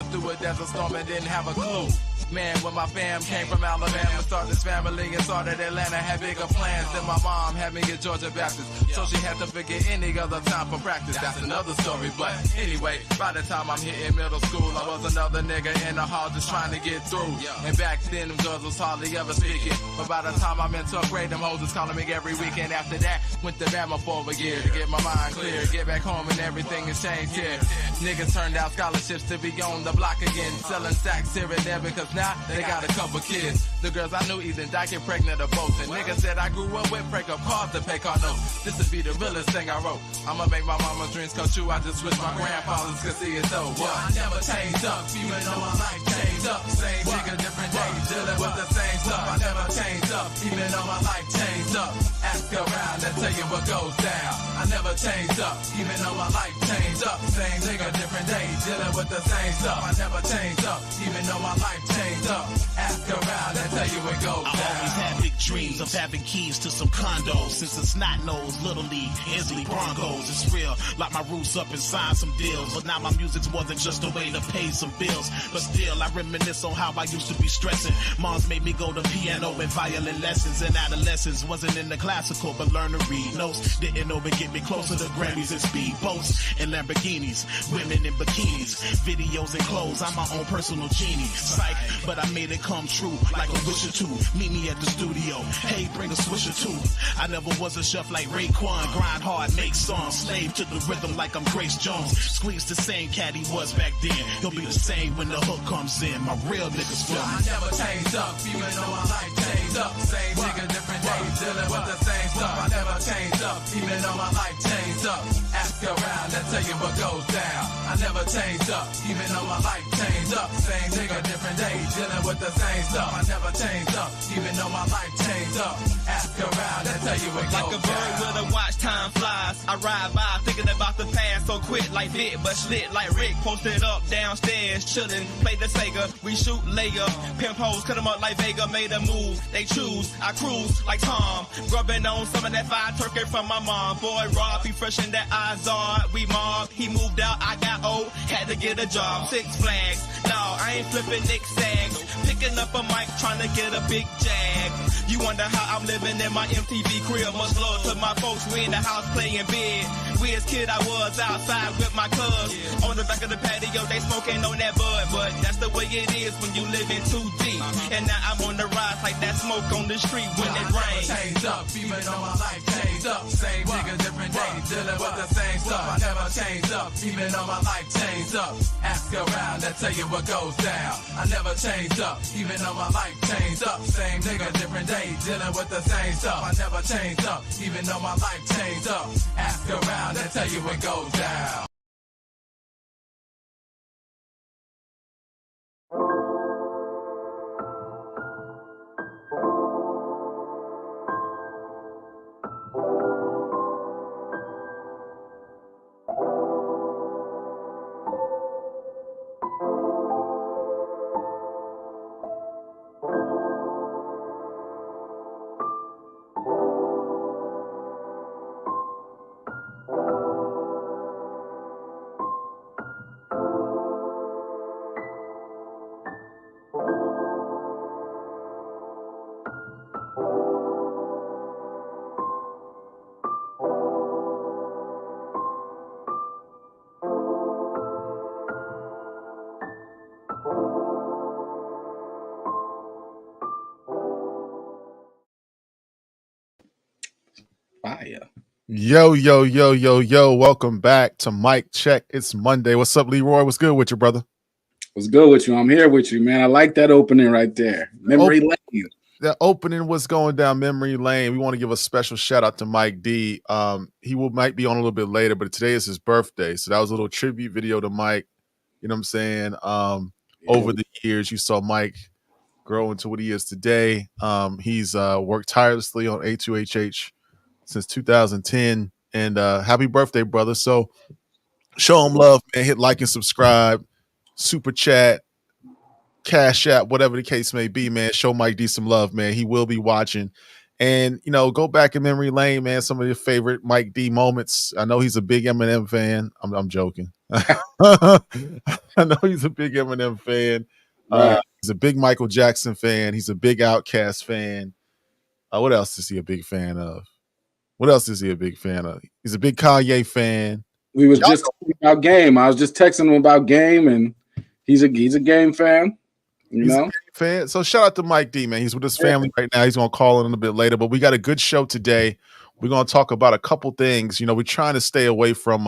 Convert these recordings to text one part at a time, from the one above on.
through a desert storm and didn't have a clue. Man, when my fam came from Alabama, started this family and started Atlanta, had bigger plans than my mom had me at Georgia Baptist. So she had to forget any other time for practice. That's another story, but anyway, by the time I'm hitting middle school, I was another nigga in the hall just trying to get through. And back then, them girls was hardly ever speaking. But by the time I'm in 12th grade, them hoes was calling me every weekend. After that, went to Bama for a year to get my mind clear. Get back home and everything has changed here. Niggas turned out scholarships to be on the block again, selling sacks here and there because now they got a couple kids. The girls I knew either died, get pregnant or both. And niggas said I grew up with break up cars to pay car notes. This would be the realest thing I wrote. I'ma make my mama's dreams come true. I just wish my grandfathers could see it though. Well, I never changed up, even though my life changed up. Same nigga, different days, dealing with the same stuff. I never changed up, even though my life changed up. Ask around and tell you what goes down. I never changed up, even though my life changed up. Same nigga, different days, dealing with the same stuff. I never changed up, even though my life changed up. Ask around and tell you what goes down. I always had big dreams of having keys to some condos. Since it's not nose, Little League, Inslee Broncos. It's real, lock my roots up and sign some deals. But now my music's more than just a way to pay some bills. But still, I reminisce on how I used to be stressing. Moms made me go to piano and violin lessons. And adolescence wasn't in the classical, but learn to read notes. Didn't know but get me closer to Grammys and speedboats and Lamborghinis. Women in bikinis, videos and clothes. I'm my own personal genie. Psych, but I made it come true like a wish or two. Meet me at the studio. Hey, bring a swish or two. I never was a chef like Raekwon. Grind hard, make songs. Slave to the rhythm like I'm Grace Jones. Squeeze the same cat he was back then. He'll be the same when the hook comes in. My real niggas feel me. I never changed up, even though my life changed up. Same nigga, different days, dealing with the same stuff. I never changed up, even though my life changed up. Ask around and tell you what goes down. I never changed up, even though my life changed up. Same nigga, different days, dealing with the same stuff. I never changed up, even though my life changed up. Ask around and tell you what goes down. Like a bird with a watch, time flies. I ride by thinking about the past, so quick like Vic, but slit like Rick. Posted up downstairs, chillin', play the Sega. We shoot layup, pimp hoes, cut 'em up like Vega. Made a move, they choose. I cruise like Tom, grubbing on some of that fried turkey from my mom. Boy, Rob, he fresh in that Izard. We mob, he moved out, I got old, had to get a job. 6 Flags, no, I ain't flipping Nick Sags. Picking up a mic, trying to get a big jag. You wonder how I'm living in my MTV crib. Much love to my folks, we in the house playing big. We as kid, I was outside with my cuz. On the back of the patio, they smoking on that bud. But that's the way it is when you live in too deep. And now I'm on the rise like that smoke on the street when it rains. I never changed up, even though my life changed up. Same nigga, different days, dealing with the same stuff. I never changed up, even though my life changed up. Ask around and tell you what goes down. I never changed up, even though my life changed up. Same nigga, different days, dealing with the same stuff. I never changed up, even though my life changed up. Ask around and tell you what goes down. Fire. Yo, yo, yo, yo, yo. Welcome back to Mic Check. It's Monday. What's up, Leroy? What's good with you, brother? What's good with you? I'm here with you, man. I like that opening right there. Memory lane. The opening was going down memory lane. We want to give a special shout out to Mike D. He might be on a little bit later, but today is his birthday. So that was a little tribute video to Mike. You know what I'm saying? Over the years, you saw Mike grow into what he is today. He's worked tirelessly on A2HH since 2010. And happy birthday, brother. So show him love, man. Hit like and subscribe, super chat, Cash App, whatever the case may be, man. Show Mike D some love, man. He will be watching. And, you know, go back in memory lane, man. Some of your favorite Mike D moments. I know he's a big Eminem fan. I'm joking. I know he's a big Eminem fan. Right. He's a big Michael Jackson fan. He's a big Outkast fan. What else is he a big fan of? What else is he a big fan of? He's a big Kanye fan. We was just talking about Game. I was just texting him about Game, and he's a Game fan. You He's know, a Game fan. So shout out to Mike D, man. He's with his family right now. He's gonna call in a bit later, but we got a good show today. We're gonna talk about a couple things. You know, we're trying to stay away from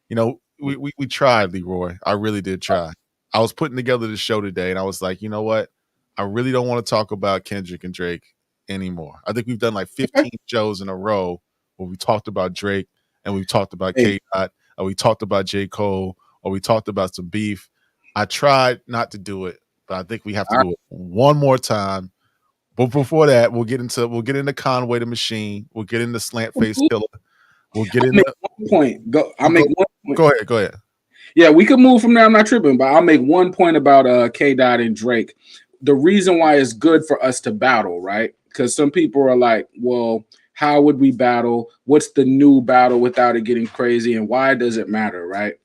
you know, we tried, Leroy. I really did try. I was putting together the show today, and I was like, you know what? I really don't want to talk about Kendrick and Drake anymore. I think we've done like 15 shows in a row where we talked about Drake and we talked about K-Dot and we talked about J. Cole or we talked about some beef. I tried not to do it, but I think we have to do it one more time. But before that, we'll get into Conway the Machine. We'll get into Slant Face Killer. We'll get into one point. I'll make one point. Go ahead. Yeah, we could move from there. I'm not tripping, but I'll make one point about K-Dot and Drake. The reason why it's good for us to battle, right? Because some people are like, well, how would we battle? What's the new battle without it getting crazy? And why does it matter, right?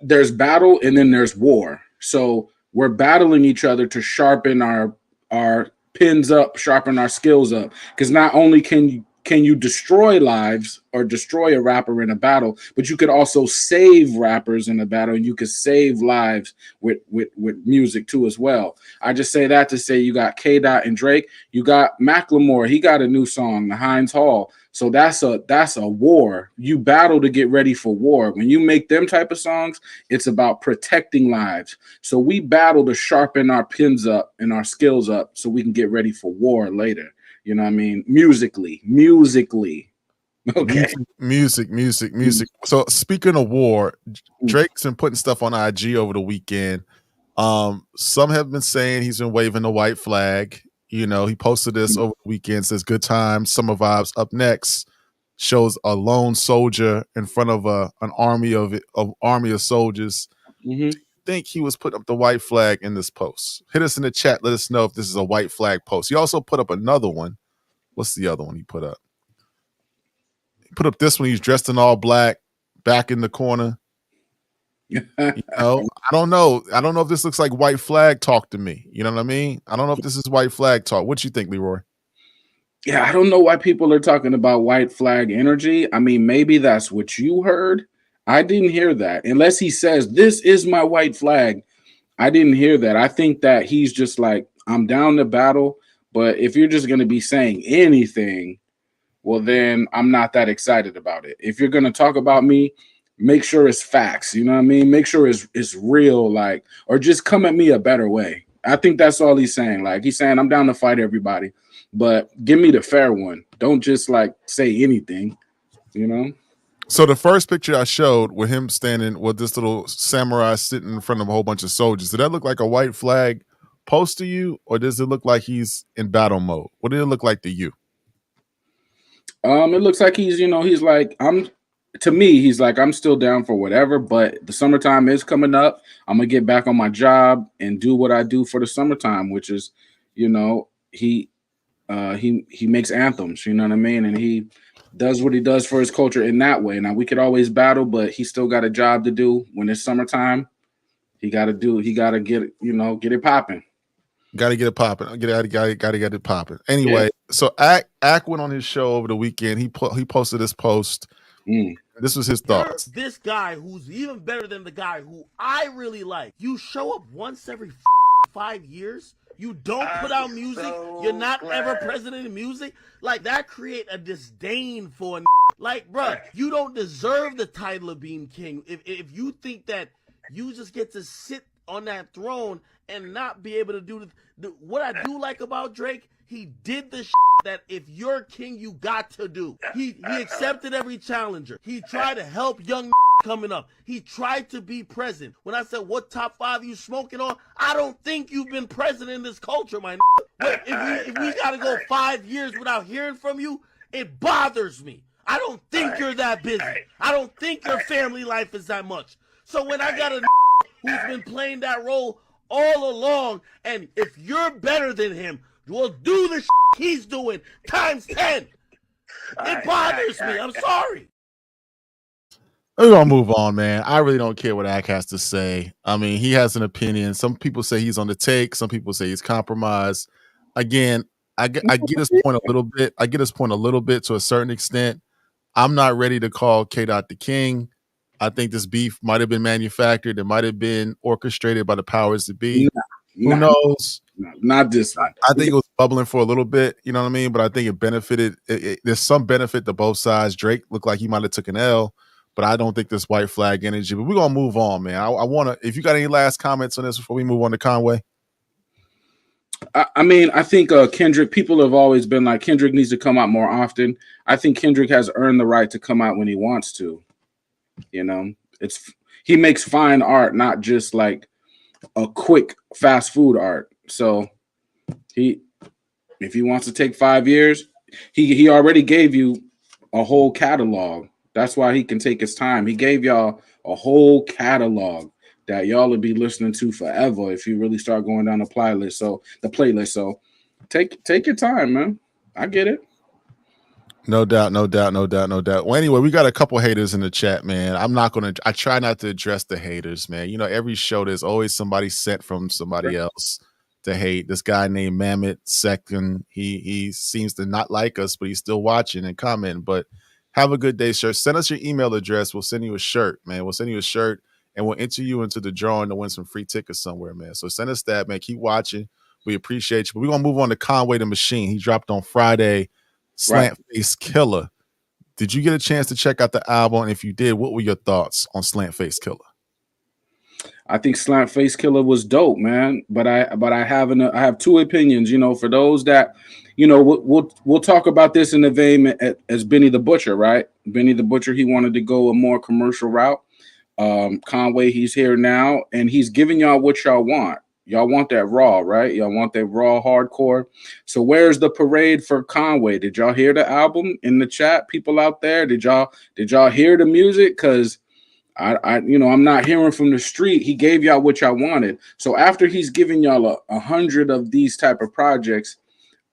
There's battle and then there's war. So we're battling each other to sharpen our pins up, sharpen our skills up. Because not only can you destroy lives or destroy a rapper in a battle, but you could also save rappers in a battle, and you could save lives with music too as well. I just say that to say you got K-Dot and Drake, you got Macklemore, he got a new song, the Heinz Hall. So that's a war. You battle to get ready for war. When you make them type of songs, it's about protecting lives. So we battle to sharpen our pins up and our skills up so we can get ready for war later. You know what I mean? Musically. Okay. Music. So speaking of war, Drake's been putting stuff on IG over the weekend. Some have been saying he's been waving the white flag. You know, he posted this over the weekend, says good times, summer vibes. Up next, shows a lone soldier in front of an army of soldiers. Mm-hmm. Think he was putting up the white flag in this post? Hit us in the chat. Let us know if this is a white flag post. He also put up another one. What's the other one he put up? He put up this one. He's dressed in all black, back in the corner. You know, I don't know. I don't know if this looks like white flag talk to me. You know what I mean? I don't know if this is white flag talk. What you think, Leroy? Yeah, I don't know why people are talking about white flag energy. I mean, maybe that's what you heard. I didn't hear that. Unless he says, this is my white flag. I didn't hear that. I think that he's just like, I'm down to battle. But if you're just going to be saying anything, well, then I'm not that excited about it. If you're going to talk about me, make sure it's facts. You know what I mean? Make sure it's real, like, or just come at me a better way. I think that's all he's saying. Like, he's saying, I'm down to fight everybody, but give me the fair one. Don't just like say anything, you know? So the first picture I showed with him standing with this little samurai sitting in front of a whole bunch of soldiers, did that look like a white flag post to you, or does it look like he's in battle mode? What did it look like to you? It looks like he's like, he's like, I'm still down for whatever, but the summertime is coming up. I'm gonna get back on my job and do what I do for the summertime, which is, you know, he makes anthems, you know what I mean? And he does what he does for his culture in that way. Now we could always battle, but he still got a job to do when it's summertime. He got to get it popping. Got to get it popping. Got to get it popping. Anyway, so Ack went on his show over the weekend. He posted this post. This was his thoughts. This guy who's even better than the guy who I really like. You show up once every 5 years. You don't put out music. You're not ever president of music. Like, that create a disdain for a like, bruh, you don't deserve the title of being king. If you think that you just get to sit on that throne and not be able to do what I do like about Drake, he did the that if you're king, you got to do. He accepted every challenger. He tried to help young coming up. He tried to be president. When I said, what top 5 you smoking on? I don't think you've been president in this culture, my If we got to go 5 years without hearing from you, it bothers me. I don't think you're that busy. I don't think your family life is that much. So when I got a who's been playing that role all along, and if you're better than him, we'll do the he's doing times 10. It bothers me. I'm sorry. We're gonna move on, man. I really don't care what Ak has to say. I mean, he has an opinion. Some people say he's on the take. Some people say he's compromised. Again, I get his point a little bit. I get his point a little bit to a certain extent. I'm not ready to call K. Dot the king. I think this beef might have been manufactured. It might have been orchestrated by the powers that be. Who knows? Not this one. I think it was bubbling for a little bit. You know what I mean? But I think it benefited. There's some benefit to both sides. Drake looked like he might have took an L, but I don't think this white flag energy. But we're gonna move on, man. I want to. If you got any last comments on this before we move on to Conway. I mean, I think Kendrick, people have always been like, Kendrick needs to come out more often. I think Kendrick has earned the right to come out when he wants to. You know, he makes fine art, not just like a quick fast food art. So if he wants to take 5 years, he already gave you a whole catalog. That's why he can take his time. He gave y'all a whole catalog that y'all would be listening to forever if you really start going down the playlist. So take your time, man. I get it. No doubt. Well, anyway, we got a couple haters in the chat, man. I try not to address the haters, man. You know, every show there's always somebody sent from somebody else to hate. This guy named Mammoth Second, he seems to not like us, but he's still watching and commenting. But have a good day, sir. Send us your email address. We'll send you a shirt, man. We'll send you a shirt and we'll enter you into the drawing to win some free tickets somewhere, man. So send us that, man. Keep watching. We appreciate you. But we're gonna move on to Conway the Machine. He dropped on Friday. Slantface Killah. Did you get a chance to check out the album? And if you did, what were your thoughts on Slantface Killah? I think Slantface Killah was dope, man. But I have two opinions. You know, for those that, you know, we'll talk about this in the vein as Benny the Butcher, right? Benny the Butcher, he wanted to go a more commercial route. Conway, he's here now, and he's giving y'all what y'all want. Y'all want that raw, right? Y'all want that raw hardcore. So where's the parade for Conway? Did y'all hear the album in the chat? People out there, did y'all hear the music? Because I'm not hearing from the street. He gave y'all what y'all wanted. So after he's giving y'all 100 of these type of projects,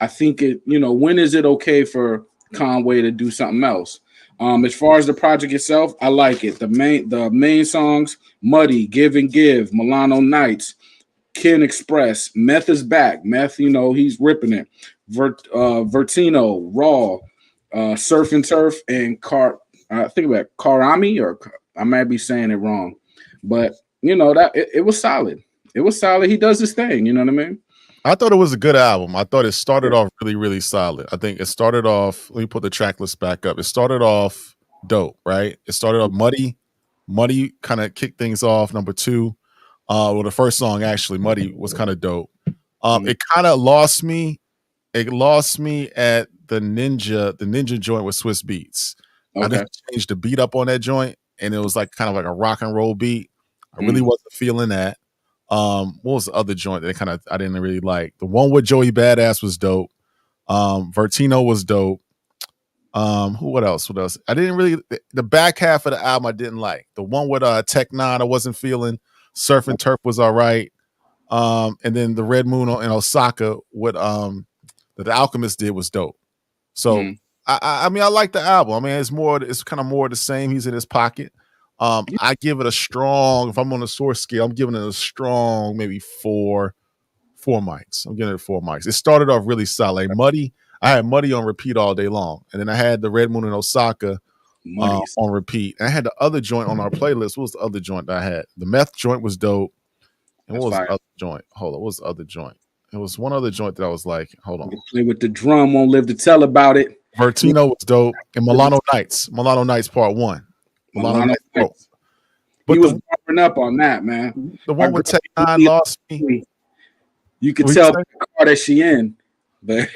I think when is it okay for Conway to do something else? As far as the project itself, I like it. The main songs: Muddy, Give and Give, Milano Nights, Ken Express, Meth is back. Meth, he's ripping it. Vertino, Raw, Surf and Turf, and I think about Karami, or I might be saying it wrong, but that it was solid. It was solid. He does his thing. You know what I mean? I thought it was a good album. I thought it started off really, really solid. I think it started off. Let me put the track list back up. It started off dope, right? It started off Muddy. Muddy kind of kicked things off. Number 2. Well, the first song actually, Muddy, was kind of dope. It kind of lost me. It lost me at the Ninja joint with Swiss Beats. Okay. I think I changed the beat up on that joint, and it was like kind of like a rock and roll beat. I really wasn't feeling that. What was the other joint that I didn't really like? The one with Joey Badass was dope. Vertino was dope. What else? I didn't really, the back half of the album I didn't like. The one with Tech Nine I wasn't feeling. Surf and Turf was all right. And then the Red Moon in Osaka, what that the Alchemist did was dope. So I mean, I like the album. I mean, it's kind of more the same. He's in his pocket. I give it a strong, if I'm on a source scale, I'm giving it a strong maybe 4 mics. I'm giving it 4 mics. It started off really solid. Muddy, I had Muddy on repeat all day long. And then I had the Red Moon in Osaka on repeat. And I had the other joint on our playlist. What was the other joint that I had? The Meth joint was dope. And what was the other joint? Hold on. What was the other joint? It was one other joint that I was like, hold on. Play with the drum, won't live to tell about it. Vertino was dope. And Milano Nights Part 1. Milano Nights. But he was warming up on that, man. The one with Tech Nine lost me. You could tell the car that she in. But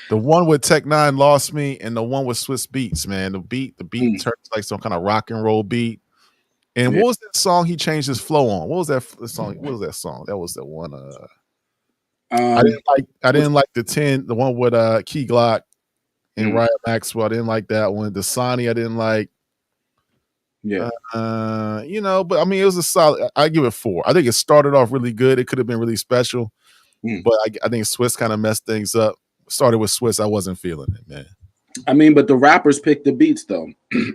the one with Tech Nine lost me, and the one with Swiss Beats, man. The beat turns like some kind of rock and roll beat. And what was that song he changed his flow on? What was that song? What was that song? That was the one. I didn't like the one with Key Glock and Ryan Maxwell. I didn't like that one. The Sonny, I didn't like. Yeah. But I mean, it was a solid. I give it 4. I think it started off really good. It could have been really special, but I think Swiss kind of messed things up. Started with Swiss, I wasn't feeling it, man. I mean, but the rappers pick the beats though.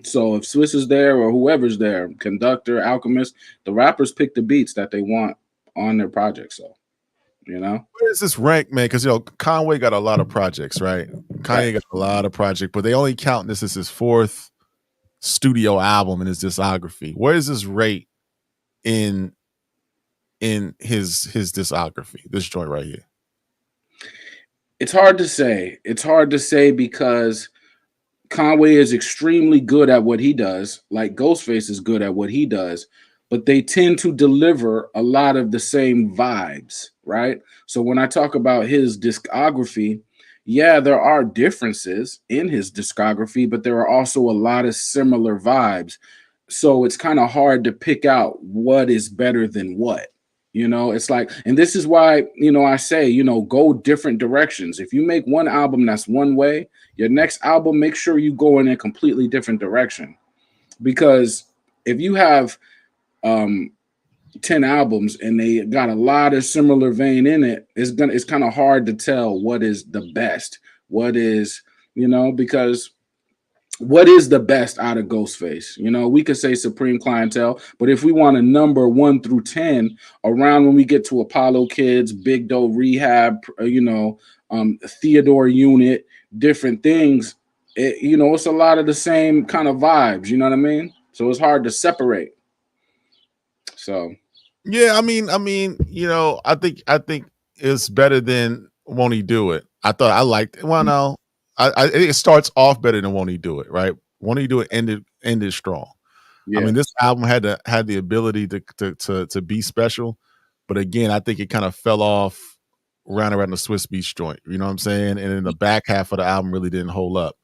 So if Swiss is there or whoever's there, Conductor, Alchemist, the rappers pick the beats that they want on their project. So, you know, Where is this rank, man? Because Conway got a lot of projects, right? Kanye got a lot of projects, but they only count this as his 4th studio album in his discography. Where is this rate in his discography? This joint right here. It's hard to say. It's hard to say because Conway is extremely good at what he does, like Ghostface is good at what he does, but they tend to deliver a lot of the same vibes, right? So when I talk about his discography, yeah, there are differences in his discography, but there are also a lot of similar vibes. So it's kind of hard to pick out what is better than what. You know, it's like, and this is why, I say, go different directions. If you make one album that's one way, your next album, make sure you go in a completely different direction. Because if you have 10 albums and they got a lot of similar vein in it, it's kind of hard to tell what is the best. What is, because what is the best out of Ghostface? We could say Supreme Clientele, but if we want a number 1 through 10, around when we get to Apollo Kids, Big Doe Rehab, Theodore Unit, different things, it's a lot of the same kind of vibes. You know what I mean? So it's hard to separate. So, yeah, I mean, I think it's better than Won't He Do It. I liked it. Well, no. It starts off better than Won't He Do It, right? Won't He Do It ended strong. Yeah. I mean, this album had the ability to be special, but again, I think it kind of fell off around the Swiss Beats joint. You know what I'm saying? And in the back half of the album really didn't hold up.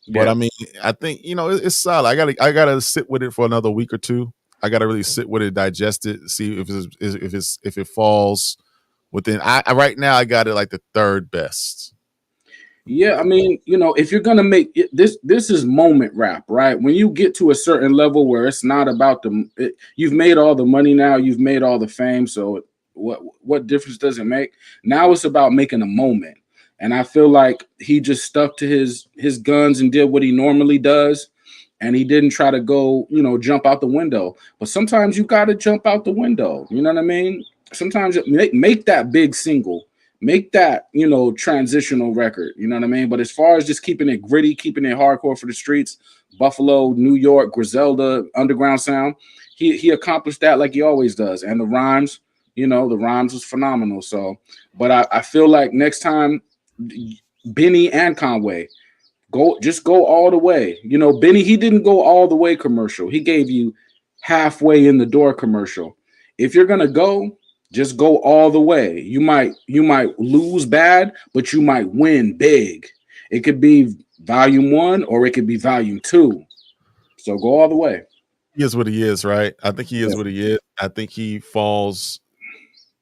But I mean, I think it's solid. I gotta sit with it for another week or two. I gotta really sit with it, digest it, see if it falls within. Right now I got it like the 3rd best. Yeah, I mean, if you're gonna make it, this is moment rap, right? When you get to a certain level where it's not about you've made all the money now, you've made all the fame, so what difference does it make? Now it's about making a moment, and I feel like he just stuck to his guns and did what he normally does, and he didn't try to go, jump out the window. But sometimes you got to jump out the window. You know what I mean? Sometimes make that big single. Make that, transitional record, you know what I mean? But as far as just keeping it gritty, keeping it hardcore for the streets, Buffalo, New York, Griselda, underground sound, he accomplished that like he always does. And the rhymes, the rhymes was phenomenal. So, but I feel like next time, Benny and Conway, go all the way. Benny, he didn't go all the way commercial. He gave you halfway in the door commercial. If you're going to go, just go all the way. You might lose bad, but you might win big. It could be volume 1 or it could be volume 2. So go all the way. He is what he is, right? I think he is what he is. I think he falls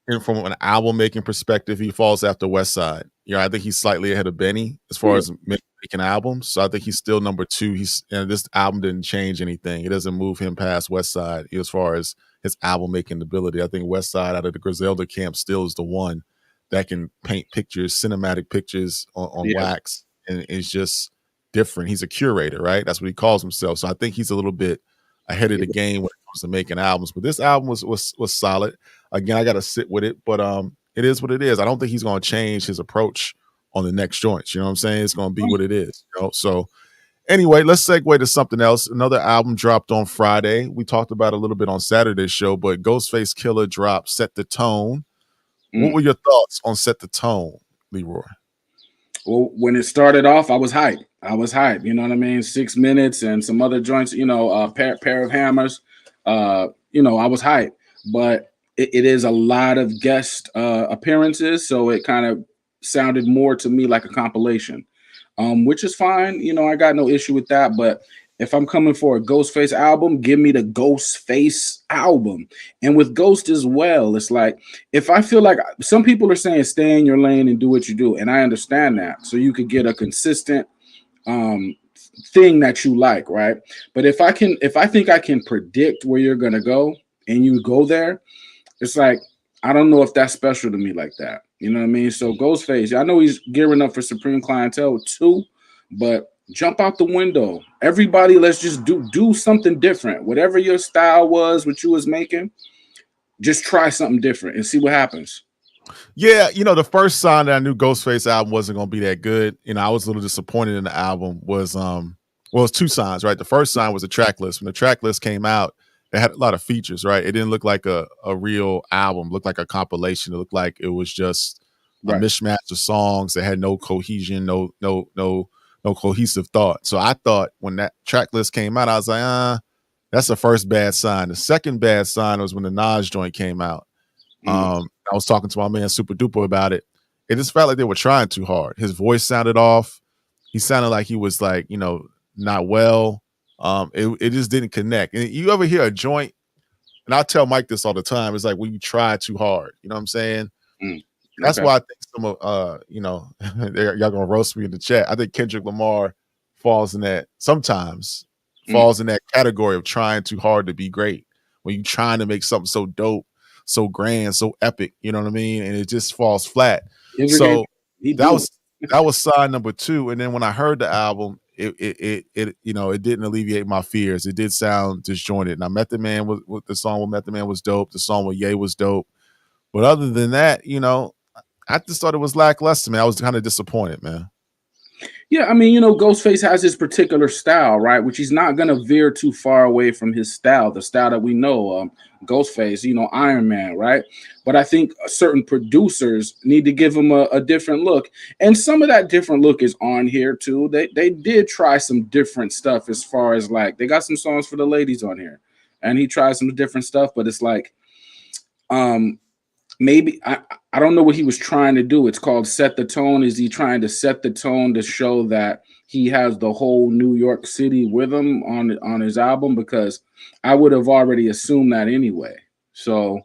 in from an album making perspective. He falls after West Side. I think he's slightly ahead of Benny as far as making albums. So I think he's still number 2. This album didn't change anything. It doesn't move him past West Side as far as his album making ability. I think West Side out of the Griselda camp still is the one that can paint pictures, cinematic pictures on wax, and it's just different. He's a curator, right? That's what he calls himself. So I think he's a little bit ahead of the game when it comes to making albums. But this album was solid. Again, I got to sit with it, but it is what it is. I don't think he's going to change his approach on the next joints. You know what I'm saying? It's going to be what it is. So. Anyway, let's segue to something else. Another album dropped on Friday. We talked about it a little bit on Saturday's show, but Ghostface Killah dropped Set the Tone. What were your thoughts on Set the Tone, Leroy? Well, when it started off, I was hyped. You know what I mean? 6 minutes and some other joints, pair of hammers. I was hyped. But it is a lot of guest appearances, so it kind of sounded more to me like a compilation. Which is fine. I got no issue with that. But if I'm coming for a Ghostface album, give me the Ghostface album. And with Ghost as well, it's like, if I feel like some people are saying stay in your lane and do what you do. And I understand that. So you could get a consistent thing that you like, right? But if I think I can predict where you're going to go and you go there, it's like, I don't know if that's special to me like that. You know what I mean? So Ghostface, I know he's gearing up for Supreme Clientele too, but Jump out the window. Everybody, let's just do something different. Whatever your style was, what you was making, just try something different and see what happens. Yeah, the first sign that I knew Ghostface album wasn't going to be that good, I was a little disappointed in the album was it's two signs, right? The first sign was the track list. When the track list came out, it had a lot of features, right? It didn't look like a real album. It looked like a compilation. It looked like it was just a mishmash of songs that had no cohesion, no cohesive thought. So I thought when that track list came out, I was like, that's the first bad sign. The second bad sign was when the Nas joint came out. I was talking to my man Super Duper about it. It just felt like they were trying too hard. His voice sounded off. He sounded like he was like, not well. It just didn't connect. And you ever hear a joint, and I tell Mike this all the time, it's like when you try too hard. You know what I'm saying? That's why I think some of y'all gonna roast me in the chat. I think Kendrick Lamar falls in that category of trying too hard to be great. When you're trying to make something so dope, so grand, so epic, you know what I mean? And it just falls flat. So that was sign number two. And then when I heard the album, it didn't alleviate my fears. It did sound disjointed. Now Method Man with the song with Method Man was dope. The song with Ye was dope. But other than that, I just thought it was lackluster, man. I was kind of disappointed, man. Yeah, I mean, Ghostface has his particular style, right? Which he's not going to veer too far away from his style, the style that we know, Ghostface, Iron Man, right? But I think certain producers need to give him a different look. And some of that different look is on here, too. They did try some different stuff as far as, like, they got some songs for the ladies on here. And he tried some different stuff, but it's like, maybe I don't know what he was trying to do. It's called set the tone. Is he trying to set the tone to show that he has the whole New York City with him on his album? Because I would have already assumed that anyway. So,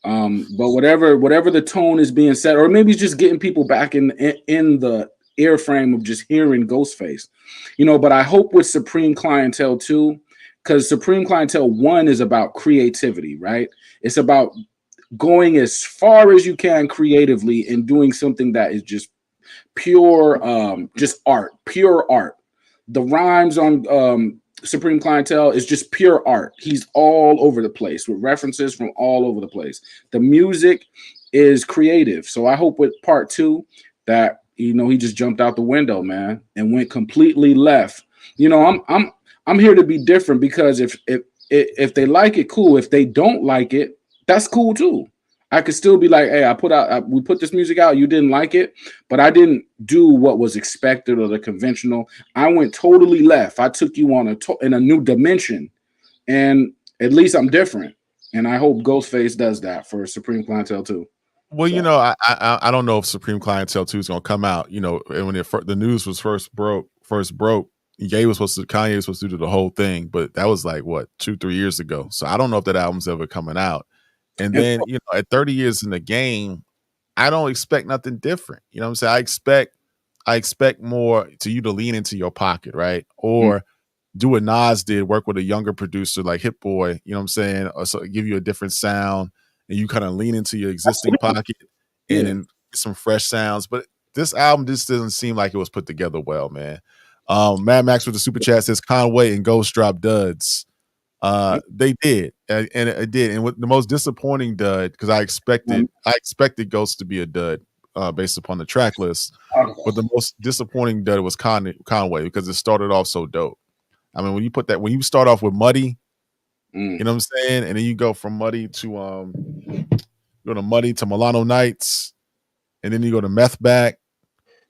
but whatever the tone is being set, or maybe he's just getting people back in the airframe of just hearing Ghostface, But I hope with Supreme Clientele too, because Supreme Clientele 1 is about creativity, right? It's about going as far as you can creatively and doing something that is just pure, pure art. The rhymes on Supreme Clientele is just pure art. He's all over the place with references from all over the place. The music is creative. So I hope with part 2 that, he just jumped out the window, man, and went completely left. I'm here to be different, because if they like it, cool. If they don't like it, that's cool too. I could still be like, hey, we put this music out. You didn't like it, but I didn't do what was expected or the conventional. I went totally left. I took you on in a new dimension, and at least I'm different. And I hope Ghostface does that for Supreme Clientele too. Well, so. I don't know if Supreme Clientele 2 is going to come out. And when the news was first broke, Kanye was supposed to do the whole thing, but that was like what 2-3 years ago. So I don't know if that album's ever coming out. And then, at 30 years in the game, I don't expect nothing different. You know what I'm saying? I expect more to you to lean into your pocket, right? Or do what Nas did, work with a younger producer like Hit Boy, you know what I'm saying? Or so give you a different sound, and you kind of lean into your existing pocket and get some fresh sounds. But this album just doesn't seem like it was put together well, man. Mad Max with the super chat says Conway and Ghost drop duds. They did, and it did. And with the most disappointing dud, because I expected Ghost to be a dud based upon the track list, but the most disappointing dud was Conway, because it started off so dope. I mean, when you start off with Muddy, you know what I'm saying, and then you go from Muddy to Milano Nights, and then you go to Meth Back,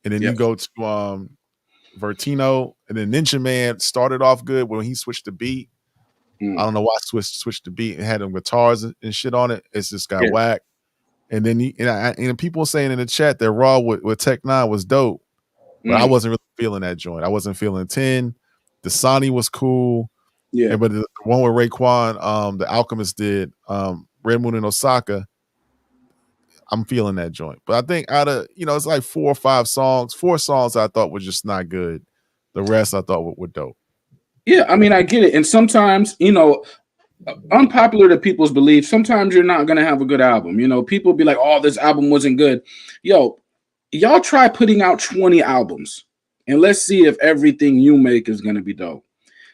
and then you go to Vertino, and then Ninja Man started off good when he switched the beat. I don't know why switched the beat and had them guitars and shit on it. It's just got whack. And then and people saying in the chat that Raw with Tech 9 was dope, but I wasn't really feeling that joint. I wasn't feeling 10. The Sonny was cool. Yeah, but the one with Raekwon, the Alchemist did, Red Moon in Osaka, I'm feeling that joint. But I think out of, it's like 4 or 5 songs. 4 songs I thought were just not good. The rest I thought were dope. Yeah, I mean, I get it. And sometimes, unpopular to people's beliefs, sometimes you're not going to have a good album. People be like, oh, this album wasn't good. Yo, y'all try putting out 20 albums and let's see if everything you make is going to be dope.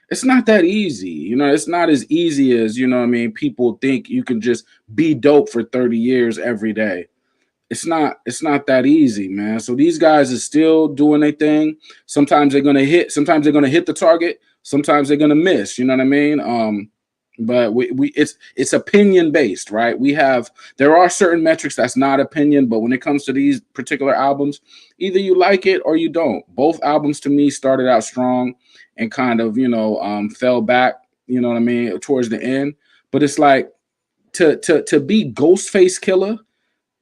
It's not that easy. You know, it's not as easy as, you know what I mean, people think you can just be dope for 30 years every day. It's not that easy, man. So these guys are still doing their thing. Sometimes they're gonna hit, sometimes they're gonna hit the target, sometimes they're gonna miss. You know what I mean? But we it's opinion based, right? There are certain metrics that's not opinion, but when it comes to these particular albums, either you like it or you don't. Both albums to me started out strong and kind of, fell back, you know what I mean, towards the end. But it's like to be Ghostface Killah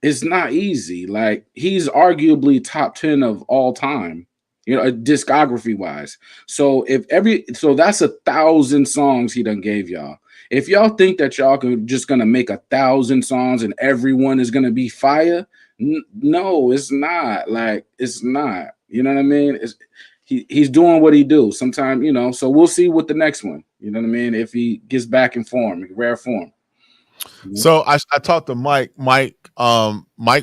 is not easy. Like, he's arguably top 10 of all time, discography wise. So so that's 1,000 songs he done gave y'all. If y'all think that y'all just gonna make 1,000 songs and everyone is gonna be fire, no, it's not. Like, it's not. You know what I mean? He's doing what he do. Sometimes, so we'll see with the next one. You know what I mean? If he gets back in form, rare form. So I talked to Mike. Mike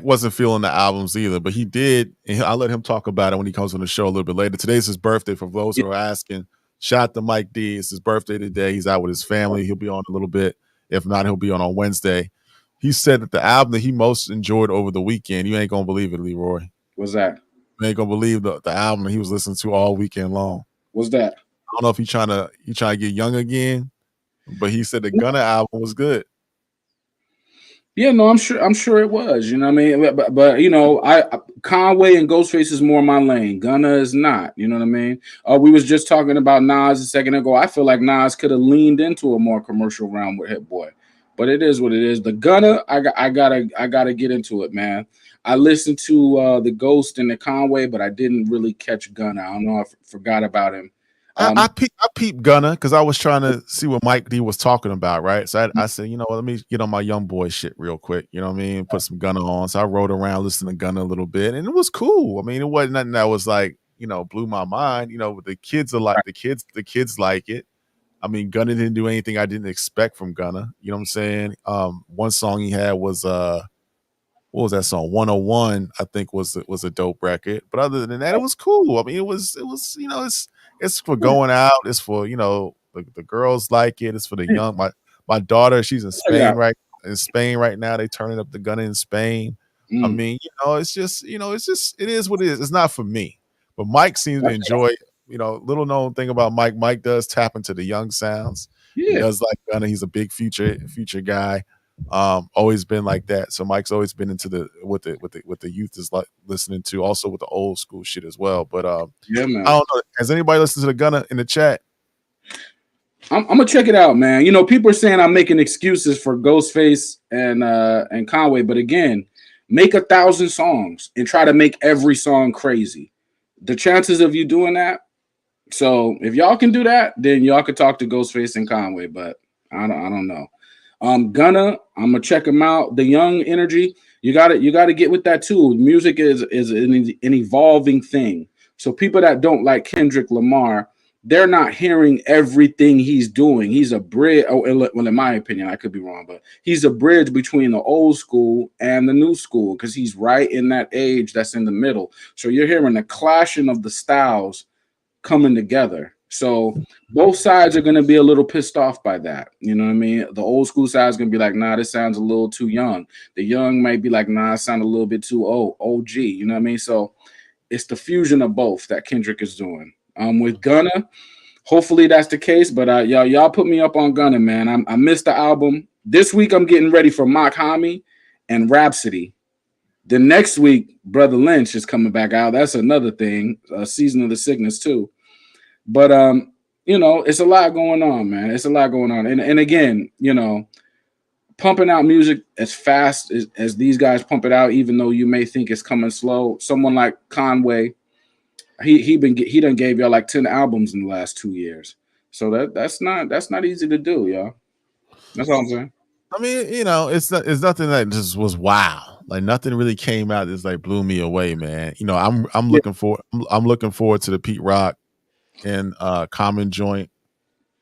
wasn't feeling the albums either, but he did. And I'll let him talk about it when he comes on the show a little bit later. Today's his birthday. For those who are asking, shout out to Mike D. It's his birthday today. He's out with his family. He'll be on a little bit. If not, he'll be on Wednesday. He said that the album that he most enjoyed over the weekend, you ain't gonna believe it, Leroy. What's that? You ain't gonna believe the album that he was listening to all weekend long. What's that? I don't know if he trying to get young again, but he said the Gunna album was good. Yeah, no, I'm sure it was. You know what I mean? But Conway and Ghostface is more my lane. Gunna is not. You know what I mean? We was just talking about Nas a second ago. I feel like Nas could have leaned into a more commercial realm with Hit Boy, but it is what it is. The Gunna, I gotta get into it, man. I listened to the Ghost and the Conway, but I didn't really catch Gunna. I don't know. I forgot about him. I peeped Gunna because I was trying to see what Mike D was talking about, right? So I said, let me get on my young boy shit real quick. You know what I mean? Put some Gunna on. So I rode around listening to Gunna a little bit, and it was cool. I mean, it wasn't nothing that was like, blew my mind. The kids are like the kids like it. I mean, Gunna didn't do anything I didn't expect from Gunna. You know what I'm saying? One song he had was what was that song? 101, I think was a dope record. But other than that, it was cool. I mean, it was it's for going out. It's for the girls like it. It's for the young. My daughter, she's in Spain right now. They turning up the Gunna in Spain. I mean, it's just it is what it is. It's not for me, but Mike seems to enjoy it. Little known thing about Mike. Mike does tap into the young sounds. Yeah. He does like Gunna. He's a big future guy. Always been like that. So Mike's always been into what the youth is like listening to, also with the old school shit as well. But yeah, man. I don't know. Has anybody listened to the Gunna in the chat? I'm gonna check it out, man. People are saying I'm making excuses for Ghostface and Conway, but again, make 1,000 songs and try to make every song crazy. The chances of you doing that. So if y'all can do that, then y'all could talk to Ghostface and Conway. But I don't know. Gunna, I'm gonna check him out. The young energy, you got to get with that too. Music is an evolving thing. So people that don't like Kendrick Lamar, they're not hearing everything he's doing. He's a bridge. Well, in my opinion, I could be wrong, but he's a bridge between the old school and the new school because he's right in that age that's in the middle. So you're hearing the clashing of the styles coming together. So both sides are going to be a little pissed off by that. You know what I mean? The old school side is going to be like, nah, this sounds a little too young. The young might be like, nah, it sounds a little bit too old, OG. You know what I mean? So it's the fusion of both that Kendrick is doing. With Gunna, hopefully that's the case. But y'all put me up on Gunna, man. I missed the album. This week I'm getting ready for Mock Hami and Rhapsody. The next week, Brother Lynch is coming back out. That's another thing. Season of the Sickness too. But it's a lot going on, man. It's a lot going on. And again, pumping out music as fast as these guys pump it out, even though you may think it's coming slow. Someone like Conway, he done gave y'all like 10 albums in the last 2 years. So that's not easy to do, y'all. That's all I'm saying. I mean, it's nothing that just was wow. Like nothing really came out that's like blew me away, man. I'm looking forward to the Pete Rock and Common joint.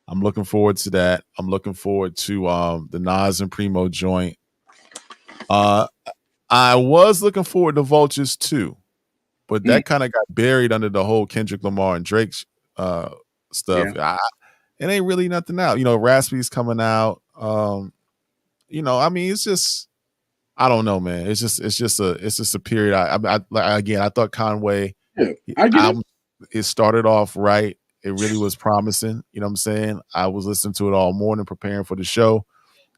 I'm looking forward to that. I'm looking forward to the Nas and Primo joint. I was looking forward to Vultures too, but that kind of got buried under the whole Kendrick Lamar and Drake stuff. It ain't really nothing out. You know, Raspy's coming out. You know, I mean, it's just, I don't know, man. It's just a period. I thought Conway, it started off right. It really was promising. You know what I'm saying? I was listening to it all morning, preparing for the show.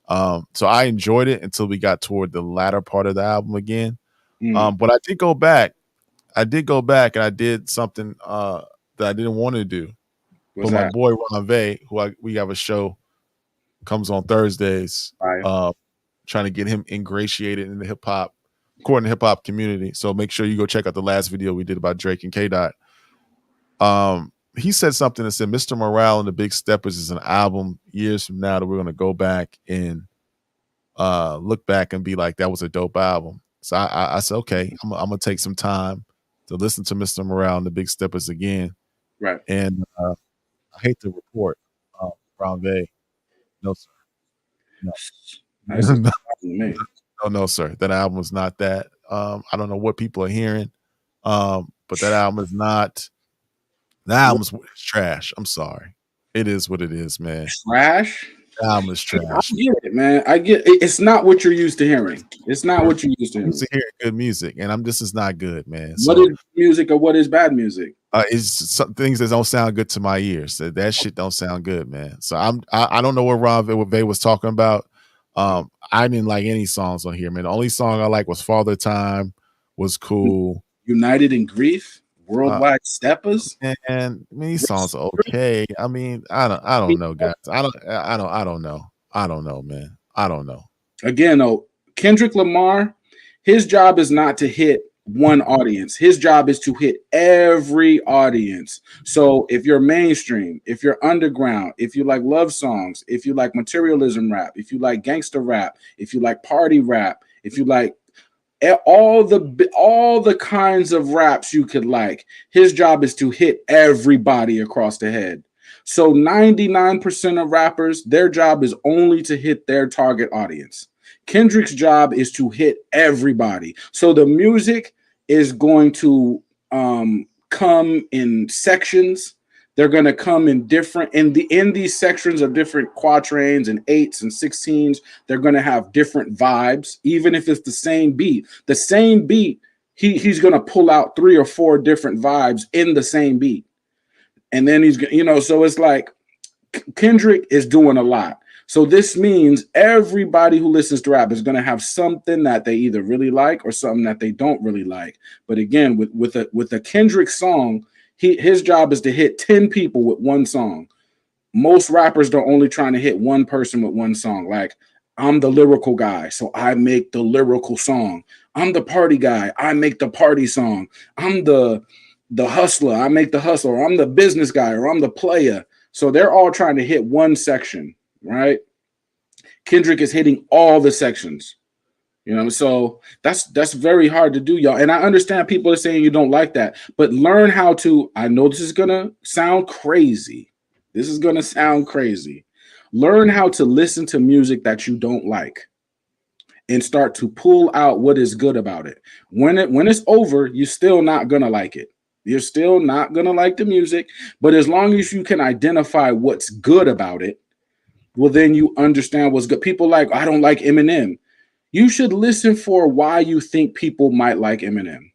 So I enjoyed it until we got toward the latter part of the album again. But I did go back. And I did something that I didn't want to do. But my boy Conway, we have a show, comes on Thursdays, trying to get him ingratiated in the hip hop community. So make sure you go check out the last video we did about Drake and K Dot. He said something that said Mr. Morale and the Big Steppers is an album years from now that we're gonna go back and look back and be like, that was a dope album. So I said, okay, I'm gonna take some time to listen to Mr. Morale and the Big Steppers again. Right. And I hate to report, Conway, no sir. No, sir. That album is not that. I don't know what people are hearing, but that album is not. The album's trash. I'm sorry. It is what it is, man. Trash? The album is trash. I get it, man. I get it. It's not what you're used to hearing. It's not what you're used to hearing. I'm used to hearing good music, and this is not good, man. What is music or what is bad music? It's some things that don't sound good to my ears. That shit don't sound good, man. So I don't know what Vay was talking about. I didn't like any songs on here, man. The only song I like was Father Time, was cool. United in Grief, Worldwide Steppers, and I mean, these songs are okay. I mean, I don't know, guys. I don't know, man. I don't know. Again, though, Kendrick Lamar, his job is not to hit one audience. His job is to hit every audience. So if you're mainstream, if you're underground, if you like love songs, if you like materialism rap, if you like gangster rap, if you like party rap, if you like all the kinds of raps you could like, his job is to hit everybody across the head. So 99% of rappers, their job is only to hit their target audience. Kendrick's job is to hit everybody. So the music is going to come in sections. They're going to come in different in these sections of different quatrains and 8s and 16s. They're going to have different vibes, even if it's the same beat. The same beat, he's going to pull out 3 or 4 different vibes in the same beat. And then he's, so it's like Kendrick is doing a lot. So this means everybody who listens to rap is going to have something that they either really like or something that they don't really like. But again, with a Kendrick song, his job is to hit 10 people with one song. Most rappers are only trying to hit one person with one song. Like, I'm the lyrical guy, so I make the lyrical song. I'm the party guy, I make the party song. I'm the hustler, I make the hustler. Or I'm the business guy, or I'm the player. So they're all trying to hit one section. Right? Kendrick is hitting all the sections, so that's very hard to do, y'all. And I understand people are saying you don't like that, but learn how to. I know this is gonna sound crazy. Learn how to listen to music that you don't like and start to pull out what is good about it. When it's over, you're still not gonna like it. You're still not gonna like the music, but as long as you can identify what's good about it, well, then you understand what's good. People like, I don't like Eminem. You should listen for why you think people might like Eminem.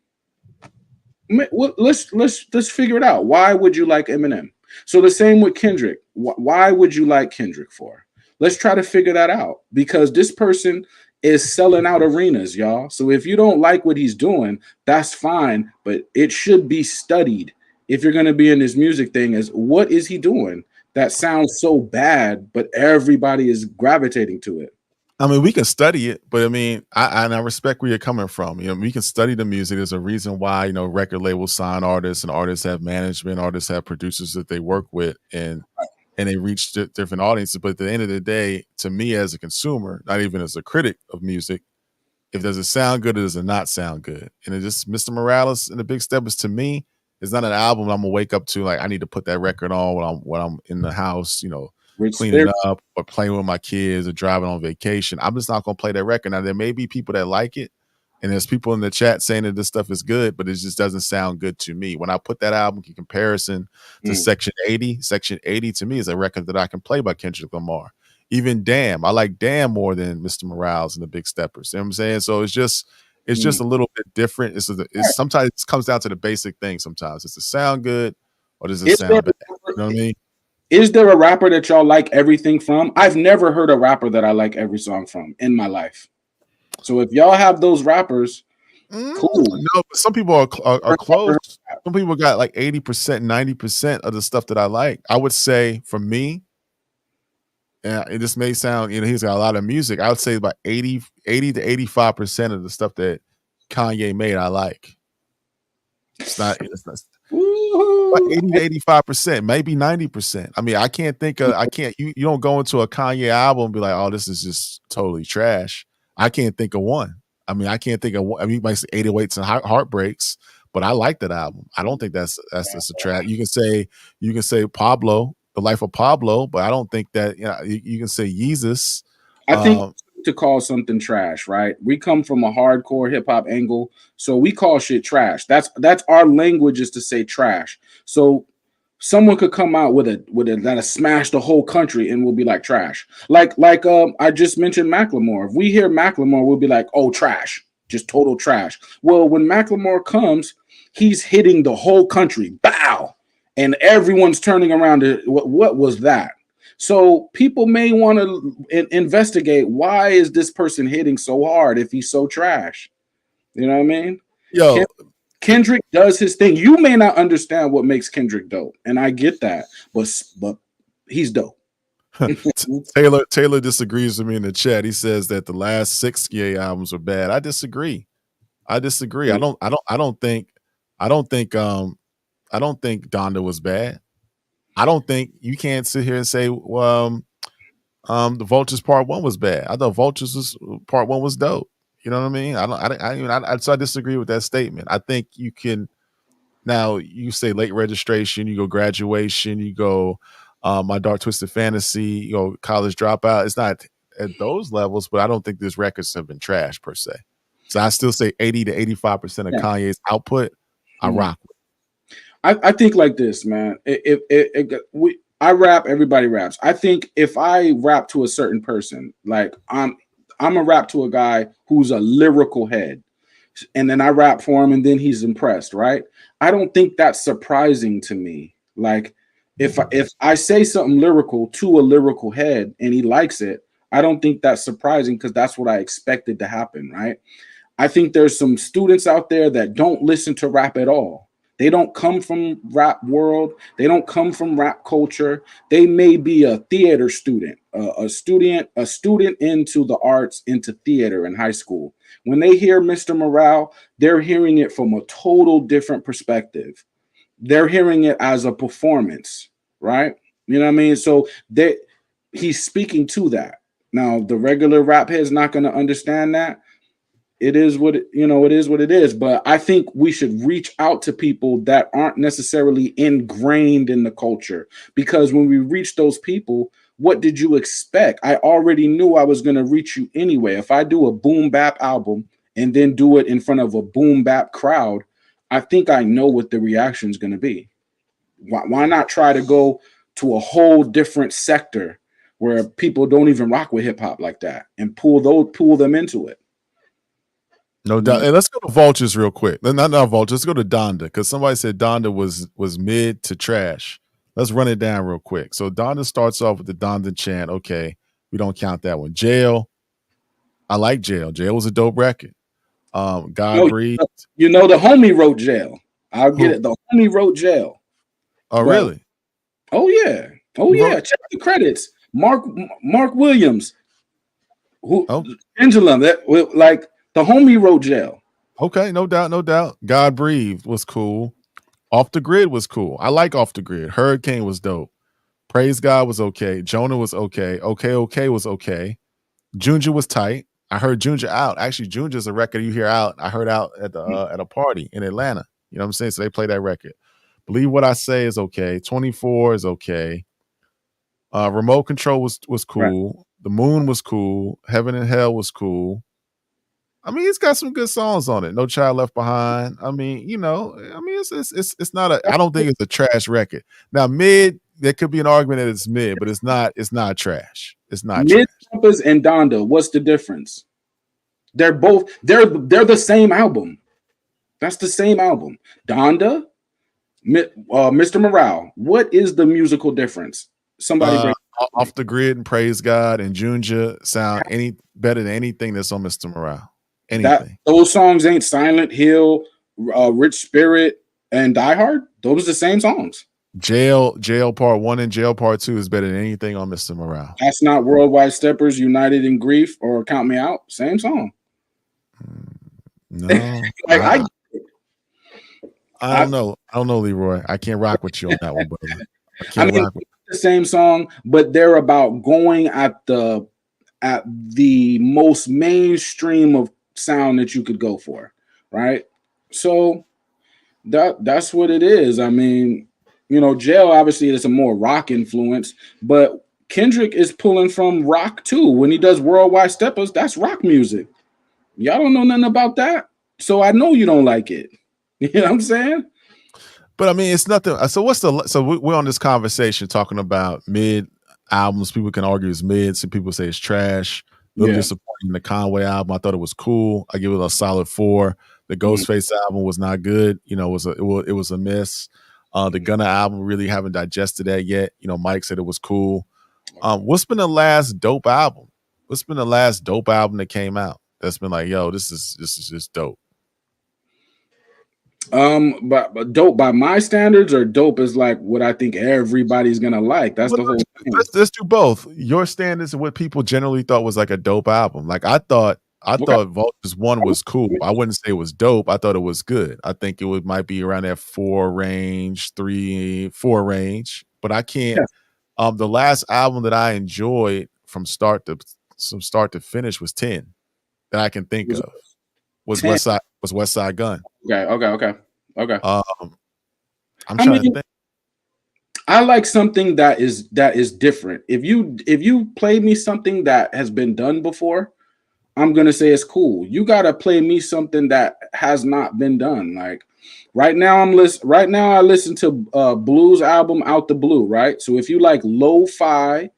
Let's figure it out. Why would you like Eminem? So the same with Kendrick. Why would you like Kendrick for? Let's try to figure that out, because this person is selling out arenas, y'all. So if you don't like what he's doing, that's fine, but it should be studied. If you're going to be in this music thing, is what is he doing that sounds so bad, but everybody is gravitating to it? I mean, we can study it, but I mean, I respect where you're coming from. We can study the music. There's a reason why, record labels sign artists, and artists have management, artists have producers that they work with, and they reach different audiences. But at the end of the day, to me as a consumer, not even as a critic of music, if does it sound good or does it not sound good? And it just, Mr. Morales and the Big Steppers, to me, it's not an album I'm gonna wake up to like I need to put that record on when I'm in the house, cleaning up or playing with my kids or driving on vacation. I'm just not gonna play that record. Now there may be people that like it, And there's people in the chat saying that this stuff is good, but it just doesn't sound good to me. When I put that album in comparison to Section 80 to me is a record that I can play by Kendrick Lamar. Even Damn, I like Damn more than Mr. Morales and the Big Steppers. You know what I'm saying? So it's just a little bit different. It's sometimes it comes down to the basic thing. Sometimes does it sound good or does it sound bad? You know what I mean? Is there a rapper that y'all like everything from? I've never heard a rapper that I like every song from in my life. So if y'all have those rappers, cool. No, but some people are close. Some people got like 80%, 90% of the stuff that I like. I would say for me, and this may sound, he's got a lot of music. I would say about 80 to 85% of the stuff that Kanye made, I like. It's not about 80 to 85%, maybe 90%. I mean, you don't go into a Kanye album and be like, oh, this is just totally trash. I can't think of one. I mean, I can't think of one. I mean, you might say 808s and Heartbreaks, but I like that album. I don't think that's a trash. You can say Pablo, The Life of Pablo, but I don't think that, you can say Yeezus. I think to call something trash, right? We come from a hardcore hip hop angle, so we call shit trash. That's our language, is to say trash. So someone could come out with a that'll smash the whole country and we'll be like trash. Like I just mentioned Macklemore. If we hear Macklemore, we'll be like, oh, trash, just total trash. Well, when Macklemore comes, he's hitting the whole country, bow, and everyone's turning around to what was that? So people may want to investigate, why is this person hitting so hard if he's so trash? You know what I mean? Yo, Kendrick does his thing. You may not understand what makes Kendrick dope, and I get that, but he's dope. Taylor disagrees with me in the chat. He says that the last 6 Ye albums are bad. I disagree. I don't think Donda was bad. I don't think you can't sit here and say, the Vultures Part 1 was bad. I thought Vultures Part 1 was dope. You know what I mean? So I disagree with that statement. I think you can, now you say Late Registration, you go Graduation, you go My Dark Twisted Fantasy, you go College Dropout. It's not at those levels, but I don't think these records have been trash per se. So I still say 80 to 85% of Kanye's output, I rock with. I think like this, man. I rap, everybody raps. I think if I rap to a certain person, like I'm a rap to a guy who's a lyrical head, and then I rap for him and then he's impressed, right? I don't think that's surprising to me. Like if I say something lyrical to a lyrical head and he likes it, I don't think that's surprising, because that's what I expected to happen, right? I think there's some students out there that don't listen to rap at all. They don't come from rap world. They don't come from rap culture. They may be a theater student, a student into the arts, into theater in high school. When they hear Mr. Morale, they're hearing it from a total different perspective. They're hearing it as a performance, right? You know what I mean? So he's speaking to that. Now, the regular rap head's not going to understand that. It is what it is what it is. But I think we should reach out to people that aren't necessarily ingrained in the culture, because when we reach those people, what did you expect? I already knew I was going to reach you anyway. If I do a boom bap album and then do it in front of a boom bap crowd, I think I know what the reaction is going to be. Why not try to go to a whole different sector where people don't even rock with hip hop like that and pull them into it? No doubt. And let's go to Vultures real quick. Not Vultures. Let's go to Donda, because somebody said Donda was mid to trash. Let's run it down real quick. So Donda starts off with the Donda chant. Okay, we don't count that one. Jail. I like Jail. Jail was a dope record. God Breathed. The homie wrote Jail. I'll get it. The homie wrote Jail. Oh, really? Oh, yeah. Oh, yeah. Check the credits. Mark Williams. Angela. The homie wrote Jail. Okay, no doubt. God Breathed was cool. Off the Grid was cool. I like Off the Grid. Hurricane was dope. Praise God was okay. Jonah was okay. Okay was okay. Junja was tight. I heard Junja out. Actually, Junja's a record you hear out. I heard out at a party in Atlanta. You know what I'm saying? So they play that record. Believe What I Say is okay. 24 is okay. Remote Control was cool. Right. The Moon was cool. Heaven and Hell was cool. I mean, it's got some good songs on it. No Child Left Behind. I mean, it's not a. I don't think it's a trash record. Now, mid, there could be an argument that it's mid, but it's not. It's not trash. It's not trash. Mid and Donda. What's the difference? They're both. They're the same album. That's the same album. Donda, Mr. Morale. What is the musical difference? Somebody bring Off the Grid and Praise God and Junja sound any better than anything that's on Mr. Morale. Anything. Those songs ain't Silent Hill, Rich Spirit, and Die Hard. Those are the same songs. Jail Part 1 and Jail Part 2 is better than anything on Mr. Morale. That's not Worldwide Steppers, United in Grief, or Count Me Out. Same song. No. I don't know. I don't know, Leroy. I can't rock with you on that one, brother. I mean, rock with the same song, but they're about going at the most mainstream of sound that you could go for, right? So that's what it is. I mean, Jail obviously is a more rock influence, but Kendrick is pulling from rock too. When he does Worldwide Steppers, that's rock music. Y'all don't know nothing about that, so I know you don't like it. You know what I'm saying? But I mean, it's nothing. So we're on this conversation talking about mid albums. People can argue it's mid. Some people say it's trash. A little disappointing. The Conway album, I thought it was cool. I give it a solid 4. The Ghostface album was not good. It was a miss. The Gunna album, really haven't digested that yet. Mike said it was cool. What's been the last dope album? What's been the last dope album that came out that's been like, yo, this is just dope? But dope by my standards, or dope is like what I think everybody's gonna like. That's the whole thing. Let's do both. Your standards and what people generally thought was like a dope album. Like I thought Vultures 1 was cool. I wouldn't say it was dope. I thought it was good. I think it might be around that 4 range, 3-4 range. But I can't. Yeah. The last album that I enjoyed from start to finish was 10 that I can think of. Was 10. West Side Gun. Okay. I'm trying to think. I like something that is different. If you play me something that has been done before, I'm gonna say it's cool. You gotta play me something that has not been done. Like right now, I listen to Blue's album Out the Blue. Right. So if you like lo-fi,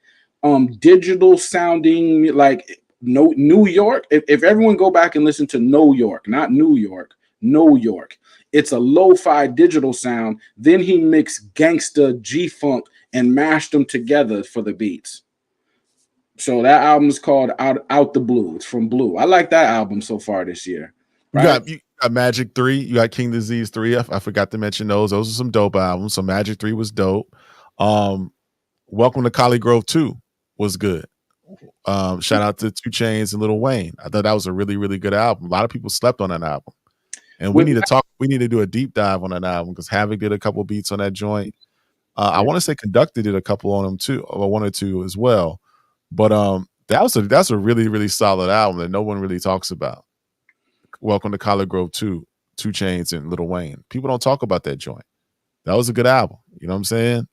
digital sounding, like New York. If everyone go back and listen to No York, not New York, No York. It's a lo-fi digital sound. Then he mixed gangsta G-funk and mashed them together for the beats. So that album is called Out the Blue. It's from Blue. I like that album so far this year. Right? You got Magic 3. You got King Disease 3. I forgot to mention those. Those are some dope albums. So Magic 3 was dope. Welcome to Collie Grove 2 was good. Shout out to 2 Chainz and Lil Wayne. I thought that was a really, really good album. A lot of people slept on that album. And we need to talk. We need to do a deep dive on that album because Havoc did a couple beats on that joint. I want to say Conductor did a couple on them too, or 1 or 2 as well. But that's a really, really solid album that no one really talks about. Welcome to College Grove 2, 2 Chainz and Lil Wayne. People don't talk about that joint. That was a good album. You know what I'm saying?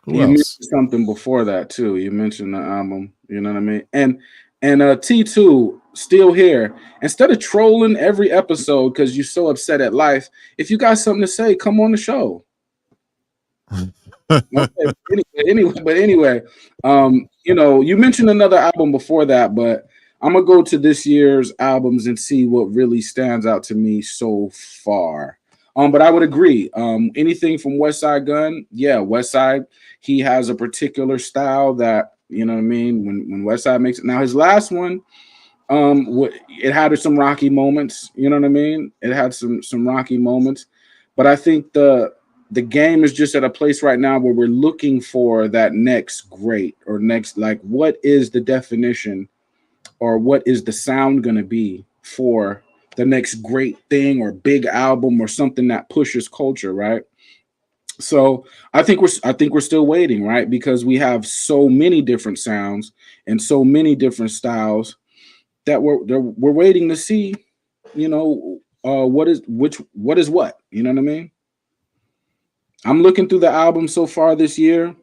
You mentioned something before that too. You mentioned the album. You know what I mean? And T2 still here. Instead of trolling every episode because you're so upset at life, if you got something to say, come on the show. Anyway, you mentioned another album before that, but I'm gonna go to this year's albums and see what really stands out to me so far. But I would agree. Anything from West Side Gun, West Side, he has a particular style that, you know what I mean, when West Side makes it. Now his last one, it had some rocky moments, you know what I mean? It had some rocky moments, but I think the game is just at a place right now where we're looking for that next great or next, like, what is the definition or what is the sound going to be for the next great thing or big album or something that pushes culture, right? So I think we're still waiting, right? Because we have so many different sounds and so many different styles that we're waiting to see, what is what, you know what I mean? I'm looking through the album so far this year,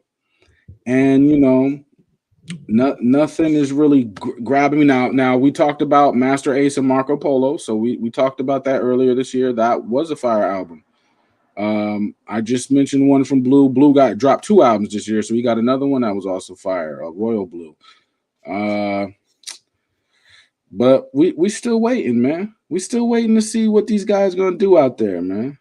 and Nothing is really grabbing me now. Now we talked about Master Ace and Marco Polo, so we talked about that earlier this year. That was a fire album. I just mentioned one from Blue. Blue got dropped 2 albums this year, so we got another one that was also fire, Royal Blue. But we still waiting, man. We still waiting to see what these guys gonna do out there, man.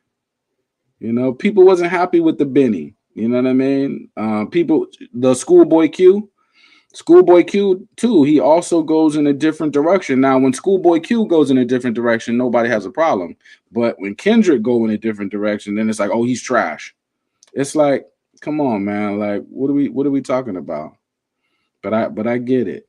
You know, people wasn't happy with the Benny. You know what I mean? People, the Schoolboy Q too. He also goes in a different direction. Now, when Schoolboy Q goes in a different direction, nobody has a problem. But when Kendrick go in a different direction, then it's like, oh, he's trash. It's like, come on, man. Like, what are we talking about? But I get it.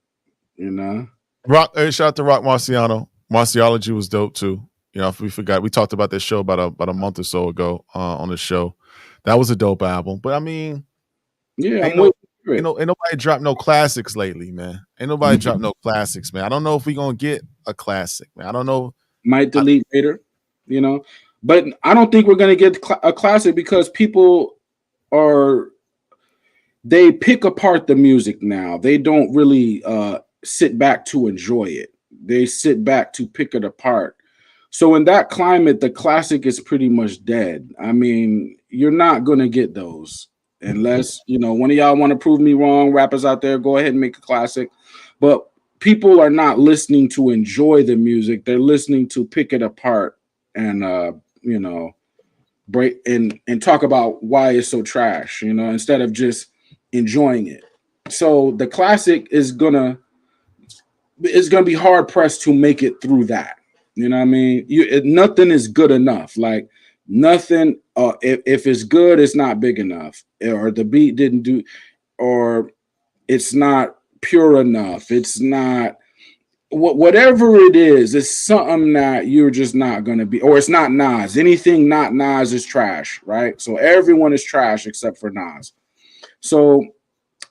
You know. Rock, hey, shout out to Rock Marciano. Marciology was dope too. You know, if we forgot, we talked about this show about a month or so ago on the show. That was a dope album. But I mean, yeah, ain't nobody dropped no classics lately, man. Ain't nobody dropped no classics, man. I don't know if we gonna get a classic, man. I don't know. Might delete later, you know. But I don't think we're gonna get a classic because people they pick apart the music now. They don't really sit back to enjoy it. They sit back to pick it apart. So in that climate, the classic is pretty much dead. I mean, you're not going to get those unless, you know, one of y'all want to prove me wrong, rappers out there, go ahead and make a classic. But people are not listening to enjoy the music. They're listening to pick it apart and, you know, break and talk about why it's so trash, you know, instead of just enjoying it. So the classic is gonna be hard pressed to make it through that. You know what I mean? Nothing is good enough. Like nothing. If it's good, it's not big enough, or the beat didn't do, or it's not pure enough. It's not whatever it is. It's something that you're just not gonna be, or it's not Nas. Anything not Nas is trash, right? So everyone is trash except for Nas. So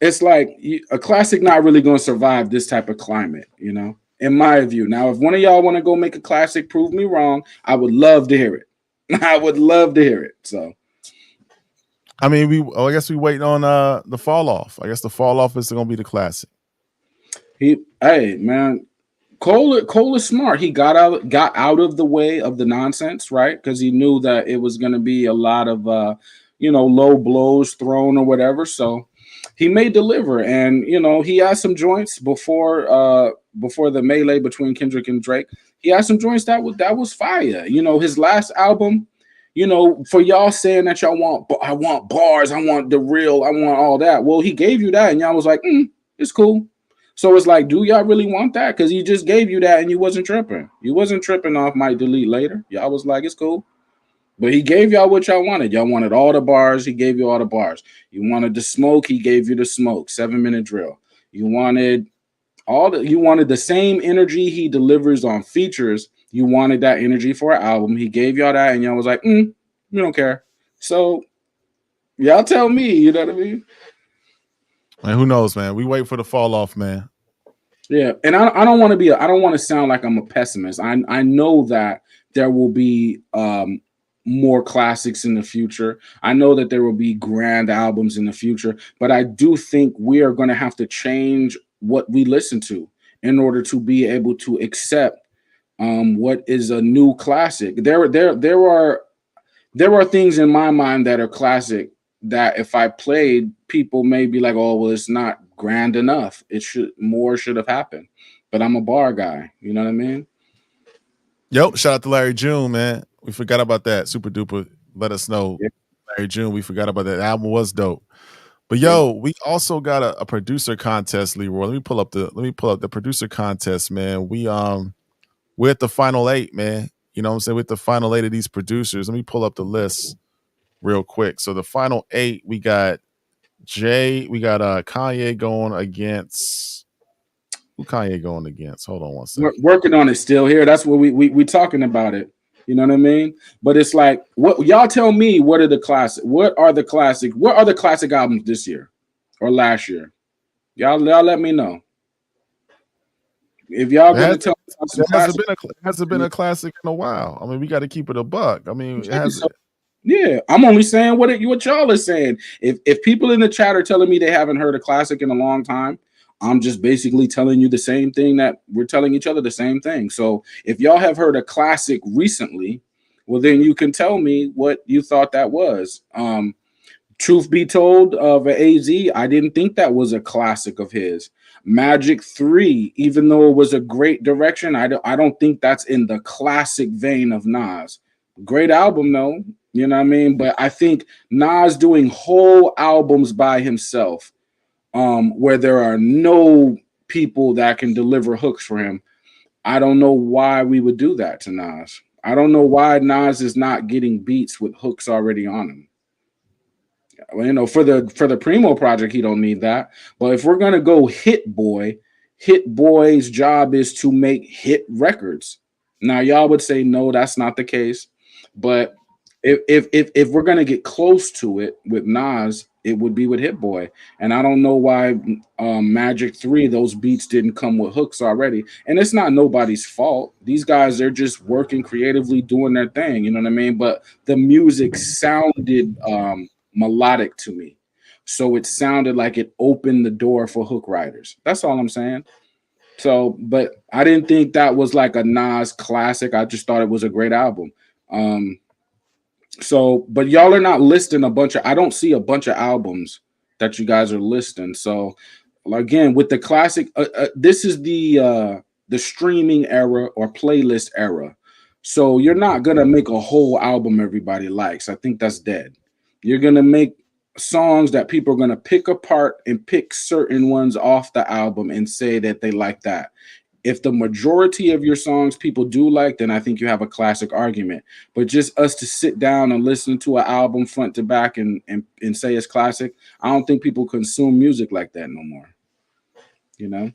it's like a classic not really going to survive this type of climate, you know, in my view. Now, if one of y'all want to go make a classic, prove me wrong, I would love to hear it. I would love to hear it. So, I mean, I guess we waiting on the fall off. I guess the fall off is going to be the classic. Hey, man, Cole is smart. He got out of the way of the nonsense, right? Because he knew that it was going to be a lot of, you know, low blows thrown or whatever. So he may deliver, and you know he had some joints before the melee between Kendrick and Drake. He had some joints that was fire. You know, his last album. You know, for y'all saying that I want bars, I want the real, I want all that. Well, he gave you that, and y'all was like, it's cool. So it's like, do y'all really want that? Because he just gave you that, and you wasn't tripping. You wasn't tripping off might delete later. Y'all was like, it's cool. But he gave y'all what y'all wanted. Y'all wanted all the bars. He gave you all the bars. You wanted the smoke. He gave you the smoke. 7-minute drill. You wanted the same energy he delivers on features. You wanted that energy for an album. He gave y'all that, and y'all was like, we don't care. So y'all tell me, you know what I mean? Man, who knows, man? We wait for the fall off, man. Yeah, and I don't want to sound like I'm a pessimist. I know that there will be more classics in the future. I know that there will be grand albums in the future, but I do think we are going to have to change what we listen to in order to be able to accept what is a new classic. There are things in my mind that are classic that if I played, people may be like, oh, well, it's not grand enough. More should have happened. But I'm a bar guy. You know what I mean? Yo, shout out to Larry June, man. We forgot about that. Super duper. Let us know. Yeah. Larry June, we forgot about that. The album was dope. But yo, we also got a producer contest, Leroy. Let me pull up the producer contest, man. We're at the final 8, man. You know what I'm saying? We're at the final 8 of these producers. Let me pull up the list real quick. So the final 8, we got Kanye going against. Who Kanye going against? Hold on one second. We're working on it still here. That's what we talking about it. You know what I mean? But it's like, what y'all tell me? What are the classic albums this year or last year? Y'all let me know. If y'all gonna tell me some classic, hasn't been a classic in a while. I mean, we got to keep it a buck. I mean, it hasn't. Yeah, I'm only saying what y'all are saying. If people in the chat are telling me they haven't heard a classic in a long time, I'm just basically telling you the same thing that we're telling each other the same thing. So if y'all have heard a classic recently, well, then you can tell me what you thought that was. Truth be told, of AZ, I didn't think that was a classic of his. Magic 3, even though it was a great direction, I don't think that's in the classic vein of Nas. Great album, though. You know what I mean? But I think Nas doing whole albums by himself, where there are no people that can deliver hooks for him, I don't know why we would do that to Nas. I don't know why Nas is not getting beats with hooks already on him. You know, for the Primo project, he don't need that. But if we're gonna go Hit Boy's job is to make hit records. Now, y'all would say no, that's not the case. But if we're gonna get close to it with Nas, it would be with Hit Boy. And I don't know why Magic 3, those beats didn't come with hooks already. And it's not nobody's fault. These guys, they're just working creatively, doing their thing. You know what I mean? But the music sounded melodic to me, so it sounded like it opened the door for hook writers. That's all I'm saying. So, but I didn't think that was like a Nas classic. I just thought it was a great album. So, but y'all are not listing a bunch of, I don't see a bunch of albums that you guys are listing. So again, with the classic, this is the streaming era or playlist era. So you're not gonna make a whole album everybody likes. I think that's dead. You're going to make songs that people are going to pick apart and pick certain ones off the album and say that they like that. If the majority of your songs people do like, then I think you have a classic argument. But just us to sit down and listen to an album front to back and say it's classic, I don't think people consume music like that no more. You know?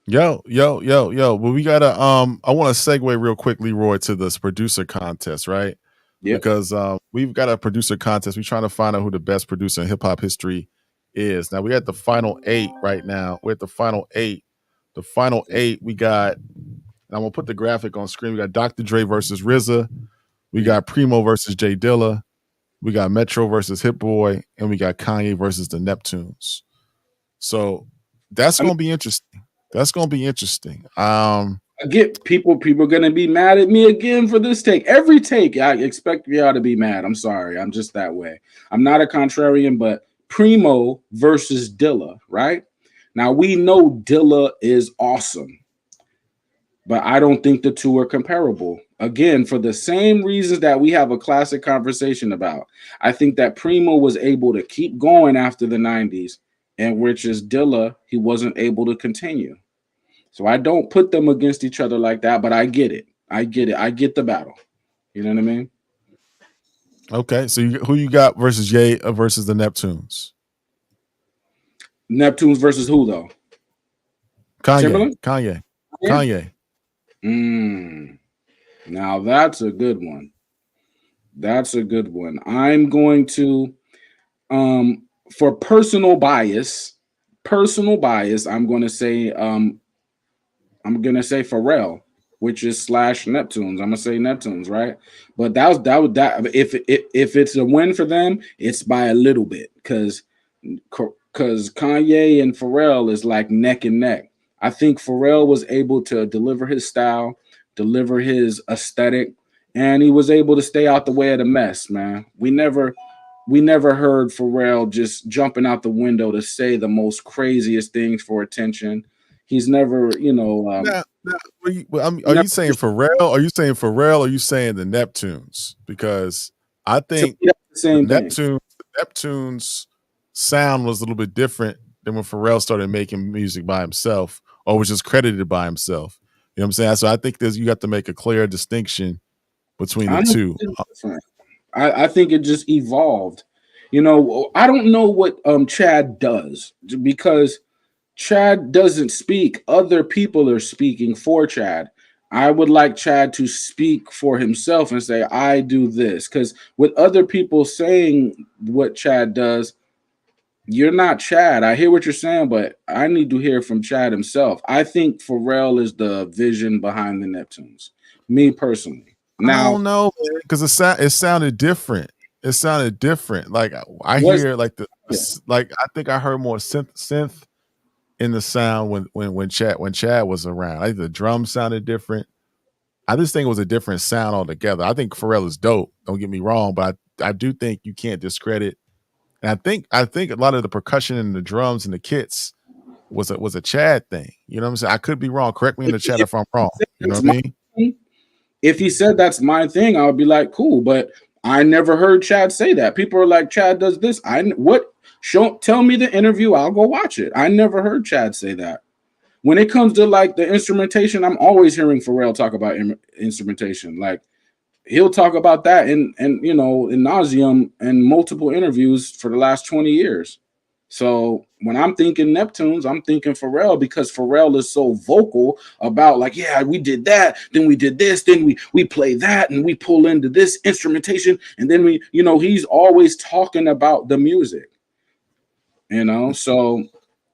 Yo. Well, we gotta I want to segue real quick, Leroy, to this producer contest, right? Yep. Because we've got a producer contest. We're trying to find out who the best producer in hip hop history is. Now we're at the final 8 right now. We're at the final 8. The final 8, we got, and I'm gonna put the graphic on screen. We got Dr. Dre versus RZA. We got Primo versus J Dilla. We got Metro versus Hit Boy, and we got Kanye versus the Neptunes. So that's gonna be interesting. That's gonna be interesting. I get people are gonna be mad at me again for this take. Every take, I expect y'all to be mad. I'm sorry, I'm just that way. I'm not a contrarian, but Primo versus Dilla, right? Now we know Dilla is awesome, but I don't think the two are comparable. Again, for the same reasons that we have a classic conversation about. I think that Primo was able to keep going after the 90s, and which is Dilla, he wasn't able to continue. So I don't put them against each other like that, but I get it. I get the battle. You know what I mean? Okay, so who you got versus Ye versus the Neptunes? Neptunes versus who though? Kanye. Now that's a good one. That's a good one. I'm going to, for personal bias, I'm going to say Pharrell, which is / Neptunes. I'm gonna say Neptunes, right? But that if it's a win for them, it's by a little bit because Kanye and Pharrell is like neck and neck. I think Pharrell was able to deliver his style, deliver his aesthetic, and he was able to stay out the way of the mess, man. We never heard Pharrell just jumping out the window to say the most craziest things for attention. He's never, are you saying Pharrell? Are you saying Pharrell? Or are you saying the Neptunes? Because I think the Neptunes sound was a little bit different than when Pharrell started making music by himself, or was just credited by himself. You know what I'm saying? So I think you have to make a clear distinction between the two. I think it just evolved. You know, I don't know what Chad does, because Chad doesn't speak. Other people are speaking for Chad. I would like Chad to speak for himself and say, I do this. Because with other people saying what Chad does, you're not Chad. I hear what you're saying, but I need to hear from Chad himself. I think Pharrell is the vision behind the Neptunes. Me personally. Now, I don't know, because it sounded different. It sounded different. Like I hear like the like I think I heard more synth in the sound when Chad was around. I think the drums sounded different. I just think it was a different sound altogether. I think Pharrell is dope. Don't get me wrong, but I do think you can't discredit. And I think a lot of the percussion and the drums and the kits was a Chad thing. You know what I'm saying? I could be wrong. Correct me in the chat if I'm wrong. You know what I mean? If he said that's my thing, I would be like, cool. But I never heard Chad say that. People are like, Chad does this. Tell me the interview. I'll go watch it. I never heard Chad say that. When it comes to like the instrumentation, I'm always hearing Pharrell talk about instrumentation. Like he'll talk about that in nauseum in multiple interviews for the last 20 years. So when I'm thinking Neptunes, I'm thinking Pharrell because Pharrell is so vocal about like, yeah, we did that, then we did this, then we play that, and we pull into this instrumentation, and then we, he's always talking about the music, so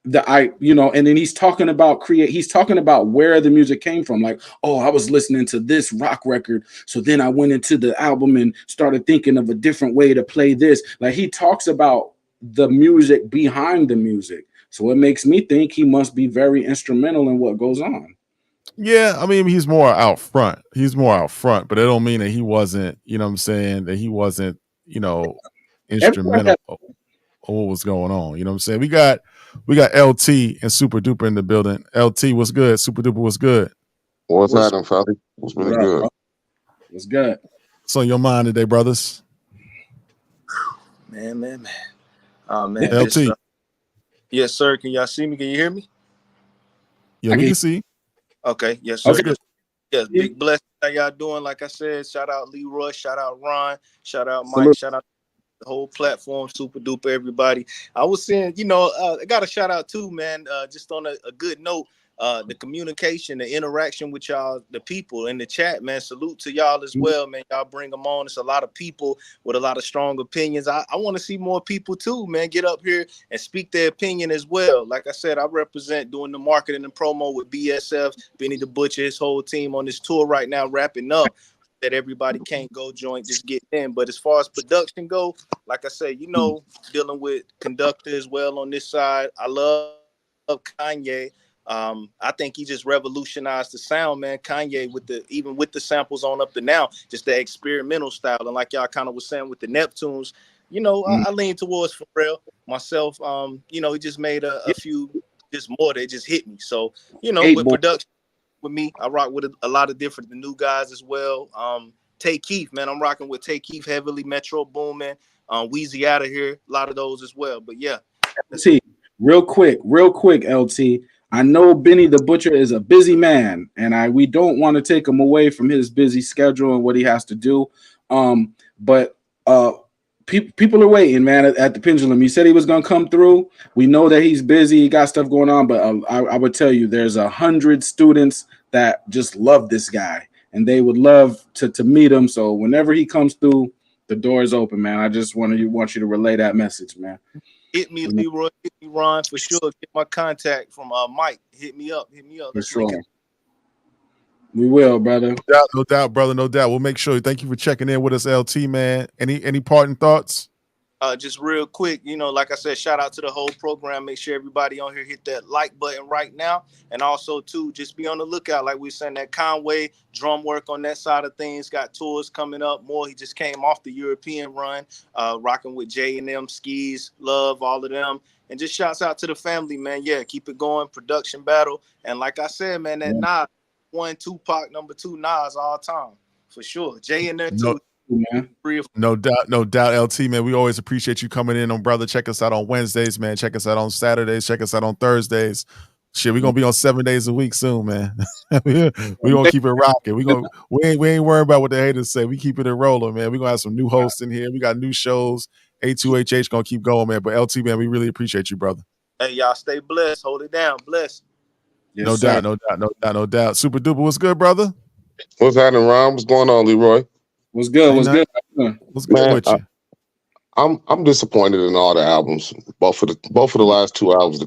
and then he's talking about he's talking about where the music came from. Like, oh, I was listening to this rock record, so then I went into the album and started thinking of a different way to play this. Like he talks about the music behind the music. So it makes me think he must be very instrumental in what goes on. Yeah, I mean, he's more out front. But it don't mean that he wasn't, that he wasn't, instrumental of what was going on. You know what I'm saying? We got LT and Super Duper in the building. LT, what's good? Super Duper, what's good? What's happening, Fatty? What's really good? What's good? What's on your mind today, brothers? Man. Oh, man. LT. Yes, sir. Can y'all see me? Can you hear me? Yeah, we can see. Okay. Yes, sir. Okay. Yes, big blessing. How y'all doing? Like I said, shout out Leroy, shout out Ron, shout out Mike, shout out the whole platform, Super Duper, everybody. I was saying, I got a shout out too, man. Just on a good note, the communication, the interaction with y'all, the people in the chat, man. Salute to y'all as well, man. Y'all bring them on. It's a lot of people with a lot of strong opinions. I want to see more people too, man. Get up here and speak their opinion as well. Like I said, I represent doing the marketing and promo with BSF, Benny the Butcher, his whole team on this tour right now, wrapping up. That everybody can't go join, just get in. But as far as production go, like I say, dealing with conductor as well on this side. I love Kanye. I think he just revolutionized the sound, man. Kanye even with the samples on up to now, just the experimental style. And like y'all kind of was saying with the Neptunes, I lean towards Pharrell myself. He just made a few just more that just hit me. So, with production. With me, I rock with a lot of the new guys as well. Tay Keith, man, I'm rocking with Tay Keith heavily. Metro Boomin, Weezy out of here, a lot of those as well. But yeah, LT, real quick, LT. I know Benny the Butcher is a busy man, and we don't want to take him away from his busy schedule and what he has to do. But people are waiting, man, at the Pendulum. He said he was going to come through. We know that he's busy. He got stuff going on, but I would tell you there's 100 students that just love this guy, and they would love to meet him. So whenever he comes through, the door is open, man. I just want you to relay that message, man. Hit me, Leroy. Hit me, Ron, for sure. Get my contact from Mike. Hit me up. Let's sure. We will, brother. No doubt, brother. No doubt. We'll make sure. Thank you for checking in with us, LT, man. Any parting thoughts? Just real quick, like I said, shout out to the whole program. Make sure everybody on here hit that like button right now. And also, too, just be on the lookout. Like we were saying, that Conway drum work on that side of things. Got tours coming up more. He just came off the European run, rocking with Jay and them, Skis, Love, all of them. And just shouts out to the family, man. Yeah, keep it going. Production battle. And like I said, man, that Nas, 1, Tupac, number 2, Nas all time. For sure. Jay in there, too. No doubt, LT, man. We always appreciate you coming in on, brother. Check us out on Wednesdays, man. Check us out on Saturdays. Check us out on Thursdays. Shit, we're gonna be on 7 days a week soon, man. we gonna keep it rocking. We ain't worried about what the haters say. We keep it rolling, man. We're gonna have some new hosts in here. We got new shows. A2HH gonna keep going, man. But LT, man, we really appreciate you, brother. Hey, y'all stay blessed. Hold it down. Blessed. Yes, no doubt. Super Duper, what's good, brother? What's happening, Ron? What's going on, Leroy? What's good? What's good? What's good with you? I'm disappointed in all the albums. Both of the last 2 albums. The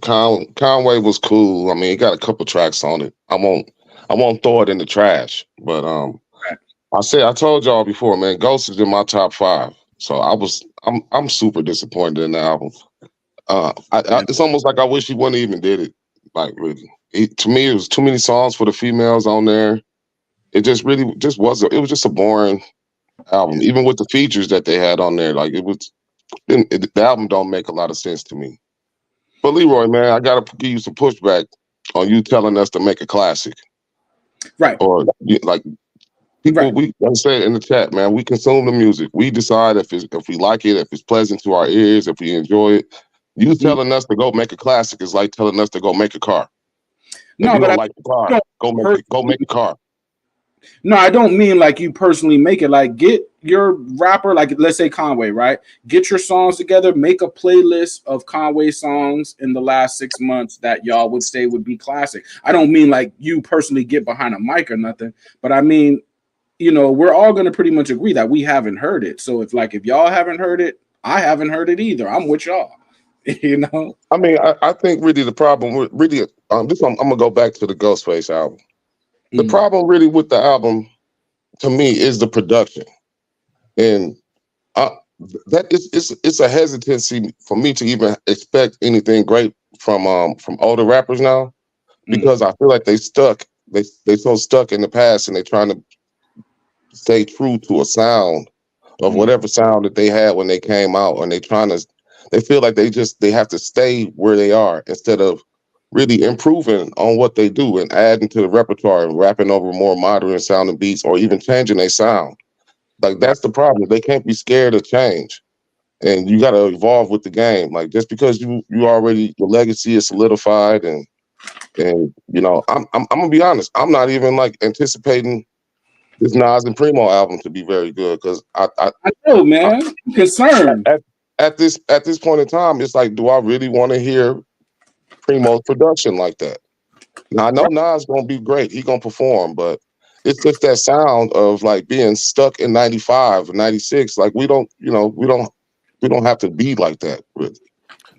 Conway was cool. I mean, it got a couple tracks on it. I won't throw it in the trash. But I told y'all before, man, Ghost is in my top 5. So I'm super disappointed in the album. It's almost like I wish he wouldn't even did it. Like really, to me, it was too many songs for the females on there. It just really just wasn't. It was just a boring album, even with the features that they had on there. Like the album don't make a lot of sense to me. But Leroy, man, I gotta give you some pushback on you telling us to make a classic, right? Or like people, like I said in the chat, man, we consume the music. We decide if we like it, if it's pleasant to our ears, if we enjoy it. You telling us to go make a classic is like telling us to go make a car. If you don't like the car, go make a car. No, I don't mean like you personally make it. Like get your rapper, like let's say Conway, right? Get your songs together, make a playlist of Conway songs in the last 6 months that y'all would say would be classic. I don't mean like you personally get behind a mic or nothing, but I mean, you know, we're all going to pretty much agree that we haven't heard it. So if y'all haven't heard it, I haven't heard it either. I'm with y'all. You know, I mean, I think really the problem with really I'm gonna go back to the Ghostface album. The problem really with the album, to me, is the production, and that it's a hesitancy for me to even expect anything great from older rappers now, because I feel like they so stuck in the past, and they're trying to stay true to a sound of whatever sound that they had when they came out, and they feel like they have to stay where they are instead of really improving on what they do and adding to the repertoire and rapping over more modern sounding beats or even changing their sound. Like that's the problem. They can't be scared of change, and you got to evolve with the game. Like just because you already your legacy is solidified, and you know, I'm gonna be honest. I'm not even like anticipating this Nas and Primo album to be very good because I know, man, I'm concerned. At this point in time, it's like, do I really want to hear Primo's production like that? Now I know Nas gonna be great, he gonna perform, but it's just that sound of like being stuck in 95 or 96. Like we don't have to be like that, really.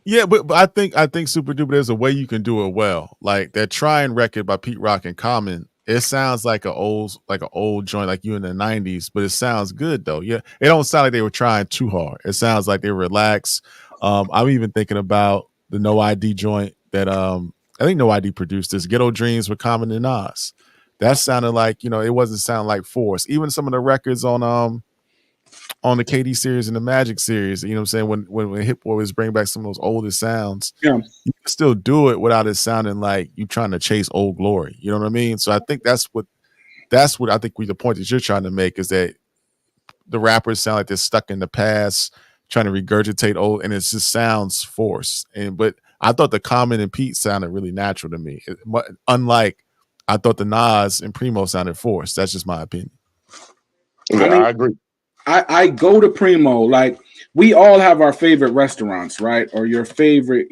Yeah, but I think Super Duper, there's a way you can do it well. Like that Trying record by Pete Rock and Common, it sounds like an old joint like you in the 90s, but it sounds good though. Yeah, it don't sound like they were trying too hard. It sounds like they were relaxed. I'm even thinking about the No ID joint that I think No ID produced this, Ghetto Dreams with Common and Nas. That sounded like, you know, it wasn't sounding like force. Even some of the records on the KD series and the Magic series, you know what I'm saying? When Hip Boy was bringing back some of those older sounds, you can still do it without it sounding like you trying to chase old glory. You know what I mean? So I think that's what I think the point that you're trying to make is that the rappers sound like they're stuck in the past, trying to regurgitate old, and it just sounds forced. But I thought the Common and Pete sounded really natural to me. Unlike I thought the Nas and Primo sounded forced. That's just my opinion. Yeah, I agree. I go to Primo, like we all have our favorite restaurants, right? Or our favorite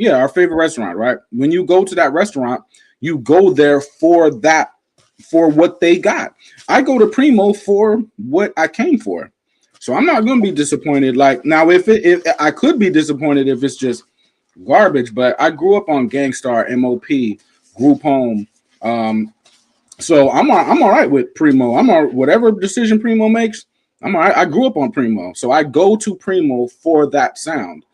restaurant, right? When you go to that restaurant, you go there for what they got. I go to Primo for what I came for. So I'm not going to be disappointed. Like now, if I could be disappointed if it's just garbage, but I grew up on Gangstar, MOP, Group Home. So I'm all right with Primo. Whatever decision Primo makes, I'm all right. I grew up on Primo, so I go to Primo for that sound.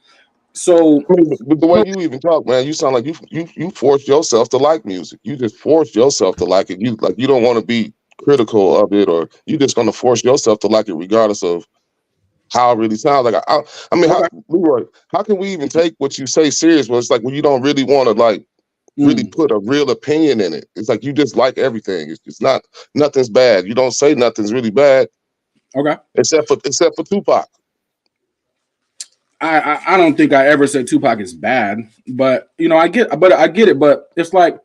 So, but the way you even talk, man, you sound like you forced yourself to like music. You just forced yourself to like it. You don't want to be critical of it, or you just going to force yourself to like it regardless of how it really sounds. Like I mean, Leroy, how can we even take what you say serious? Well, it's like when you don't really want to like really put a real opinion in it. It's like you just like everything. It's not nothing's bad. You don't say nothing's really bad. Okay. Except for Tupac. I don't think I ever said Tupac is bad, but you know, I get it, but it's like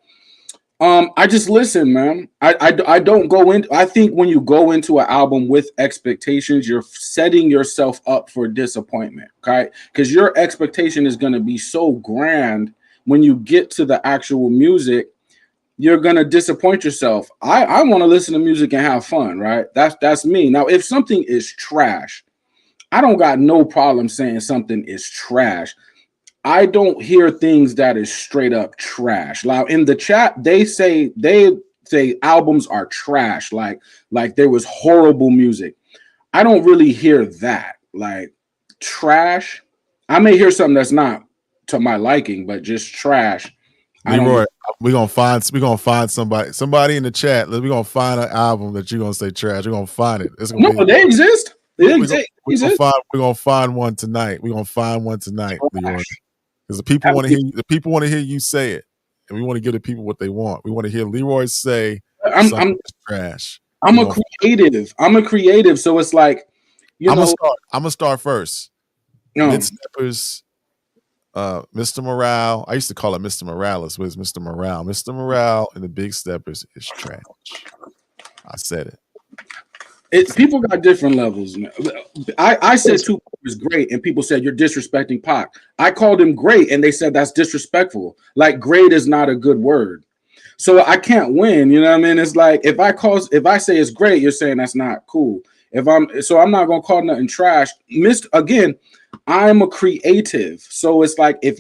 I just listen, man. I don't go in. I think when you go into an album with expectations, you're setting yourself up for disappointment, okay? Because your expectation is going to be so grand when you get to the actual music, you're going to disappoint yourself. I want to listen to music and have fun, right? That's me. Now, if something is trash, I don't got no problem saying something is trash. I don't hear things that is straight up trash. Like in the chat, they say albums are trash, like there was horrible music. I don't really hear that. Like trash, I may hear something that's not to my liking, but just trash. Leroy, we're gonna find somebody in the chat. We're gonna find an album that you're gonna say trash. We're gonna find it. It's gonna they exist. We're gonna find one tonight. We're gonna find one tonight, Leroy. Because the people want to hear you, you say it. And we want to give the people what they want. We want to hear Leroy say I'm trash. I'm a creative. So it's like, I'm gonna start first. Mid-steppers, Mr. Morale. I used to call it Mr. Morales. Where's Mr. Morale? Mr. Morale and the Big Steppers is trash. I said it. People got different levels. I said Tupac was great, and people said you're disrespecting Pac. I called him great, and they said that's disrespectful. Like, great is not a good word. So I can't win. You know what I mean? It's like if I say it's great, you're saying that's not cool. I'm not gonna call nothing trash. Again, I'm a creative. So it's like if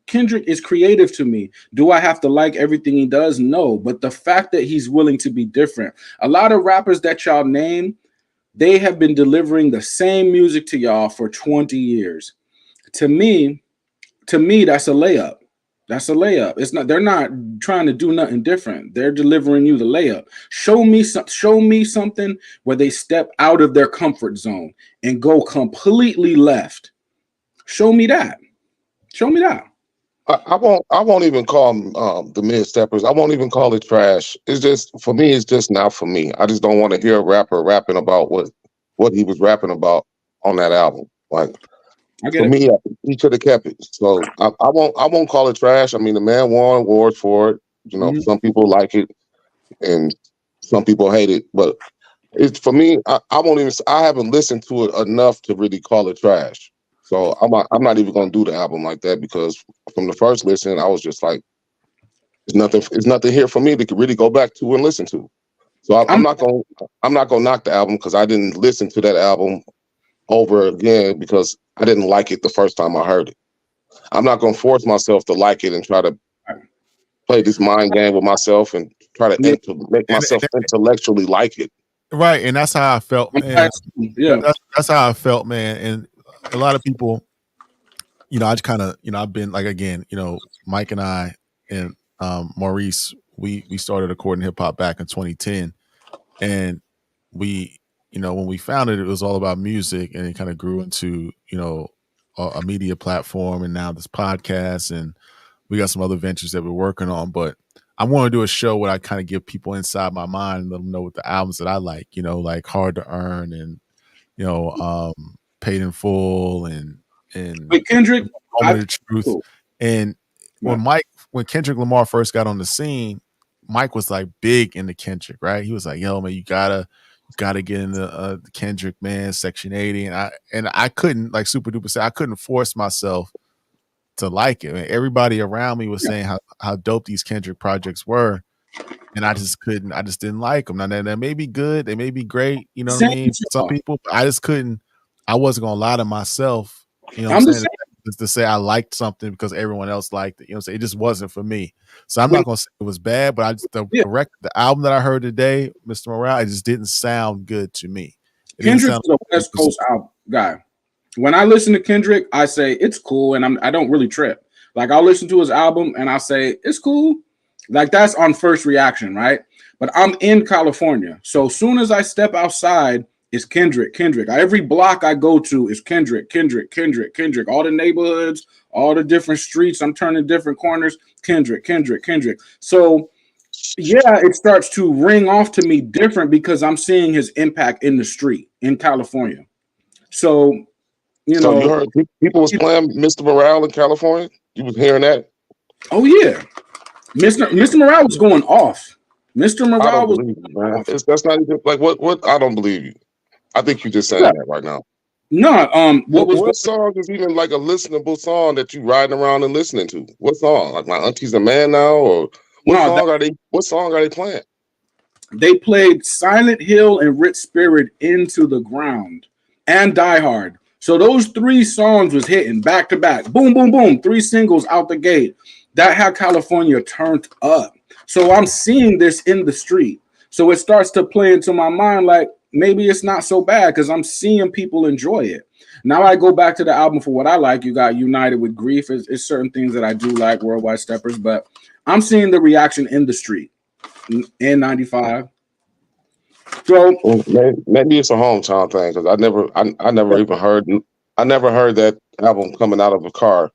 Kendrick is creative to me, do I have to like everything he does? No. But the fact that he's willing to be different. A lot of rappers that y'all name, they have been delivering the same music to y'all for 20 years. To me, that's a layup. That's a layup. They're not trying to do nothing different. They're delivering you the layup. Show me something where they step out of their comfort zone and go completely left. Show me that. I won't even call them the mid-steppers. I won't even call it trash. It's just, for me, it's just not for me. I just don't want to hear a rapper rapping about what he was rapping about on that album. Like, for me, he should have kept it. So I won't call it trash. I mean, the man won awards for it. You know, some people like it and some people hate it. But it's, for me, I haven't listened to it enough to really call it trash. So I'm not even gonna do the album like that, because from the first listen, I was just like, it's nothing here for me to really go back to and listen to. So I'm not gonna knock the album because I didn't listen to that album over again because I didn't like it the first time I heard it. I'm not gonna force myself to like it and try to play this mind game with myself and try to make myself intellectually like it. Right, and that's how I felt, man. Yeah, that's how I felt, man. And a lot of people, you know, I just kind of, you know, I've been like, again, you know, Mike and I and Maurice, we started According Hip Hop back in 2010, and we, you know, when we founded it, it was all about music, and it kind of grew into, you know, a media platform, and now this podcast, and we got some other ventures that we're working on. But I want to do a show where I kind of give people inside my mind and let them know what the albums that I like, you know, like Hard to Earn and, you know, Paid in Full and Kendrick, the Truth. And when Kendrick Lamar first got on the scene, Mike was like big into Kendrick, right? He was like, "Yo, man, you gotta get into Kendrick, man, Section 80." And I couldn't, like Super Duper said, I couldn't force myself to like it. Man, everybody around me was saying how dope these Kendrick projects were, and I just didn't like them. Now they may be good, they may be great, you know what I mean? For some people, but I just couldn't. I wasn't gonna lie to myself, you know what I'm saying, to say I liked something because everyone else liked it. You know what I'm saying? It just wasn't for me. So I'm not gonna say it was bad, but the album that I heard today, Mr. Morale, it just didn't sound good to me. Kendrick's a West Coast album guy. When I listen to Kendrick, I say it's cool, and I don't really trip. Like, I'll listen to his album and I say it's cool. Like, that's on first reaction, right? But I'm in California, so as soon as I step outside, it's Kendrick. Every block I go to is Kendrick. All the neighborhoods, all the different streets, I'm turning different corners. Kendrick. So yeah, it starts to ring off to me different because I'm seeing his impact in the street in California. So, you heard people was playing Mr. Morale in California? You was hearing that? Oh yeah, Mr. Morale was going off. Mr. Morale was. That's not even like what. I don't believe you. I think you're just saying that right now. No, what song is even like a listenable song that you riding around and listening to? What song? Like My Auntie's a Man Now, or what song are they playing? They played Silent Hill and Rich Spirit Into the Ground and Die Hard. So those three songs was hitting back to back. Boom, boom, boom. 3 singles out the gate. That had California turned up. So I'm seeing this in the street. So it starts to play into my mind like, maybe it's not so bad because I'm seeing people enjoy it. Now I go back to the album for what I like. You got United with Grief. It's certain things that I do like, Worldwide Steppers, but I'm seeing the reaction in the street in 95. So maybe it's a hometown thing because I never even heard that album coming out of a car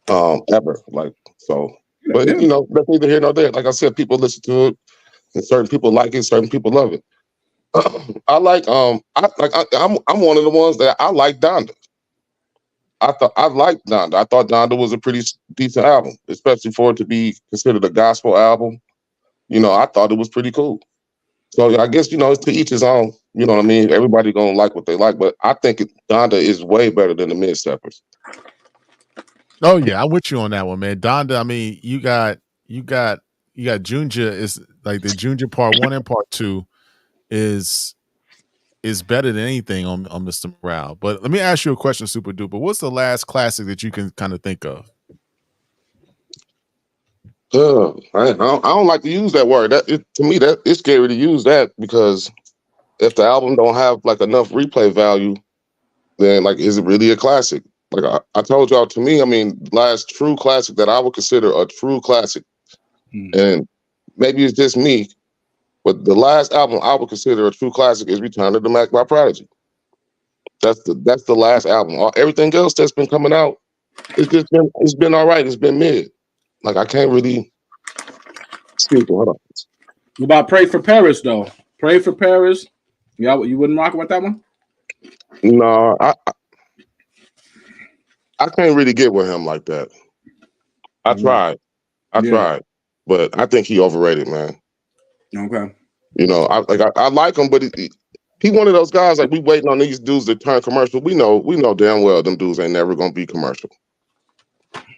ever. Like so, but yeah. you know, that's neither here nor there. Like I said, people listen to it, and certain people like it, certain people love it. I'm one of the ones that I like Donda. I liked Donda. I thought Donda was a pretty decent album, especially for it to be considered a gospel album. You know, I thought it was pretty cool. So I guess, you know, it's to each his own. You know what I mean? Everybody gonna like what they like, but I think Donda is way better than the Mid Steppers. Oh yeah, I'm with you on that one, man. Donda, I mean, you got Junja is like the Junja part 1 and part 2 is better than anything on Mr. Morale. But let me ask you a question, Super Duper. What's the last classic that you can kind of think of? I don't like to use that word. To me, that it's scary to use that because if the album don't have like enough replay value, then like, is it really a classic? Like I told y'all, to me, I mean, last true classic that I would consider a true classic, and maybe it's just me, but the last album I would consider a true classic is Return of the Mac by Prodigy. That's the last album. Everything else that's been coming out, it's been all right. It's been mid. Like I can't really. Excuse me, hold on. What about Pray for Paris though? Pray for Paris. Yeah, you wouldn't rock with that one? No, I can't really get with him like that. I tried, but I think he overrated, man. Okay. You know, I like him, but he one of those guys like we waiting on these dudes to turn commercial. We know damn well them dudes ain't never gonna be commercial.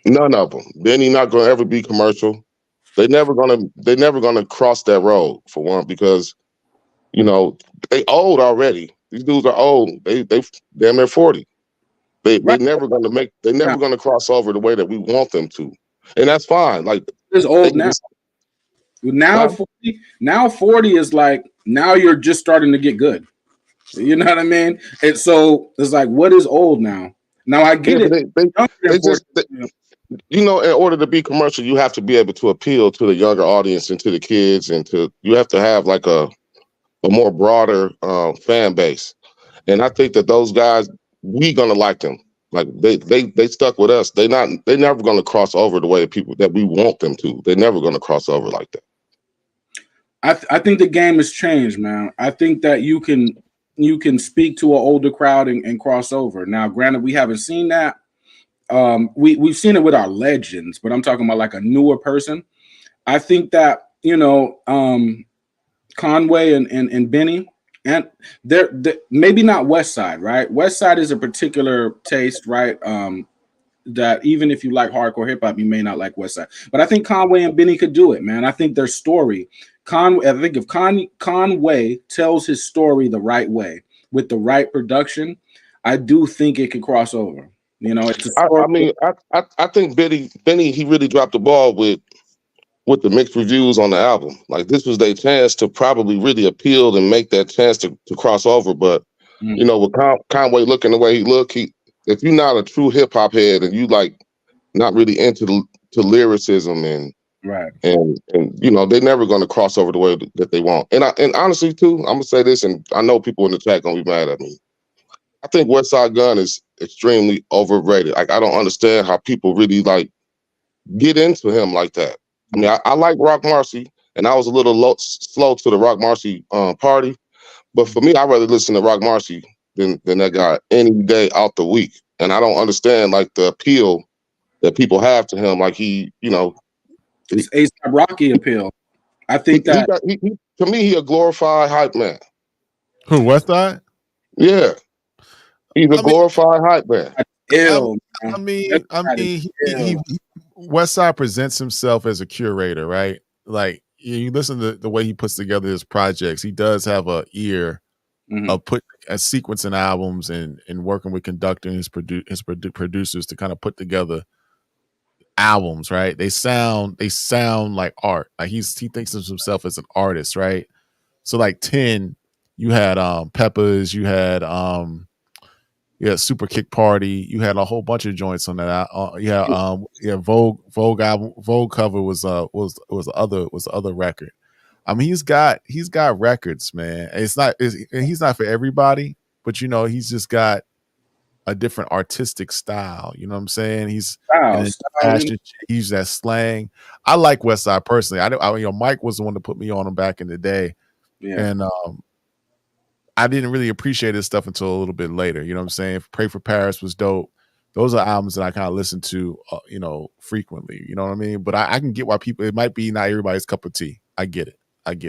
None of them. Benny not gonna ever be commercial. They never gonna cross that road for one because, you know, they old already. These dudes are old. They damn near 40. They never gonna cross over the way that we want them to, and that's fine. Like it's old now. Now 40 is like now you're just starting to get good. You know what I mean? And so it's like, what is old now? Now I get it. You know, in order to be commercial, you have to be able to appeal to the younger audience and to the kids, and you have to have like a more broader fan base. And I think that those guys, we gonna like them. Like they stuck with us. They never gonna cross over the way people that we want them to. They're never gonna cross over like that. I think the game has changed, man. I think that you can speak to an older crowd and cross over. Now, granted, we haven't seen that. We've seen it with our legends, but I'm talking about like a newer person. I think that, you know, Conway and Benny, and they're maybe not West Side, right? West Side is a particular taste, right? That even if you like hardcore hip hop, you may not like West Side. But I think Conway and Benny could do it, man. I think their story, I think if Conway tells his story the right way with the right production, I do think it could cross over. You know, it's I think Benny he really dropped the ball with the mixed reviews on the album. Like this was their chance to probably really appeal and make that chance to cross over. But you know, with Conway looking the way he looked, if you're not a true hip hop head and you like not really into lyricism and you know, they're never going to cross over the way that they want. And honestly too, I'm gonna say this, and I know people in the chat gonna be mad at me. I think Westside Gunn is extremely overrated. Like I don't understand how people really like get into him like that. I mean, I like Rock Marcy, and I was a little slow to the Rock Marcy party, but for me, I'd rather listen to Rock Marcy than that guy any day out the week. And I don't understand like the appeal that people have to him. Like he, you know, it's A$AP Rocky appeal. I think to me, he a glorified hype man. Who, Westside? Yeah. He's a glorified hype man. I mean, Westside presents himself as a curator, right? Like you listen to the way he puts together his projects. He does have an ear of sequencing albums and working with conducting his producers to kind of put together albums, right? They sound like art. Like he thinks of himself as an artist, right? So like 10, You had Peppers, you had Super Kick Party, you had a whole bunch of joints on that. Vogue album, Vogue cover was the other record. I mean, he's got records, man. He's not for everybody, but he's just got a different artistic style. You know what I'm saying? He's fashion. He uses that slang. I like Westside personally. Mike was the one to put me on him back in the day, and I didn't really appreciate his stuff until a little bit later. You know what I'm saying? Pray for Paris was dope. Those are albums that I kind of listen to, frequently. You know what I mean? But I can get why people. It might be not everybody's cup of tea. I get it.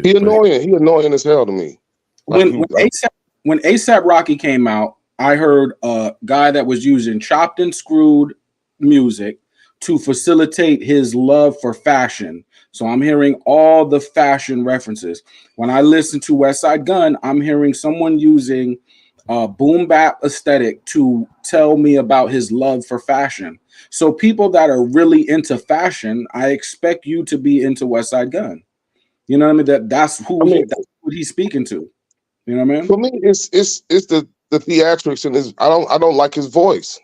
He annoying. He annoying as hell to me. When A$AP Rocky came out, I heard a guy that was using chopped and screwed music to facilitate his love for fashion. So I'm hearing all the fashion references. When I listen to Westside Gunn, I'm hearing someone using boom bap aesthetic to tell me about his love for fashion. So people that are really into fashion, I expect you to be into Westside Gunn. You know what I mean? That's what he's speaking to. You know what I mean? For me, it's the theatrics and his. I don't like his voice.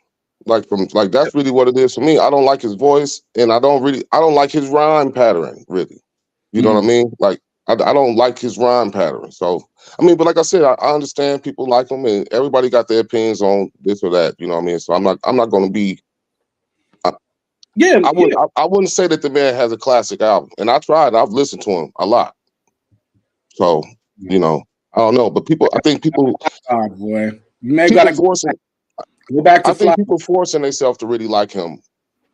That's really what it is for me. I don't like his voice, and I don't like his rhyme pattern. Really, you know what I mean? Like I don't like his rhyme pattern. So I mean, but like I said, I understand people like him, and everybody got their opinions on this or that. You know what I mean? So I'm not going to be. I wouldn't say that the man has a classic album, and I tried. I've listened to him a lot. So I don't know, but I think people. Oh boy, you may gotta go back to. I think people forcing themselves to really like him,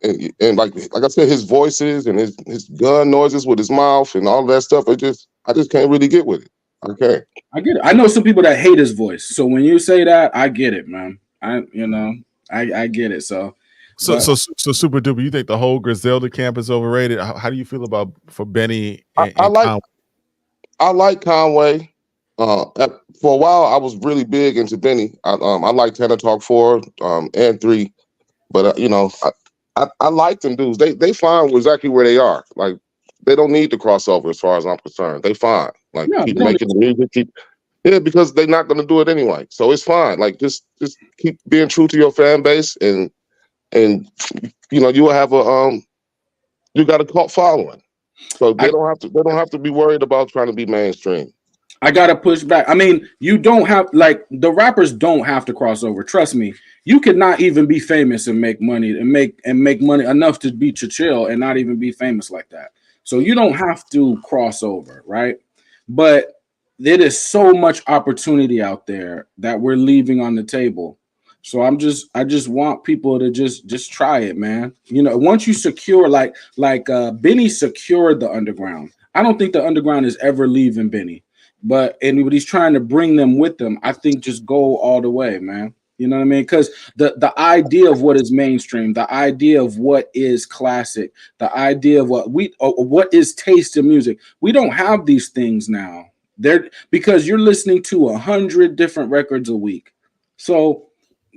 and like I said, his voices and his gun noises with his mouth and all that stuff. I just can't really get with it. Okay, I get it. I know some people that hate his voice, so when you say that, I get it, man. I get it. So Super Duper, you think the whole Griselda camp is overrated? How do you feel about for Benny? I like Conway. For a while, I was really big into Benny. I like Tenor Talk 4 and 3, but I like them dudes. They fine exactly where they are. Like they don't need to crossover as far as I'm concerned. They fine. Like keep making the music. Because they're not going to do it anyway. So it's fine. Like just keep being true to your fan base, and you will have you got a cult following. So they don't have to be worried about trying to be mainstream. I gotta push back. I mean, you don't have the rappers don't have to cross over. Trust me, you could not even be famous and make money and make money enough to be chill and not even be famous like that. So you don't have to cross over, right? But there is so much opportunity out there that we're leaving on the table. So I just want people to just try it, man. Once you secure like Benny secured the underground. I don't think the underground is ever leaving Benny. But anybody's trying to bring them with them, I think just go all the way, man. You know what I mean? Because the idea of what is mainstream, the idea of what is classic, the idea of what is taste in music, we don't have these things now. Because you're listening to 100 different records a week, so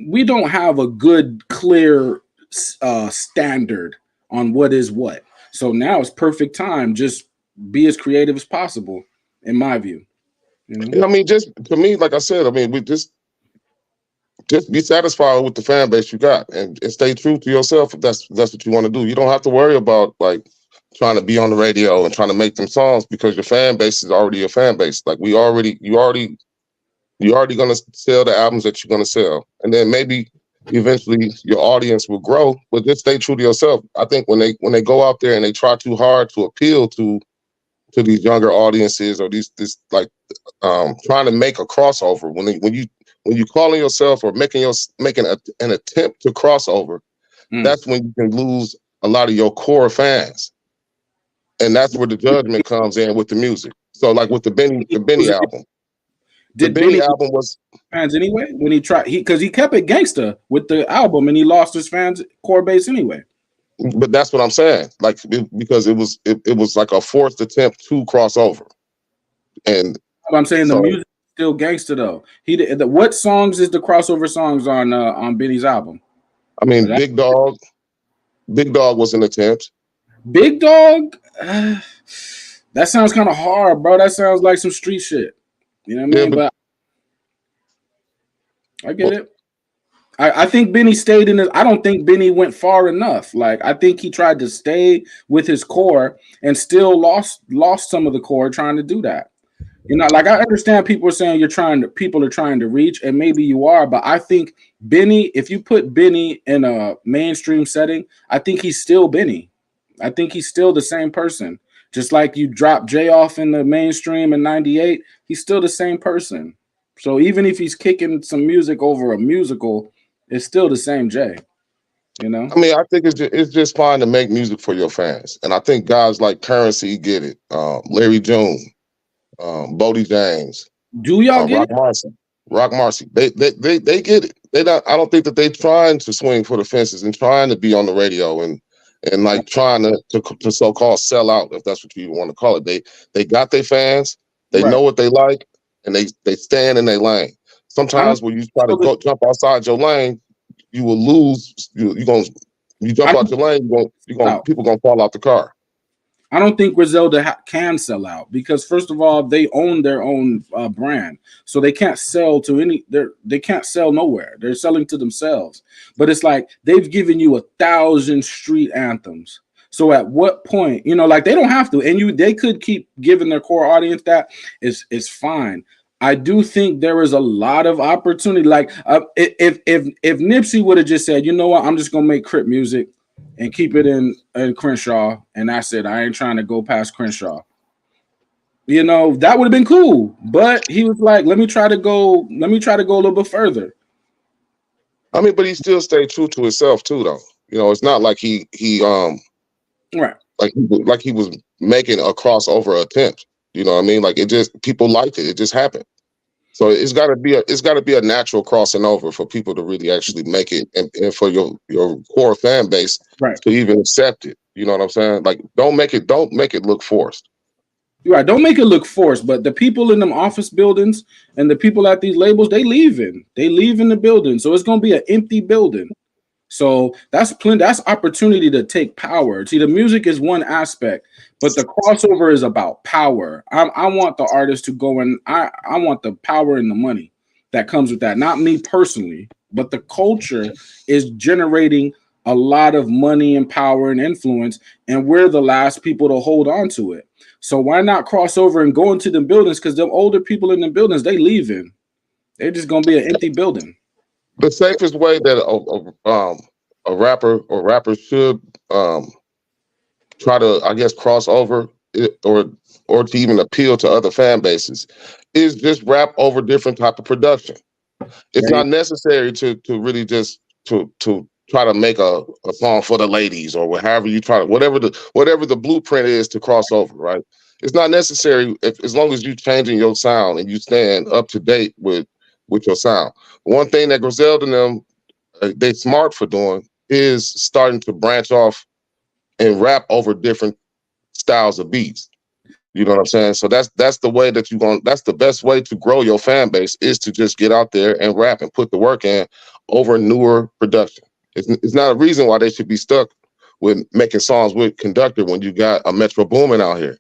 we don't have a good, clear standard on what is what. So now it's perfect time. Just be as creative as possible, in my view. I mean, just to me, like I said, I mean, we just be satisfied with the fan base you got, and stay true to yourself if that's what you want to do. You don't have to worry about like trying to be on the radio and trying to make them songs, because your fan base is already a fan base. Like you already gonna sell the albums that you're gonna sell, and then maybe eventually your audience will grow. But just stay true to yourself. I think when they go out there and they try too hard to appeal to these younger audiences, or trying to make a crossover, when you calling yourself or making an attempt to crossover, that's when you can lose a lot of your core fans, and that's where the judgment comes in with the music. So like with the Benny album, the Benny album was fans anyway when he tried because he kept it gangster with the album and he lost his fans core base anyway. But that's what I'm saying, because it was like a forced attempt to cross over, and I'm saying the music is still gangster though. What songs is the crossover songs on Benny's album? I mean, Big Dog was an attempt. Big Dog, that sounds kind of hard, bro. That sounds like some street shit. You know what I mean? I get it. I think Benny stayed in his. I don't think Benny went far enough. Like I think he tried to stay with his core and still lost some of the core trying to do that. You know, like I understand people are saying people are trying to reach, and maybe you are, but I think Benny, if you put Benny in a mainstream setting, I think he's still Benny. I think he's still the same person. Just like you drop Jay off in the mainstream in '98, he's still the same person. So even if he's kicking some music over a musical, it's still the same Jay, you know? I mean, I think it's just fine to make music for your fans. And I think guys like Currency get it. Larry June, Bodie James, Do y'all get Rock it? Marcy. Rock Marcy. They get it. I don't think that they trying to swing for the fences and trying to be on the radio and like trying to so-called sell out, if that's what you want to call it. They got their fans, they know what they like, and they stand in their lane. Sometimes when you try to go jump outside your lane, you will lose. You jump out your lane, people gonna fall out the car. I don't think Griselda can sell out because first of all, they own their own brand, so they can't sell to they can't sell nowhere. They're selling to themselves. But it's like they've given you 1,000 street anthems. So at what point, you know, like they don't have to, and they could keep giving their core audience that is fine. I do think there is a lot of opportunity. Like if Nipsey would have just said, you know what, I'm just gonna make Crip music and keep it in Crenshaw, and that's it. I ain't trying to go past Crenshaw. You know, that would have been cool. But he was like, let me try to go a little bit further. I mean, but he still stayed true to himself too, though. You know, it's not like he right. Like he was making a crossover attempt. You know what I mean? Like it just people liked it. It just happened. So it's got to be a natural crossing over for people to really actually make it, and for your core fan base to even accept it. You know what I'm saying? Like don't make it look forced. Right, don't make it look forced. But the people in them office buildings and the people at these labels, they leave in the building, so it's gonna be an empty building. So that's opportunity to take power. See, the music is one aspect, but the crossover is about power. I want the artist to go and I want the power and the money that comes with that. Not me personally, but the culture is generating a lot of money and power and influence, and we're the last people to hold on to it. So why not cross over and go into the buildings? Because the older people in the buildings, they leaving. They're just gonna be an empty building. The safest way that a rapper or rappers should try to, I guess, cross over or to even appeal to other fan bases is just rap over different type of production. It's not necessary to really just to try to make a song for the ladies or however you try to whatever the blueprint is to cross over, right? It's not necessary as long as you changing your sound and you stand up to date with your sound. One thing that Griselda and them they smart for doing is starting to branch off and rap over different styles of beats. You know what I'm saying? So that's the way that that's the best way to grow your fan base is to just get out there and rap and put the work in over newer production. It's not a reason why they should be stuck with making songs with Conductor when you got a Metro Boomin out here.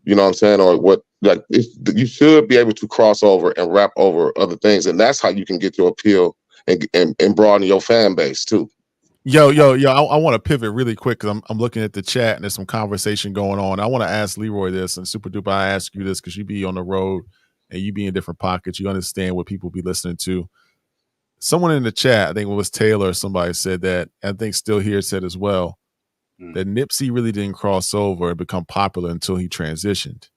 You know what I'm saying? Or what? Like you should be able to cross over and rap over other things, and that's how you can get your appeal and broaden your fan base too. Yo, I want to pivot really quick because I'm looking at the chat and there's some conversation going on. I want to ask Leroy this, and Super Duper, I ask you this because you be on the road and you be in different pockets. You understand what people be listening to. Someone in the chat, I think it was Taylor or somebody said that, I think Still Here said as well, that Nipsey really didn't cross over and become popular until he transitioned.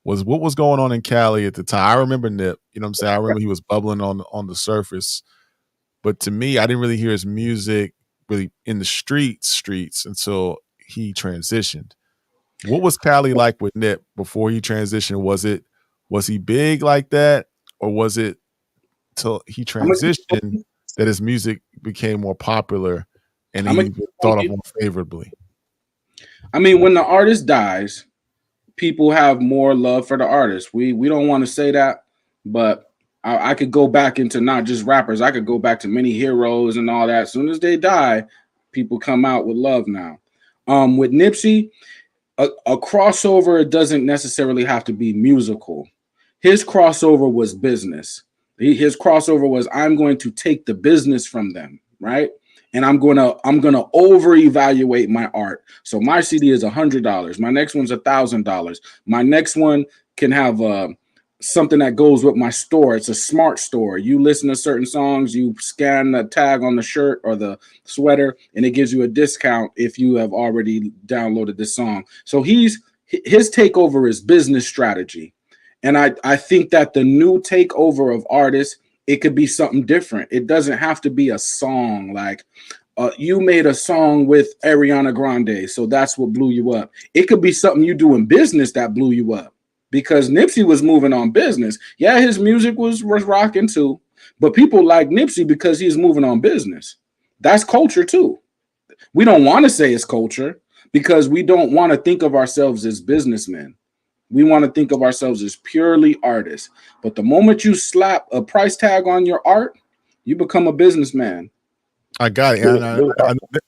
What was going on in Cali at the time? I remember Nip, you know what I'm saying? I remember he was bubbling on the surface. But to me, I didn't really hear his music really in the streets until he transitioned. What was Cali like with Nip before he transitioned? Was he big like that, or was it till he transitioned that his music became more popular and he thought of more favorably? I mean, when the artist dies, people have more love for the artist. We don't want to say that, but I could go back into not just rappers. I could go back to many heroes and all that. As soon as they die, people come out with love now. With Nipsey, a crossover doesn't necessarily have to be musical. His crossover was business. His crossover was, I'm going to take the business from them, right? And I'm gonna over evaluate my art. So my CD is $100. My next one's $1,000. My next one can have something that goes with my store. It's a smart store. You listen to certain songs, you scan the tag on the shirt or the sweater, and it gives you a discount if you have already downloaded this song. So his takeover is business strategy. And I think that the new takeover of artists, it could be something different. It doesn't have to be a song like you made a song with Ariana Grande, so that's what blew you up. It could be something you do in business that blew you up, because Nipsey was moving on business. Yeah, his music was rocking too, but people like Nipsey because he's moving on business. That's culture too. We don't want to say it's culture because we don't want to think of ourselves as businessmen. We want to think of ourselves as purely artists. But the moment you slap a price tag on your art, you become a businessman. I got it.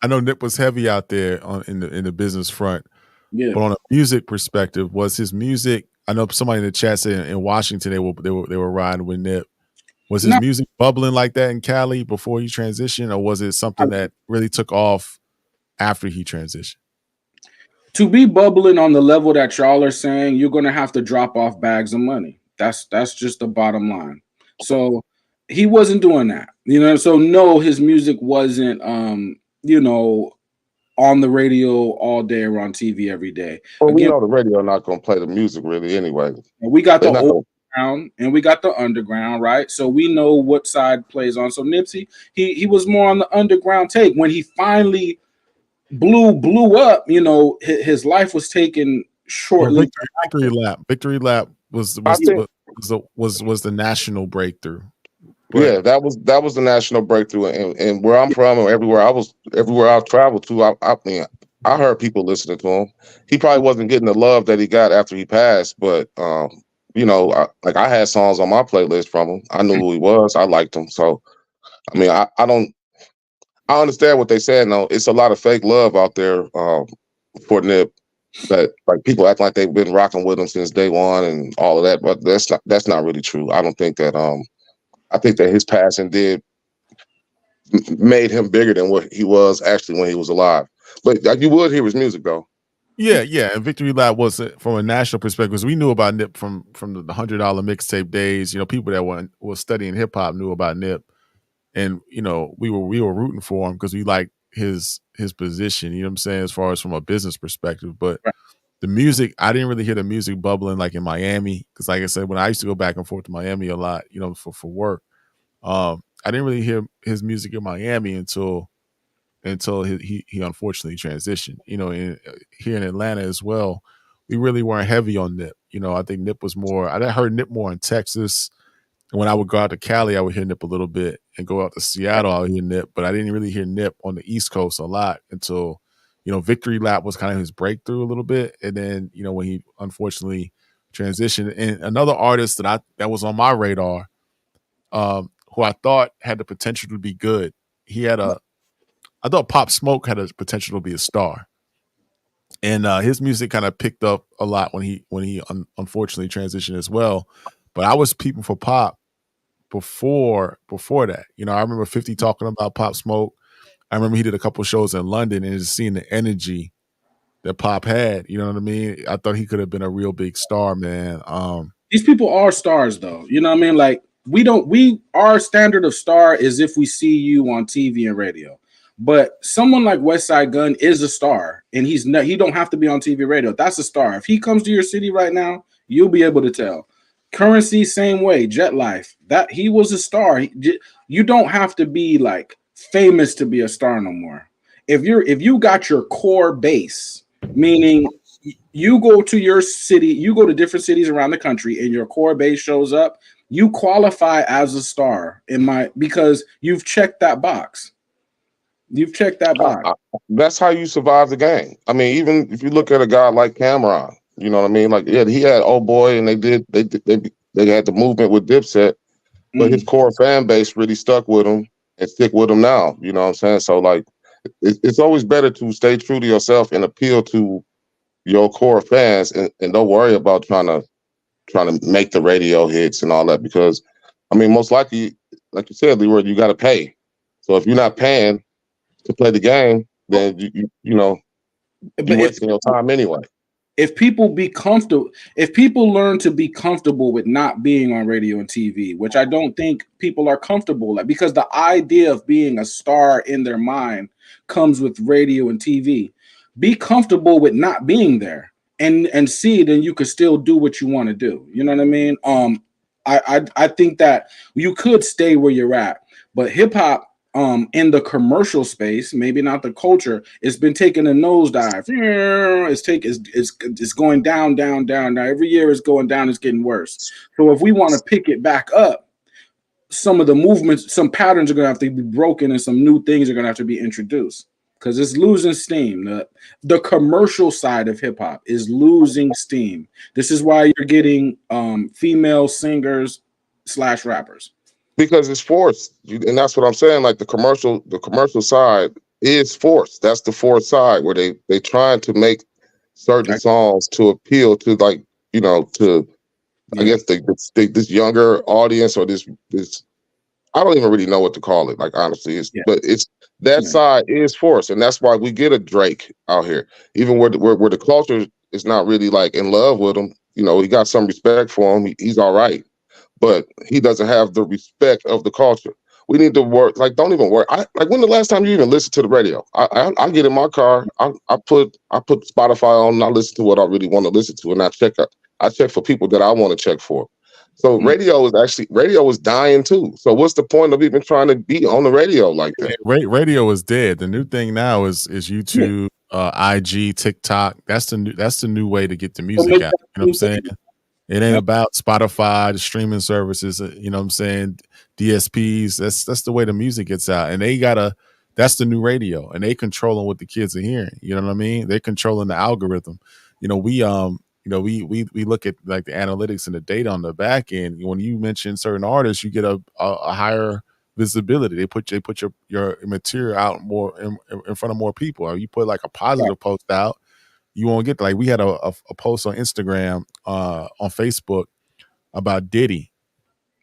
I know Nip was heavy out there in the business front. Yeah. But on a music perspective, was his music? I know somebody in the chat said in Washington they were riding with Nip. Was his music bubbling like that in Cali before he transitioned, or was it something that really took off after he transitioned? To be bubbling on the level that y'all are saying, you're going to have to drop off bags of money. That's just the bottom line. So he wasn't doing that, So no, his music wasn't, on the radio all day or on TV every day. Well, we know the radio not going to play the music really anyway. We got the old ground and we got the underground, right? So we know what side plays on. So Nipsey, he was more on the underground take. When he finally blew up, his life was taken shortly. Victory lap was the national breakthrough. Right. Yeah, that was the national breakthrough, and where I'm from, or everywhere I've traveled to, I heard people listening to him. He probably wasn't getting the love that he got after he passed, but I had songs on my playlist from him. I knew who he was. I liked him. So, I understand what they said. No, it's a lot of fake love out there for Nip. That like people act like they've been rocking with him since day one and all of that, but that's not really true. I don't think that. I think that his passing made him bigger than what he was actually when he was alive. But you would hear his music though. Yeah, and Victory Lap was from a national perspective, because we knew about Nip from the $100 mixtape days. People that were studying hip hop knew about Nip. And we were rooting for him because we liked his position, you know what I'm saying, as far as from a business perspective. But the music, I didn't really hear the music bubbling like in Miami, because like I said, when I used to go back and forth to Miami a lot, for work, I didn't really hear his music in Miami until he unfortunately transitioned. Here in Atlanta as well, we really weren't heavy on Nip. I think Nip was more. I heard Nip more in Texas. When I would go out to Cali, I would hear Nip a little bit, and go out to Seattle, I would hear Nip, but I didn't really hear Nip on the East Coast a lot until, Victory Lap was kind of his breakthrough a little bit. And then, when he unfortunately transitioned. And another artist that was on my radar, who I thought had the potential to be good. I thought Pop Smoke had a potential to be a star. And his music kind of picked up a lot when he unfortunately transitioned as well. But I was peeping for Pop before that. I remember 50 talking about Pop Smoke. I remember he did a couple shows in London, and just seeing the energy that Pop had. You know what I mean? I thought he could have been a real big star, man. These people are stars, though. You know what I mean? Like our standard of star is if we see you on TV and radio. But someone like Westside Gunn is a star, and he don't have to be on TV, radio. That's a star. If he comes to your city right now, you'll be able to tell. Currency, same way. Jet Life, that he was a star. You don't have to be like famous to be a star no more. If you got your core base, meaning you go to your city, you go to different cities around the country, and your core base shows up, you qualify as a star because you've checked that box. You've checked that box. That's how you survive the game. I mean, even if you look at a guy like Cameron, you know what I mean? Like, yeah, he had Old Boy, and they had the movement with Dipset, but his core fan base really stuck with him and stick with him now. You know what I'm saying? So, like, it's always better to stay true to yourself and appeal to your core fans, and don't worry about trying to make the radio hits and all that, because I mean, most likely, like you said, Leroy, you got to pay. So if you're not paying to play the game, then you know you're wasting your time anyway. If people learn to be comfortable with not being on radio and TV, which I don't think people are comfortable with, because the idea of being a star in their mind comes with radio and TV. Be comfortable with not being there and see, then you could still do what you want to do. You know what I mean? I think that you could stay where you're at, but hip hop in the commercial space, maybe not the culture, it's been taking a nosedive. It's going down. Now every year it's going down, it's getting worse. So if we want to pick it back up, some of the movements, some patterns are gonna have to be broken and some new things are gonna have to be introduced. Because it's losing steam. The commercial side of hip hop is losing steam. This is why you're getting female singers / rappers. Because it's forced, and that's what I'm saying. Like the commercial side is forced. That's the forced side where they trying to make certain songs to appeal to, like, you know, to I guess this younger audience, or this I don't even really know what to call it. Like, honestly, but it's that side is forced, and that's why we get a Drake out here, even where the culture is not really like in love with him. You know, he got some respect for him. He's all right. But he doesn't have the respect of the culture. We need to work. Like, don't even work. Like, when the last time you even listened to the radio? I get in my car. I put Spotify on, and I listen to what I really want to listen to, and I check for people that I want to check for. So radio is dying too. So what's the point of even trying to be on the radio like that? Radio is dead. The new thing now is YouTube, IG, TikTok. That's the new way to get the music out. You know what I'm saying? It ain't about Spotify, the streaming services, you know what I'm saying, DSPs. That's the way the music gets out. And that's the new radio. And they controlling what the kids are hearing. You know what I mean? They're controlling the algorithm. You know, we look at like the analytics and the data on the back end. When you mention certain artists, you get a higher visibility. They put your material out more in front of more people. Or you put like a positive post out, you won't get, like, we had a post on Instagram, on Facebook about Diddy,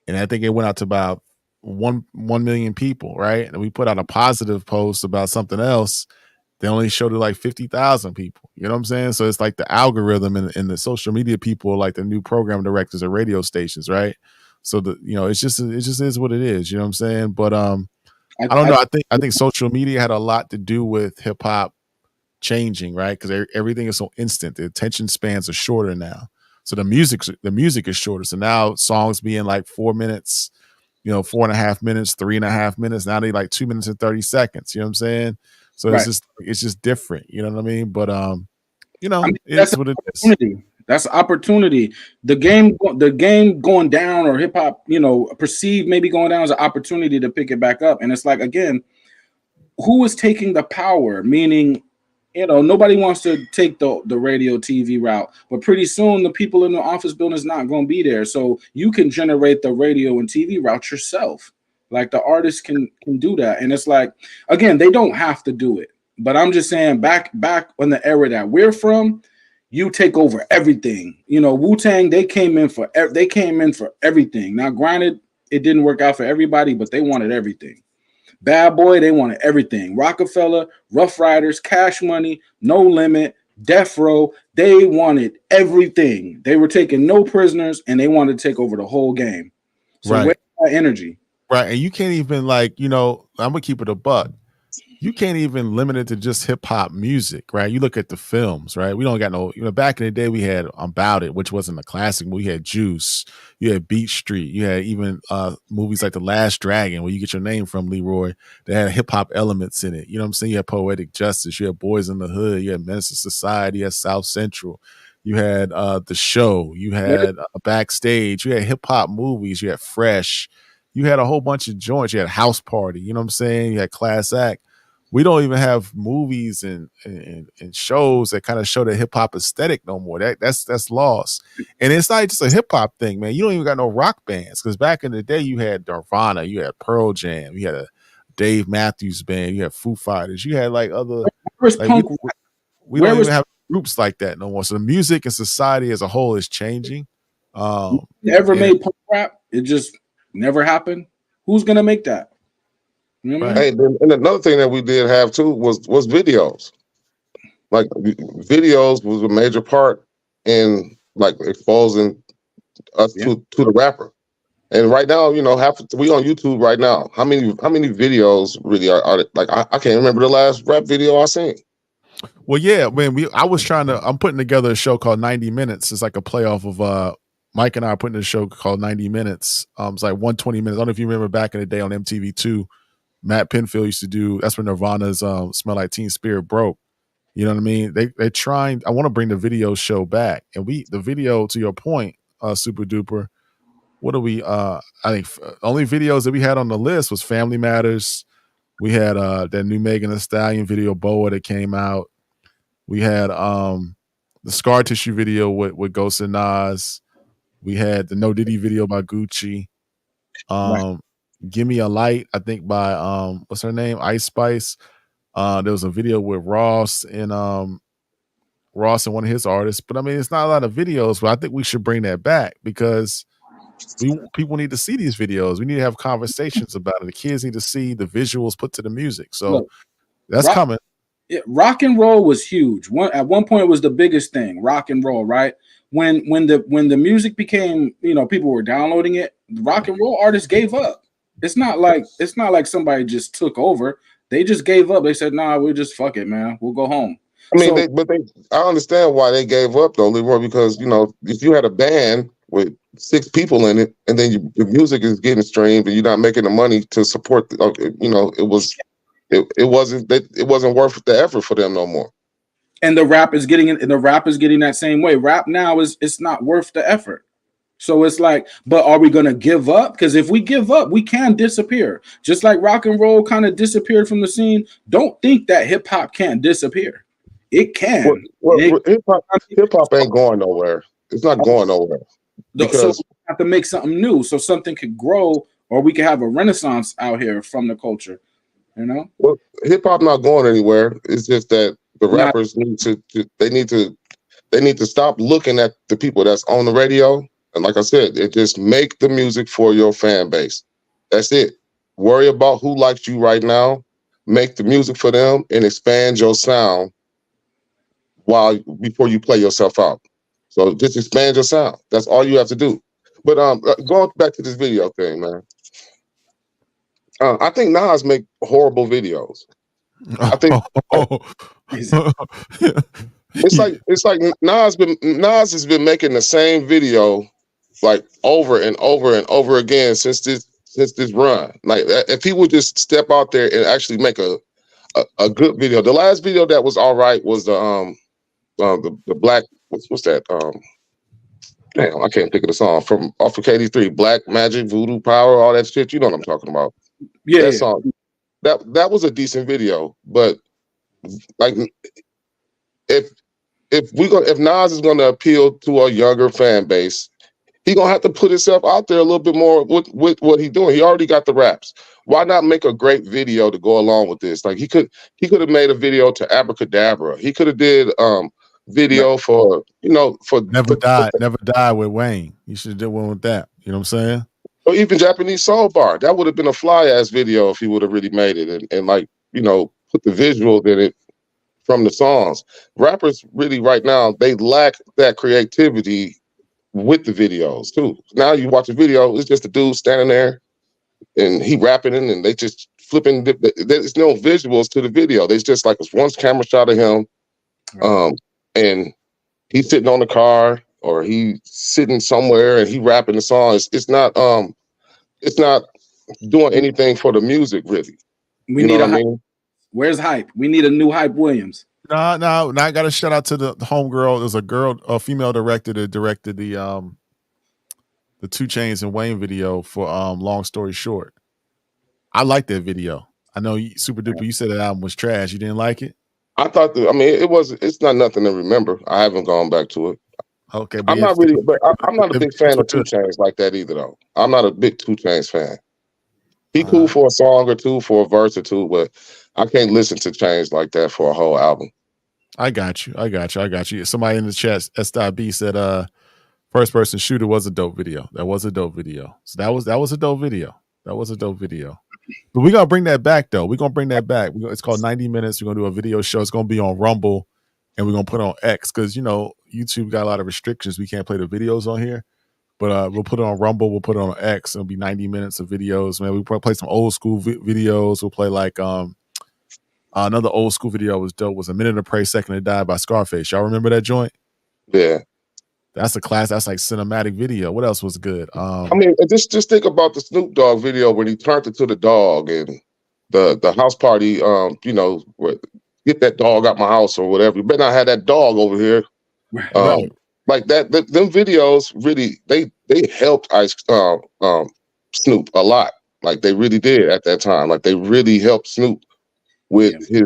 and I think it went out to about 1 million people, right? And we put out a positive post about something else, they only showed it like 50,000 people. You know what I'm saying? So it's like the algorithm and the social media people are like the new program directors of radio stations, right? So it just is what it is. You know what I'm saying? But I don't know. I think social media had a lot to do with hip hop changing, right? Because everything is so instant. The attention spans are shorter now, so the music is shorter. So now songs being like 4 minutes, 4.5 minutes, 3.5 minutes. Now they like 2 minutes and 30 seconds. You know what I'm saying? So it's just different. You know what I mean? But it's what it is. That's opportunity. The game going down, or hip hop, perceived maybe going down, as an opportunity to pick it back up. And it's like, again, who is taking the power? Meaning, nobody wants to take the radio TV route, but pretty soon the people in the office building is not going to be there. So you can generate the radio and TV route yourself. Like, the artists can do that. And it's like, again, they don't have to do it, but I'm just saying, back on the era that we're from, you take over everything. Wu-Tang, they came in for everything. Now, granted, it didn't work out for everybody, but they wanted everything. Bad Boy, they wanted everything. Rockefeller, Rough Riders, Cash Money, No Limit, Death Row, they wanted everything. They were taking no prisoners, and they wanted to take over the whole game. So where's that energy? Right, and you can't even, like, I'm gonna keep it a buck. You can't even limit it to just hip hop music, right? You look at the films, right? We don't got no, back in the day we had About It, which wasn't a classic, but we had Juice, you had Beat Street, you had even movies like The Last Dragon, where you get your name from, Leroy, that had hip hop elements in it. You know what I'm saying? You had Poetic Justice, you had Boys in the Hood, you had Menace to Society, you had South Central, you had The Show, you had Backstage, you had hip hop movies, you had Fresh, you had a whole bunch of joints, you had House Party, you know what I'm saying? You had Class Act. We don't even have movies and shows that kind of show the hip hop aesthetic no more. That's lost. And it's not just a hip hop thing, man. You don't even got no rock bands, because back in the day you had Nirvana, you had Pearl Jam, you had a Dave Matthews Band, you had Foo Fighters, you had like other. Like, we don't even have groups like that no more. So the music and society as a whole is changing. Never made punk rap. It just Never happened. Who's gonna make that? You know what I mean? Hey, and another thing that we did have too was videos. Like videos was a major part in like exposing us to the rapper. And right now, we on YouTube right now. How many videos really are like I can't remember the last rap video I seen. Well, yeah, man, I'm putting together a show called 90 Minutes. It's like a playoff of Mike and I are putting a show called 90 Minutes. It's like 120 minutes. I don't know if you remember back in the day on MTV2, Matt Penfield used to do, that's when Nirvana's Smell Like Teen Spirit broke. You know what I mean? They're trying, I want to bring the video show back. And the video, to your point, Super Duper, what do we, I think only videos that we had on the list was Family Matters. We had that new Megan Thee Stallion video, Boa, that came out. We had the Scar Tissue video with Ghost and Nas. We had the No Diddy video by Gucci. Give Me a Light, I think by what's her name? Ice Spice. There was a video with Ross and one of his artists. But I mean, it's not a lot of videos, but I think we should bring that back because people need to see these videos. We need to have conversations about it. The kids need to see the visuals put to the music. So that's coming. Yeah, rock and roll was huge. At one point, it was the biggest thing. Rock and roll, right? When the music became, people were downloading it. Rock and roll artists gave up. It's not like somebody just took over. They just gave up. They said, "Nah, we'll just fuck it, man. We'll go home." I mean, I understand why they gave up though, Leroy, because if you had a band with 6 people in it, and then your music is getting streamed, and you're not making the money to support, it wasn't worth the effort for them no more. And the rap is getting that same way. Rap now it's not worth the effort. So it's like, but are we gonna give up? Because if we give up, we can disappear. Just like rock and roll kind of disappeared from the scene. Don't think that hip hop can't disappear. It can. Hip hop ain't going nowhere. It's not going nowhere. So we have to make something new so something could grow, or we could have a renaissance out here from the culture. Well, hip hop not going anywhere. It's just that the rappers need to stop looking at the people that's on the radio. And like I said, just make the music for your fan base. That's it. Worry about who likes you right now. Make the music for them and expand your sound before you play yourself out. So just expand your sound. That's all you have to do. But going back to this video thing, man. I think Nas make horrible videos. I think it's like Nas has been making the same video like over and over and over again since this run. Like if he would just step out there and actually make a good video. The last video that was all right was the black what's that? Damn, I can't think of the song from off of KD3, Black Magic, Voodoo Power, all that shit. You know what I'm talking about. Yeah, that song. That was a decent video, but like if Nas is gonna appeal to a younger fan base, he gonna have to put himself out there a little bit more with what he's doing. He already got the raps. Why not make a great video to go along with this? Like he could have made a video to Abracadabra. He could have did video for Never Die with Wayne. You should have did one with that. You know what I'm saying? Or even Japanese Soul Bar. That would have been a fly ass video if he would have really made it and like, put the visuals in it from the songs. Rappers really right now, they lack that creativity with the videos too. Now you watch a video, it's just a dude standing there and he rapping and they just flipping. There's no visuals to the video. There's just like one camera shot of him and he's sitting on the car or he's sitting somewhere and he rapping the song. It's not doing anything for the music really. We need hype. Where's hype? We need a new Hype Williams. No, I got to shout out to the homegirl. There's a female director that directed the 2 Chainz and Wayne video for Long Story Short. I like that video. I know Super Duper, you said that album was trash. You didn't like it? I thought it's not nothing to remember. I haven't gone back to it. Okay, I'm not a big fan of 2 Chainz like that either though. I'm not a big 2 Chainz fan. He cool for a song or two, for a verse or two, but I can't listen to Chainz like that for a whole album. I got you. Somebody in the chat, S.B. said, First person shooter was a dope video. That was a dope video. So that was a dope video. That was a dope video. But we're gonna bring that back though. We're gonna bring that back. It's called 90 Minutes. We're gonna do a video show. It's gonna be on Rumble, and we're gonna put it on X because YouTube got a lot of restrictions. We can't play the videos on here. But we'll put it on Rumble. We'll put it on X. It'll be 90 minutes of videos. Man, we'll play some old school videos. We'll play like another old school video was dope. Was A Minute to Pray, Second to Die by Scarface. Y'all remember that joint? Yeah. That's a class. That's like cinematic video. What else was good? I mean, just think about the Snoop Dogg video when he turned it to the dog and the house party. Get that dog out my house or whatever. You better not have that dog over here. Right. Like that. Them videos really they helped Snoop a lot. Like they really did at that time. Like they really helped Snoop with his,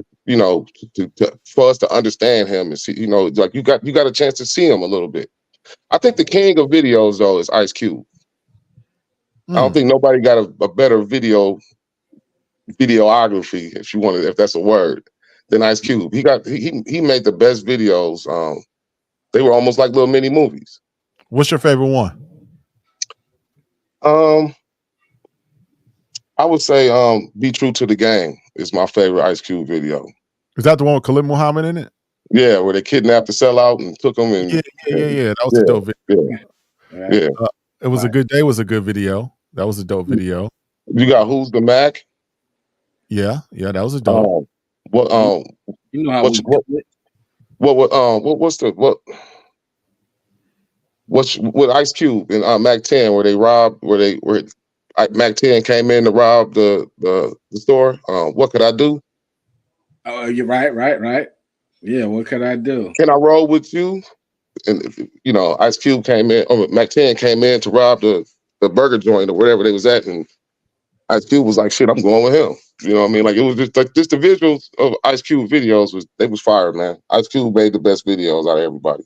for us to understand him and see, like you got a chance to see him a little bit. I think the king of videos though is Ice Cube. I don't think nobody got a better videography, if that's a word, than Ice Cube. He made the best videos. They were almost like little mini movies. What's your favorite one? I would say Be True to the Game is my favorite Ice Cube video. Is that the one with Khalid Muhammad in it? Yeah, where they kidnapped the sellout and took him. And yeah. That was a dope video. Yeah. It was a good day. Was a good video. That was a dope video. You got Who's the Mac? Yeah, that was a dope. What's with Ice Cube and Mac 10 where Mac 10 came in to rob the store? What could I do? Oh, you're right. Yeah, what could I do? Can I roll with you? And Ice Cube came in, Mac 10 came in to rob the burger joint or wherever they was at, and Ice Cube was like, "Shit, I'm going with him." You know what I mean? Like it was just the visuals of Ice Cube videos was fire, man. Ice Cube made the best videos out of everybody.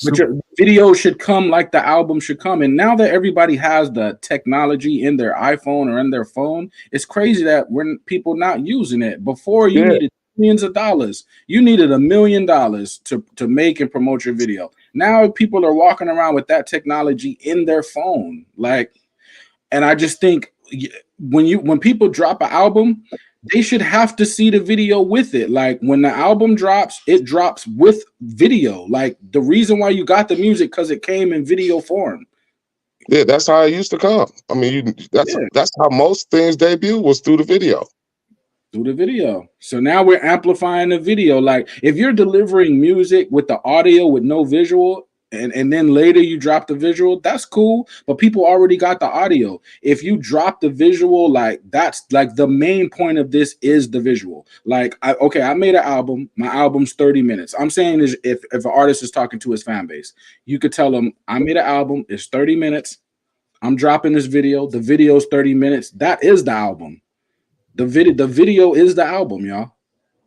But your video should come like the album should come. And now that everybody has the technology in their iPhone or in their phone, it's crazy that when people not using it. Before you needed millions of dollars. You needed $1 million to make and promote your video. Now people are walking around with that technology in their phone. And I just think when people drop an album, they should have to see the video with it. Like when the album drops, it drops with video. Like the reason why you got the music because it came in video form. Yeah, that's how it used to come. I mean, that's how most things debut was through the video. So now we're amplifying the video. Like if you're delivering music with the audio with no visual and then later you drop the visual, that's cool. But people already got the audio. If you drop the visual, like that's like the main point of this is the visual. Like, I made an album. My album's 30 minutes. I'm saying is if an artist is talking to his fan base, you could tell them I made an album. It's 30 minutes. I'm dropping this video. The video's 30 minutes. That is the album. The video is the album, y'all.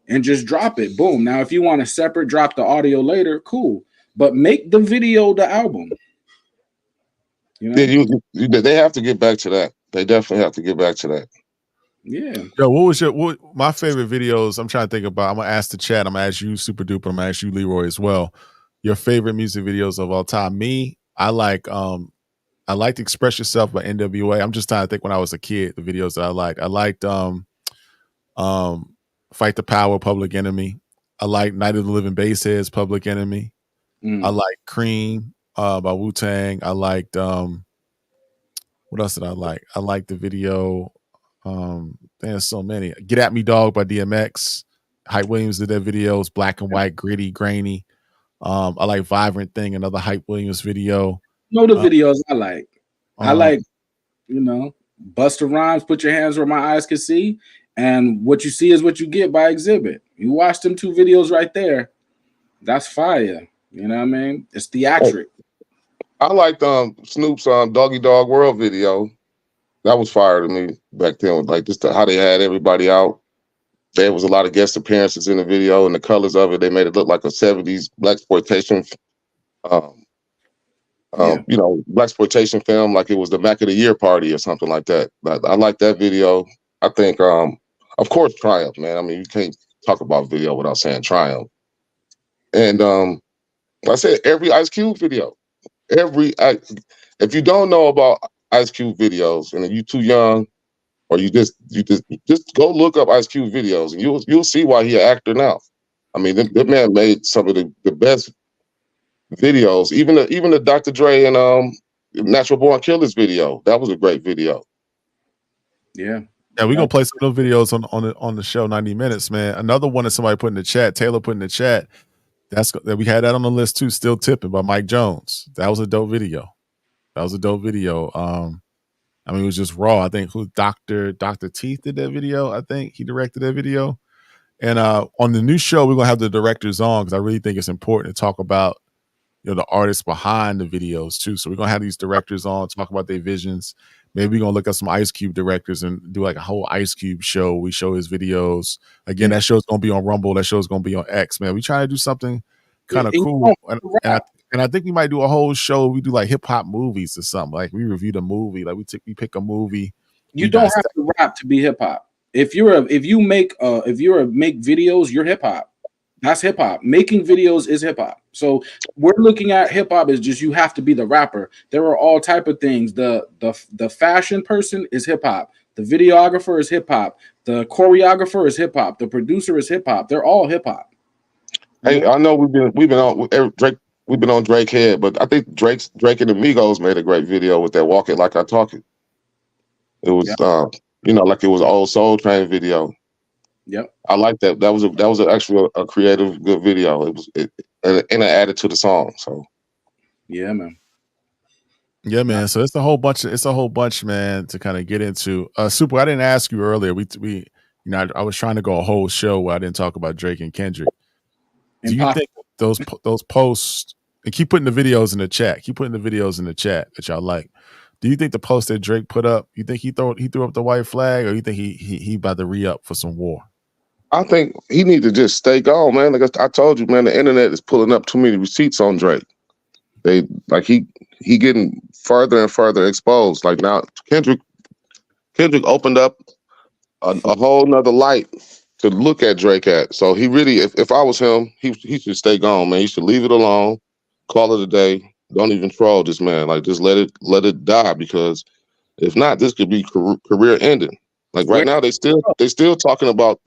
And just drop it. Boom. Now, if you want to separate drop the audio later, cool. But make the video the album. Yeah, they have to get back to that. They definitely have to get back to that. Yeah. Yo, what my favorite videos? I'm trying to think about. I'm gonna ask the chat. I'm gonna ask you, Super Duper. I'm gonna ask you, Leroy, as well. Your favorite music videos of all time? Me, I like Express Yourself by NWA. I'm just trying to think when I was a kid, the videos that I liked. I liked Fight the Power, Public Enemy. I like Night of the Living Bassheads, Public Enemy. I like Cream by Wu-Tang. I liked what else did I like? I liked the video. There's so many. Get At Me Dog by DMX. Hype Williams did their videos, black and white, gritty, grainy. I like Vibrant Thing, another Hype Williams video. The videos I like. I like, Busta Rhymes, Put Your Hands Where My Eyes Can See, and What You See Is What You Get by Exhibit. You watch them two videos right there. That's fire. You know what I mean? It's theatric. I liked Snoop's Doggy Dog World video. That was fire to me back then. Like just how they had everybody out. There was a lot of guest appearances in the video, and the colors of it, they made it look like a 70s blaxploitation blaxploitation film, like it was the Mac of the Year party or something like that. I like that video. I think, of course, Triumph, man. I mean, you can't talk about video without saying Triumph. And I said every Ice Cube video. if you don't know about Ice Cube videos and you too young, or you just go look up Ice Cube videos and you'll see why he an actor now. I mean, that man made some of the best videos. Even the Dr. Dre and Natural Born Killers video, that was a great video. Yeah. Yeah, we're gonna play some of those videos on the show, 90 minutes, man. Another one that somebody put in the chat, Taylor put in the chat. That we had that on the list too. Still Tipping by Mike Jones. That was a dope video. I mean, it was just raw. I think Dr. Teeth did that video. I think he directed that video. And on the new show, we're gonna have the directors on because I really think it's important to talk about the artists behind the videos too. So we're gonna have these directors on, talk about their visions. Maybe we're gonna look at some Ice Cube directors and do like a whole Ice Cube show. We show his videos. Again, that show's gonna be on Rumble. That show's gonna be on X, man. We try to do something kind of cool. And I think we might do a whole show. We do like hip hop movies or something. Like we review the movie. Like we pick a movie. You don't have to rap to be hip hop. If you make videos, you're hip hop. That's hip hop. Making videos is hip hop. So we're looking at hip hop as just you have to be the rapper. There are all type of things. The fashion person is hip hop. The videographer is hip hop. The choreographer is hip hop. The producer is hip hop. They're all hip hop. Hey, I know we've been on Drake. We've been on Drake head, but I think Drake and the Migos made a great video with that "Walk It Like I Talk It." It was like it was an old Soul Train video. Yep, I like that. That was actually a creative, good video. And it added to the song. So, yeah, man. Yeah, man. So it's a whole bunch, man, to kind of get into. Super. I didn't ask you earlier. I was trying to go a whole show where I didn't talk about Drake and Kendrick. Do you think those posts? And keep putting the videos in the chat. Keep putting the videos in the chat that y'all like. Do you think the post that Drake put up? You think he threw up the white flag, or you think he about to re-up for some war? I think he need to just stay gone, man. Like I told you, man, the internet is pulling up too many receipts on Drake. He getting further and further exposed. Like now, Kendrick opened up a whole nother light to look at Drake at. So he really, if I was him, he should stay gone, man. He should leave it alone, call it a day. Don't even troll this man. Like just let it die, because if not, this could be career ending. Like right now, they still talking about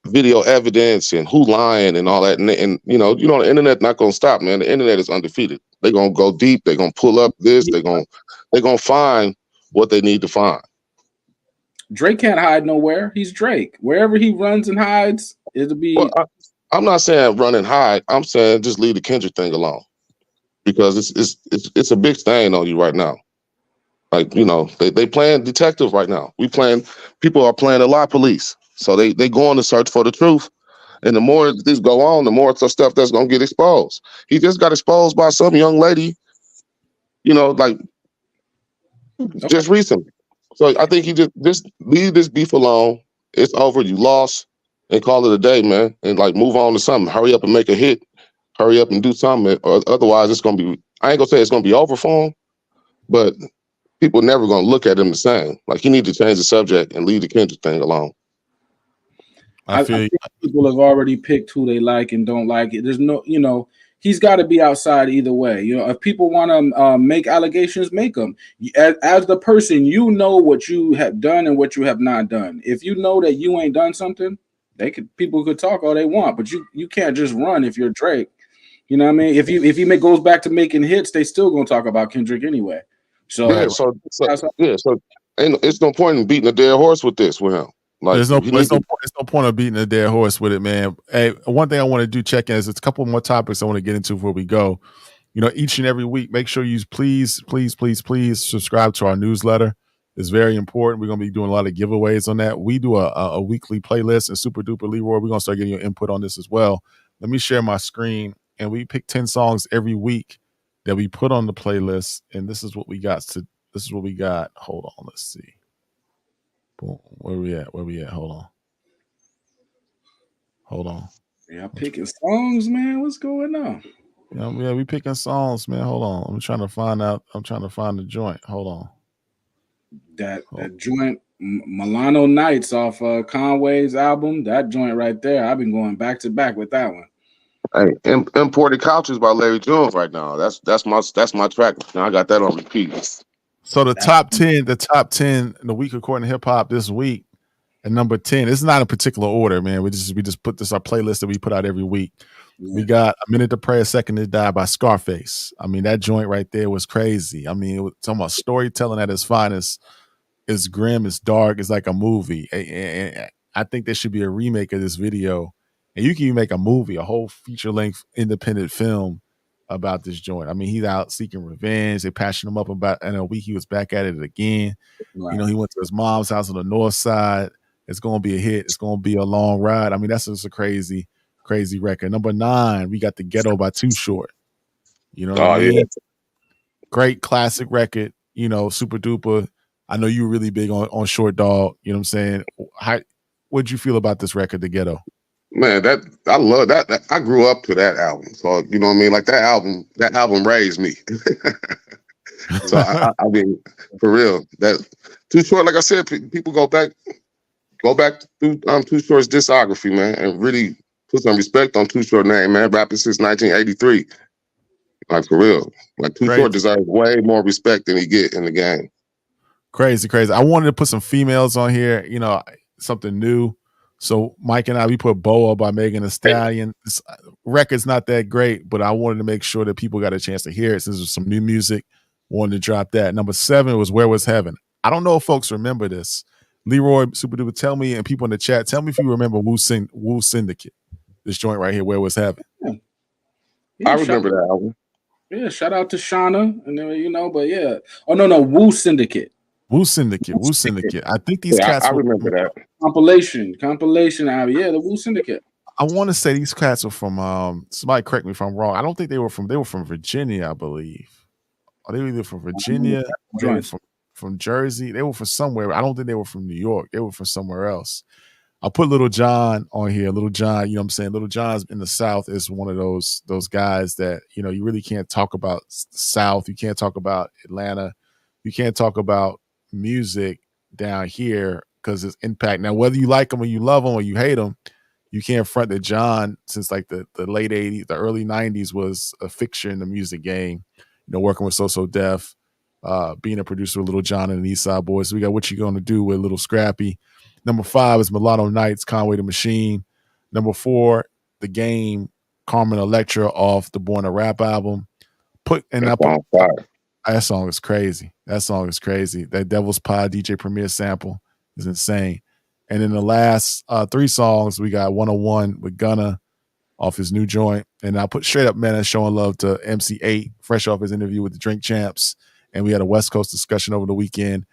video evidence and who lying and all that. And the internet not gonna stop, man. The internet is undefeated. They're gonna go deep. They're gonna pull up this. They're gonna find what they need to find. Drake can't hide nowhere. He's Drake. Wherever he runs and hides, it'll be. Well, I'm not saying run and hide. I'm saying just leave the Kendrick thing alone, because it's a big stain on you right now. Like, they playing detective right now. People are playing the lie police. So they going to search for the truth. And the more this go on, the more stuff that's gonna get exposed. He just got exposed by some young lady, just recently. So I think he just leave this beef alone. It's over. You lost, and call it a day, man. And like move on to something. Hurry up and make a hit. Hurry up and do something. Or otherwise it's gonna be, I ain't gonna say it's gonna be over for him, but people never gonna look at him the same. Like he need to change the subject and leave the Kendrick thing alone. I think people have already picked who they like and don't like it. There's no, he's got to be outside either way. If people want to make allegations, make them. As the person, what you have done and what you have not done. If you know that you ain't done something, people could talk all they want, but you can't just run if you're Drake. You know what I mean? If he goes back to making hits, they still gonna talk about Kendrick anyway. So it's no point in beating a dead horse with him. Like, there's no point of beating a dead horse with it, man. Hey, one thing I want to do check in is a couple more topics I want to get into before we go. Each and every week, make sure you please subscribe to our newsletter. It's very important. We're going to be doing a lot of giveaways on that. We do a weekly playlist, and Super Duper Leroy, we're going to start getting your input on this as well. Let me share my screen, and we pick 10 songs every week that we put on the playlist, and this is what we got. Hold on, let's see. Boom. Where we at? Hold on. Yeah, picking songs, man. What's going on? Yeah, we picking songs, man. Hold on. I'm trying to find the joint. Hold on. That joint, Milano Nights off Conway's album. That joint right there. I've been going back to back with that one. Hey, imported couches by Larry Jones right now. That's my track. Now I got that on repeat. So the top 10 in the week according to hip hop this week. And number 10, it's not in particular order, man. We just put this our playlist that we put out every week. Yeah. We got A Minute to Pray, A Second to Die by Scarface. I mean, that joint right there was crazy. I mean, it was talking about storytelling at its finest. It's grim, it's dark, it's like a movie. And I think there should be a remake of this video. And you can even make a movie, a whole feature-length independent film about this joint. I mean, he's out seeking revenge. They patching him up about in a week. He was back at it again. Right. You know, he went to his mom's house on the north side. It's going to be a hit. It's going to be a long ride. I mean, that's just a crazy, crazy record. Number 9, we got The Ghetto by Too Short. You know what I mean? Yeah. Great classic record, you know, super duper. I know you were really big on Short Dog. You know what I'm saying? What'd you feel about this record, The Ghetto? Man, I love that. I grew up to that album. So, you know what I mean? Like that album raised me. So, I mean, for real, that Too Short, like I said, people go back through Too Short's discography, man, and really put some respect on Too Short's name, man. Rapping since 1983. Like, for real. Like, Too Short deserves way more respect than he get in the game. Crazy. I wanted to put some females on here, you know, something new. So Mike and I, we put Boa by Megan Thee Stallion. This record's not that great, but I wanted to make sure that people got a chance to hear it since there's some new music. Wanted to drop that. Number 7 was Where Was Heaven. I don't know if folks remember this. Leroy, Super Duper, tell me, and people in the chat, tell me if you remember Wu Syndicate. This joint right here, Where Was Heaven. Yeah, I remember that album. Yeah, shout out to Shauna, and then, you know, but yeah. Oh, no, Wu Syndicate. Wu Syndicate. I think these cats. I remember that compilation album. Yeah, the Wu Syndicate. I want to say these cats are from. Somebody correct me if I'm wrong. I don't think they were from. They were from Virginia, I believe. Or they were either from Virginia, or from Jersey. They were from somewhere. I don't think they were from New York. They were from somewhere else. I'll put Little John on here. Little John, you know what I'm saying? Little John's in the South is one of those guys that, you know, you really can't talk about South. You can't talk about Atlanta. You can't talk about music down here because its impact. Now, whether you like him or you love him or you hate him, you can't front that John, since like the late 80s, the early 90s, was a fixture in the music game. You know, working with So Def, being a producer with Little John and the East Side Boys. So we got What You Gonna Do with Little Scrappy. Number 5 is Mulatto Nights, Conway the Machine. Number 4, The Game, Carmen Electra off the Born to Rap album. That song is crazy. That Devil's Pie DJ Premier sample is insane. And in the last 3 songs, we got 101 with Gunna off his new joint. And I put Straight Up Man showing love to MC8, fresh off his interview with the Drink Champs. And we had a West Coast discussion over the weekend.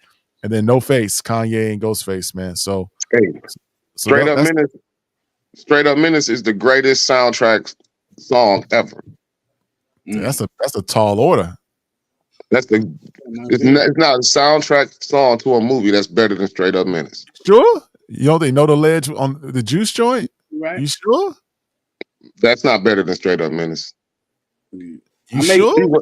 And then No Face, Kanye and Ghostface, man. So, Straight Up Menace is the greatest soundtrack song ever. That's a tall order. It's not a soundtrack song to a movie that's better than Straight Up Menace. Sure? You know they know the ledge on the Juice joint? Right. You sure? That's not better than Straight Up Menace. You sure?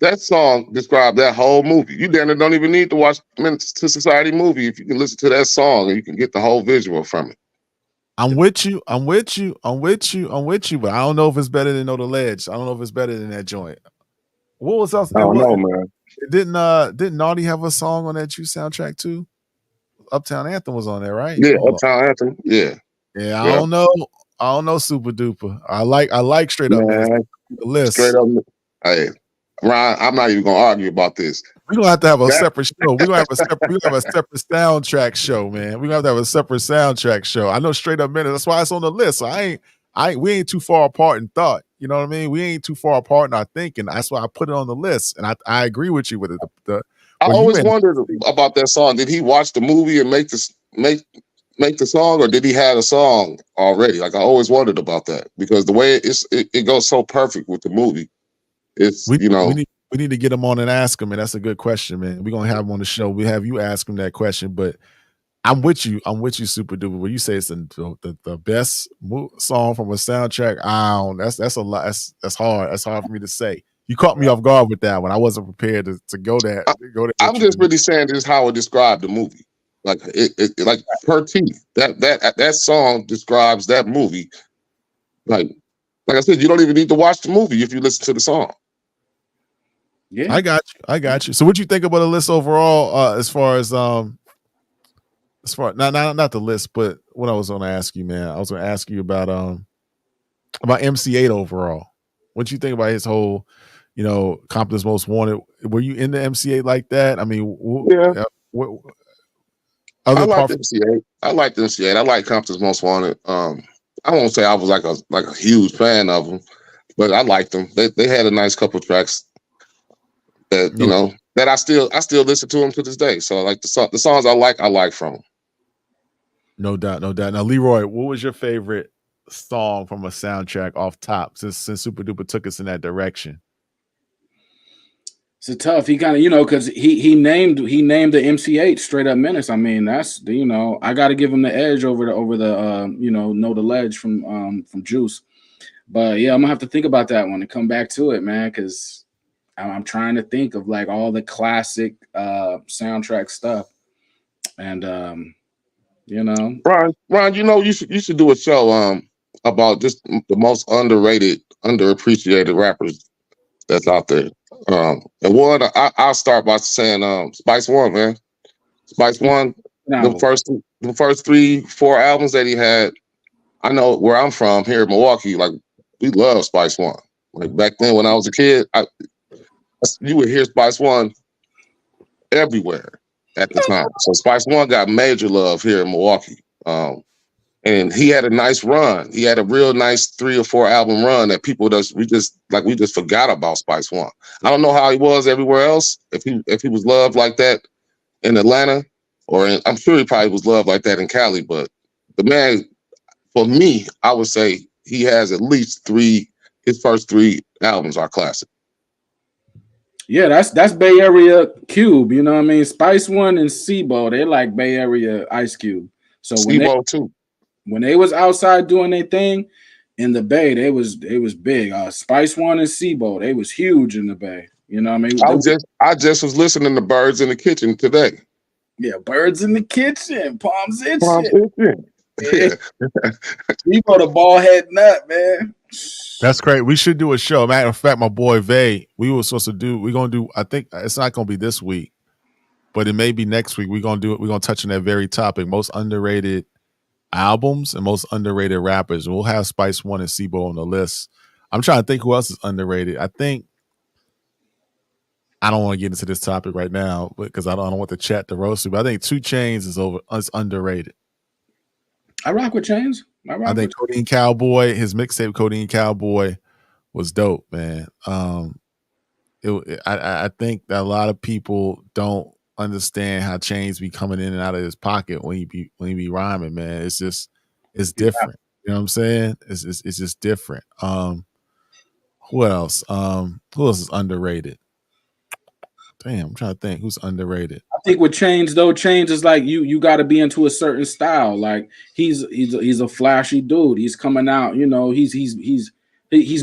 That song described that whole movie. You then don't even need to watch Menace to Society movie if you can listen to that song and you can get the whole visual from it. I'm with you, but I don't know if it's better than Know the Ledge. I don't know if it's better than that joint. What was else? I don't know, man. Didn't Naughty have a song on that Juice soundtrack too? Uptown Anthem was on there, right? Yeah, Uptown Anthem. Yeah. Yeah, I don't know, Super Duper. I like Straight Up Man, the list. Straight Up. Hey, Ron, I'm not even gonna argue about this. We're gonna have to have a separate show. We're gonna have a separate soundtrack show, man. We're gonna have to have a separate soundtrack show. I know Straight Up Minute, that's why it's on the list. So we ain't too far apart in thought. You know what I mean? We ain't too far apart in our thinking. That's why I put it on the list. And I agree with you with it. I always wondered about that song. Did he watch the movie and make the song, or did he have a song already? Like, I always wondered about that because the way it goes so perfect with the movie. We need to get him on and ask him, and that's a good question, man. We're gonna have him on the show. We have you ask him that question, but I'm with you, Super Duper. When you say it's the best song from a soundtrack, that's a lot. That's hard. That's hard for me to say. You caught me off guard with that one. I wasn't prepared to go there. I'm just really saying this is how I described the movie. Like like per teeth. That song describes that movie. Like I said, you don't even need to watch the movie if you listen to the song. Yeah, I got you. So, what you think about the list overall? As far not the list, but what I was going to ask you, man. I was going to ask you about MC8 overall. What you think about his whole, Compton's Most Wanted? Were you into MC8 like that? I mean, Yeah. Other I like part MC8. I like MC8. I like Compton's Most Wanted. I won't say I was like a huge fan of them, but I liked them. They had a nice couple tracks that that I still listen to them to this day. So like the songs I like from them. No doubt. Now, Leroy, what was your favorite song from a soundtrack off top since Super Duper took us in that direction? It's a tough. He kind of, because he named the MC8 Straight Up Menace. I mean, that's I got to give him the edge over the Know the Ledge from Juice. But yeah, I'm gonna have to think about that one and come back to it, man, because I'm trying to think of like all the classic soundtrack stuff, and Ron, you should do a show about just the most underrated, underappreciated rappers that's out there. And one, I'll start by saying Spice One, man. Spice One, the first 3-4 albums that he had. I know where I'm from here in Milwaukee, like we love Spice One. Like back then when I was a kid, you would hear Spice One everywhere at the time. So Spice One got major love here in Milwaukee. And he had a nice run. He had a real nice 3 or 4 album run that we just forgot about Spice One. I don't know how he was everywhere else. If he was loved like that in Atlanta, I'm sure he probably was loved like that in Cali. But the man, for me, I would say he has at least 3. His first 3 albums are classic. Yeah, that's Bay Area Cube. You know what I mean? Spice One and Sebo, they like Bay Area Ice Cube. So Sebo too. When they was outside doing their thing in the Bay, they was big. Spice One and Sebo, they was huge in the Bay. You know what I mean? I just was listening to Birds in the Kitchen today. Yeah, Birds in the Kitchen, Palms itching. Yeah. Sebo the bald head nut, man. That's great. We should do a show. Matter of fact, my boy Vay, we're gonna do, I think it's not gonna be this week, but it may be next week. We're gonna touch on that very topic, most underrated albums and most underrated rappers. We'll have Spice One and Sebo on the list. I'm trying to think who else is underrated. I don't want to get into this topic right now because I don't want the chat to roast you, but I think 2 Chainz is underrated. I rock with Chainz. I think Codeine Cowboy, his mixtape Codeine Cowboy was dope, man. I think that a lot of people don't understand how Chainz be coming in and out of his pocket when he be rhyming, man. It's different. Yeah. You know what I'm saying? It's just different. Who else? Who else is underrated? Damn, I'm trying to think who's underrated. I think with Chainz though, Chainz is like you got to be into a certain style. Like he's a flashy dude. He's coming out, he's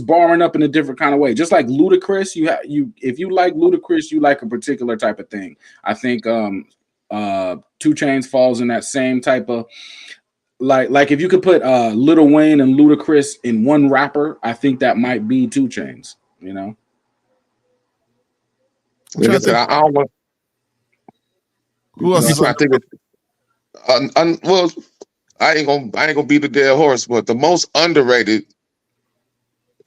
barring up in a different kind of way. Just like Ludacris, if you like Ludacris, you like a particular type of thing. I think 2 Chainz falls in that same type of like if you could put Lil Wayne and Ludacris in one rapper, I think that might be 2 Chainz, Like I said, I don't want. Who else is well, I ain't gonna beat the dead horse, but the most underrated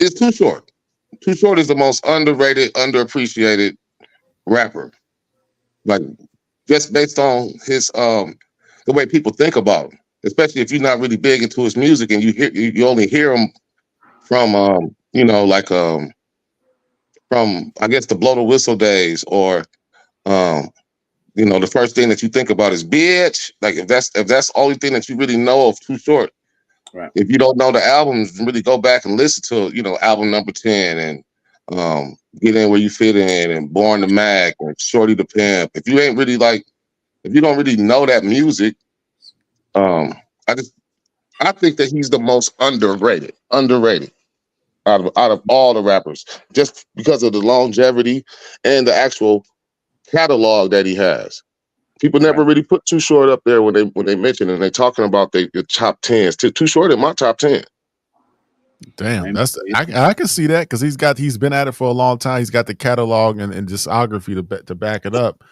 is Too Short. Too Short is the most underrated, underappreciated rapper. Like just based on his the way people think about him, especially if you're not really big into his music and you only hear him from from I guess the Blow the Whistle days or the first thing that you think about is bitch. Like if that's the only thing that you really know of Too Short. Right. If you don't know the albums, really go back and listen to album number 10 and Get In Where You Fit In and Born to Mac and Shorty the Pimp. If you don't really know that music, I think that he's the most underrated out of all the rappers, just because of the longevity and the actual catalog that he has. People never really put Too Short up there when they mention it and they talking about the top 10s. Too Short in my top 10. Damn, I can see that because he's been at it for a long time. He's got the catalog and discography to back it up.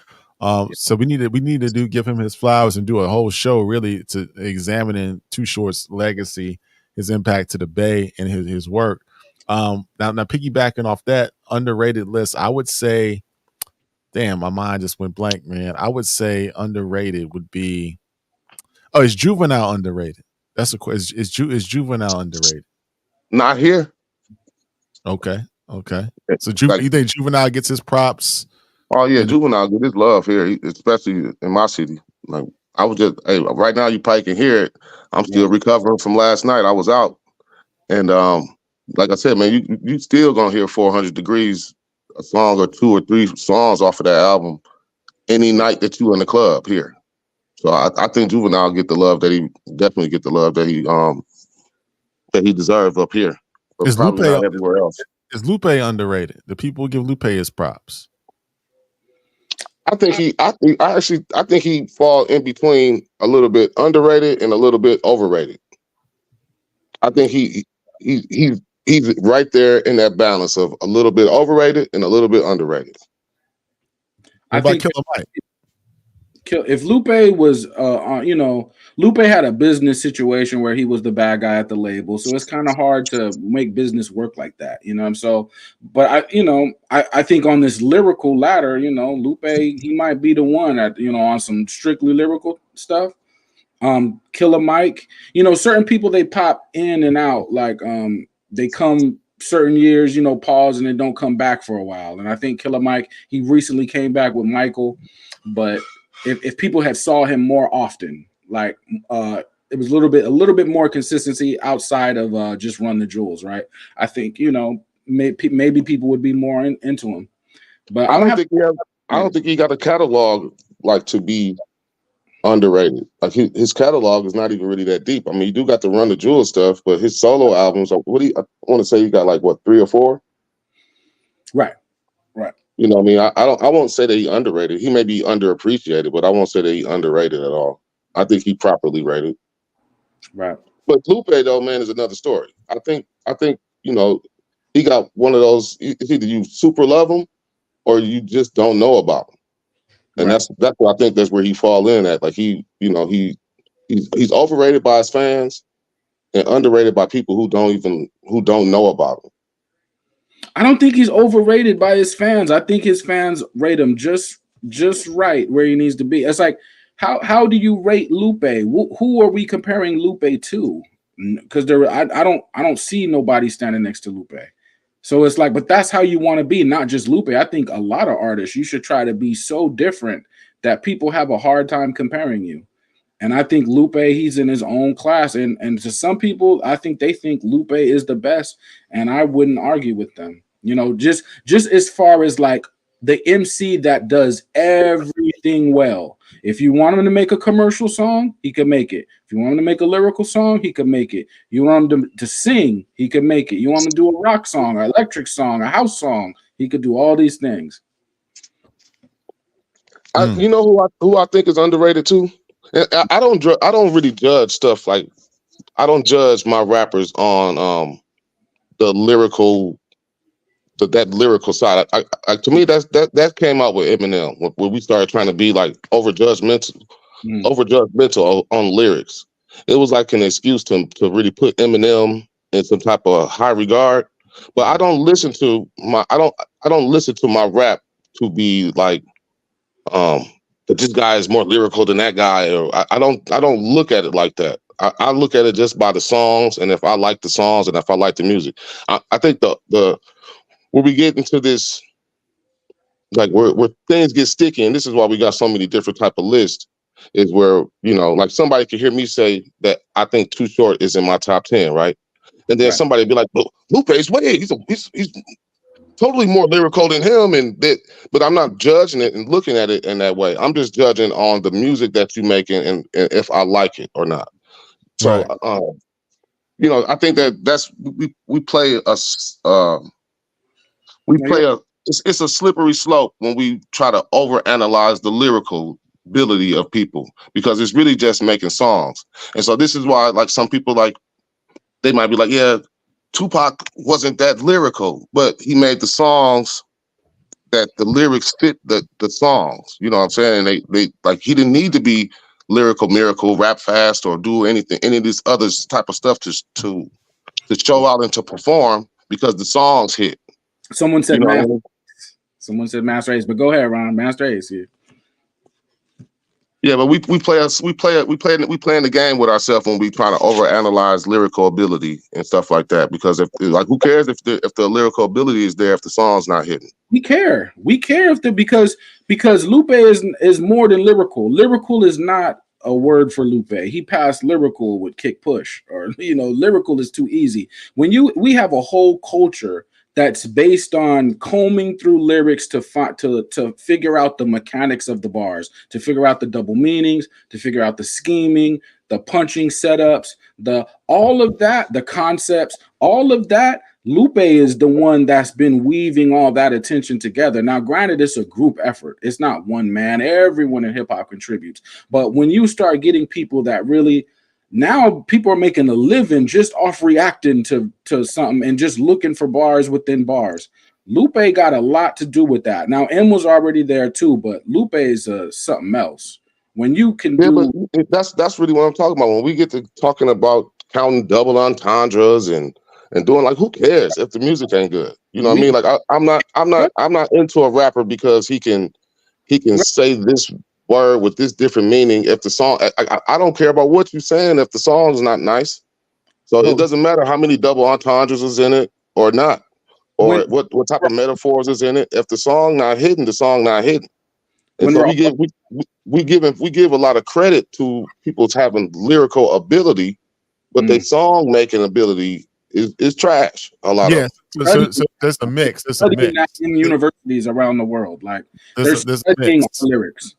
So we need to give him his flowers and do a whole show really to examining Too Short's legacy, his impact to the Bay, and his work. Now piggybacking off that underrated list, I would say, damn, my mind just went blank, man. I would say underrated would be, is Juvenile underrated? That's a question. Is Juvenile underrated? Not here. Okay. So you think Juvenile gets his props? Oh yeah, Juvenile get his love here, especially in my city. Like I was just, right now you probably can hear it. I'm still recovering from last night. I was out, and like I said, man, you still gonna hear 400 Degrees, a song or 2 or 3 songs off of that album any night that you in the club here. So I think Juvenile get the love that he definitely get the love that he deserves up here. But probably not everywhere else. Is Lupe underrated? The people give Lupe his props. I think he fall in between a little bit underrated and a little bit overrated. I think he's right there in that balance of a little bit overrated and a little bit underrated. I think Killer Mike. If Lupe was, Lupe had a business situation where he was the bad guy at the label, so it's kind of hard to make business work like that, So, but I think on this lyrical ladder, Lupe, he might be the one at, on some strictly lyrical stuff. Killer Mike, certain people they pop in and out, like they come certain years, pause and then don't come back for a while. And I think Killer Mike, he recently came back with Michael, but if people had saw him more often, like it was a little bit more consistency outside of just Run the Jewels, right? I think maybe people would be more into him. But I don't think he got a catalog like to be underrated. Like his catalog is not even really that deep. I mean, you do got the Run the Jewels stuff, but his solo albums, I want to say he got like 3 or 4, right. You know what I mean? I won't say that he underrated. He may be underappreciated, but I won't say that he underrated at all. I think he properly rated. Right. But Lupe though, man, is another story. I think he got one of those. It's either you super love him or you just don't know about him, and that's what I think that's where he fall in at. Like he's overrated by his fans and underrated by people who don't know about him. I don't think he's overrated by his fans. I think his fans rate him just right where he needs to be. It's like, how do you rate Lupe? Who are we comparing Lupe to? Because I don't see nobody standing next to Lupe. So it's like, but that's how you want to be, not just Lupe. I think a lot of artists, you should try to be so different that people have a hard time comparing you. And I think Lupe, he's in his own class. And to some people, I think they think Lupe is the best. And I wouldn't argue with them. Just as far as like the MC that does everything well. If you want him to make a commercial song, he can make it. If you want him to make a lyrical song, he can make it. You want him to sing, he can make it. You want him to do a rock song, an electric song, a house song, he could do all these things. You know who I think is underrated too? I don't really judge stuff like I don't judge my rappers on the lyrical that lyrical side. To me that came out with Eminem when we started trying to be like over judgmental on lyrics. It was like an excuse to really put Eminem in some type of high regard. But I don't listen to my rap to be like that this guy is more lyrical than that guy, or I don't look at it like that. I look at it just by the songs, and if I like the songs and if I like the music. I think the where we get into this, like where things get sticky, and this is why we got so many different type of lists, is where, like somebody could hear me say that I think Too Short is in my top 10, right? And then somebody be like, well, Lupe's way, he's totally more lyrical than him, but I'm not judging it and looking at it in that way. I'm just judging on the music that you're making and if I like it or not. So, I think that's we play it's a slippery slope when we try to overanalyze the lyrical ability of people, because it's really just making songs. And so this is why, like, some people, like, they might be like, yeah, Tupac wasn't that lyrical, but he made the songs that the lyrics fit the songs. You know what I'm saying? They like, he didn't need to be lyrical, miracle, rap fast, or do anything, any of this other type of stuff to show out and to perform, because the songs hit. Someone said, you know, Someone said Master Ace, but go ahead, Ron. Master Ace here. Yeah, but we playing the game with ourselves when we try to overanalyze lyrical ability and stuff like that. Because if, like, who cares if the lyrical ability is there if the song's not hitting? We care. We care if because Lupe is more than lyrical. Lyrical is not a word for Lupe. He passed lyrical with kick push, or lyrical is too easy. We have a whole culture that's based on combing through lyrics to figure out the mechanics of the bars, to figure out the double meanings, to figure out the scheming, the punching setups, all of that, the concepts, all of that. Lupe is the one that's been weaving all that attention together. Now, granted, it's a group effort. It's not one man. Everyone in hip hop contributes. But when you start getting people that really, now people are making a living just off reacting to something and just looking for bars within bars. Lupe got a lot to do with that. Now, M was already there too, but Lupe is something else. When you can do, but that's really what I'm talking about. When we get to talking about counting double entendres and doing, like, who cares if the music ain't good? You know what I mean? Like, I'm not into a rapper because he can say this word with this different meaning. If the song, I don't care about what you're saying if the song's not nice. So it doesn't matter how many double entendres is in it or not, or what type of metaphors is in it. If the song not hidden, the song not hidden. And so we give a lot of credit to people's having lyrical ability, but their song making ability is trash. A lot of so there's a mix. There's a mix in universities around the world. Like, there's a mix. Lyrics.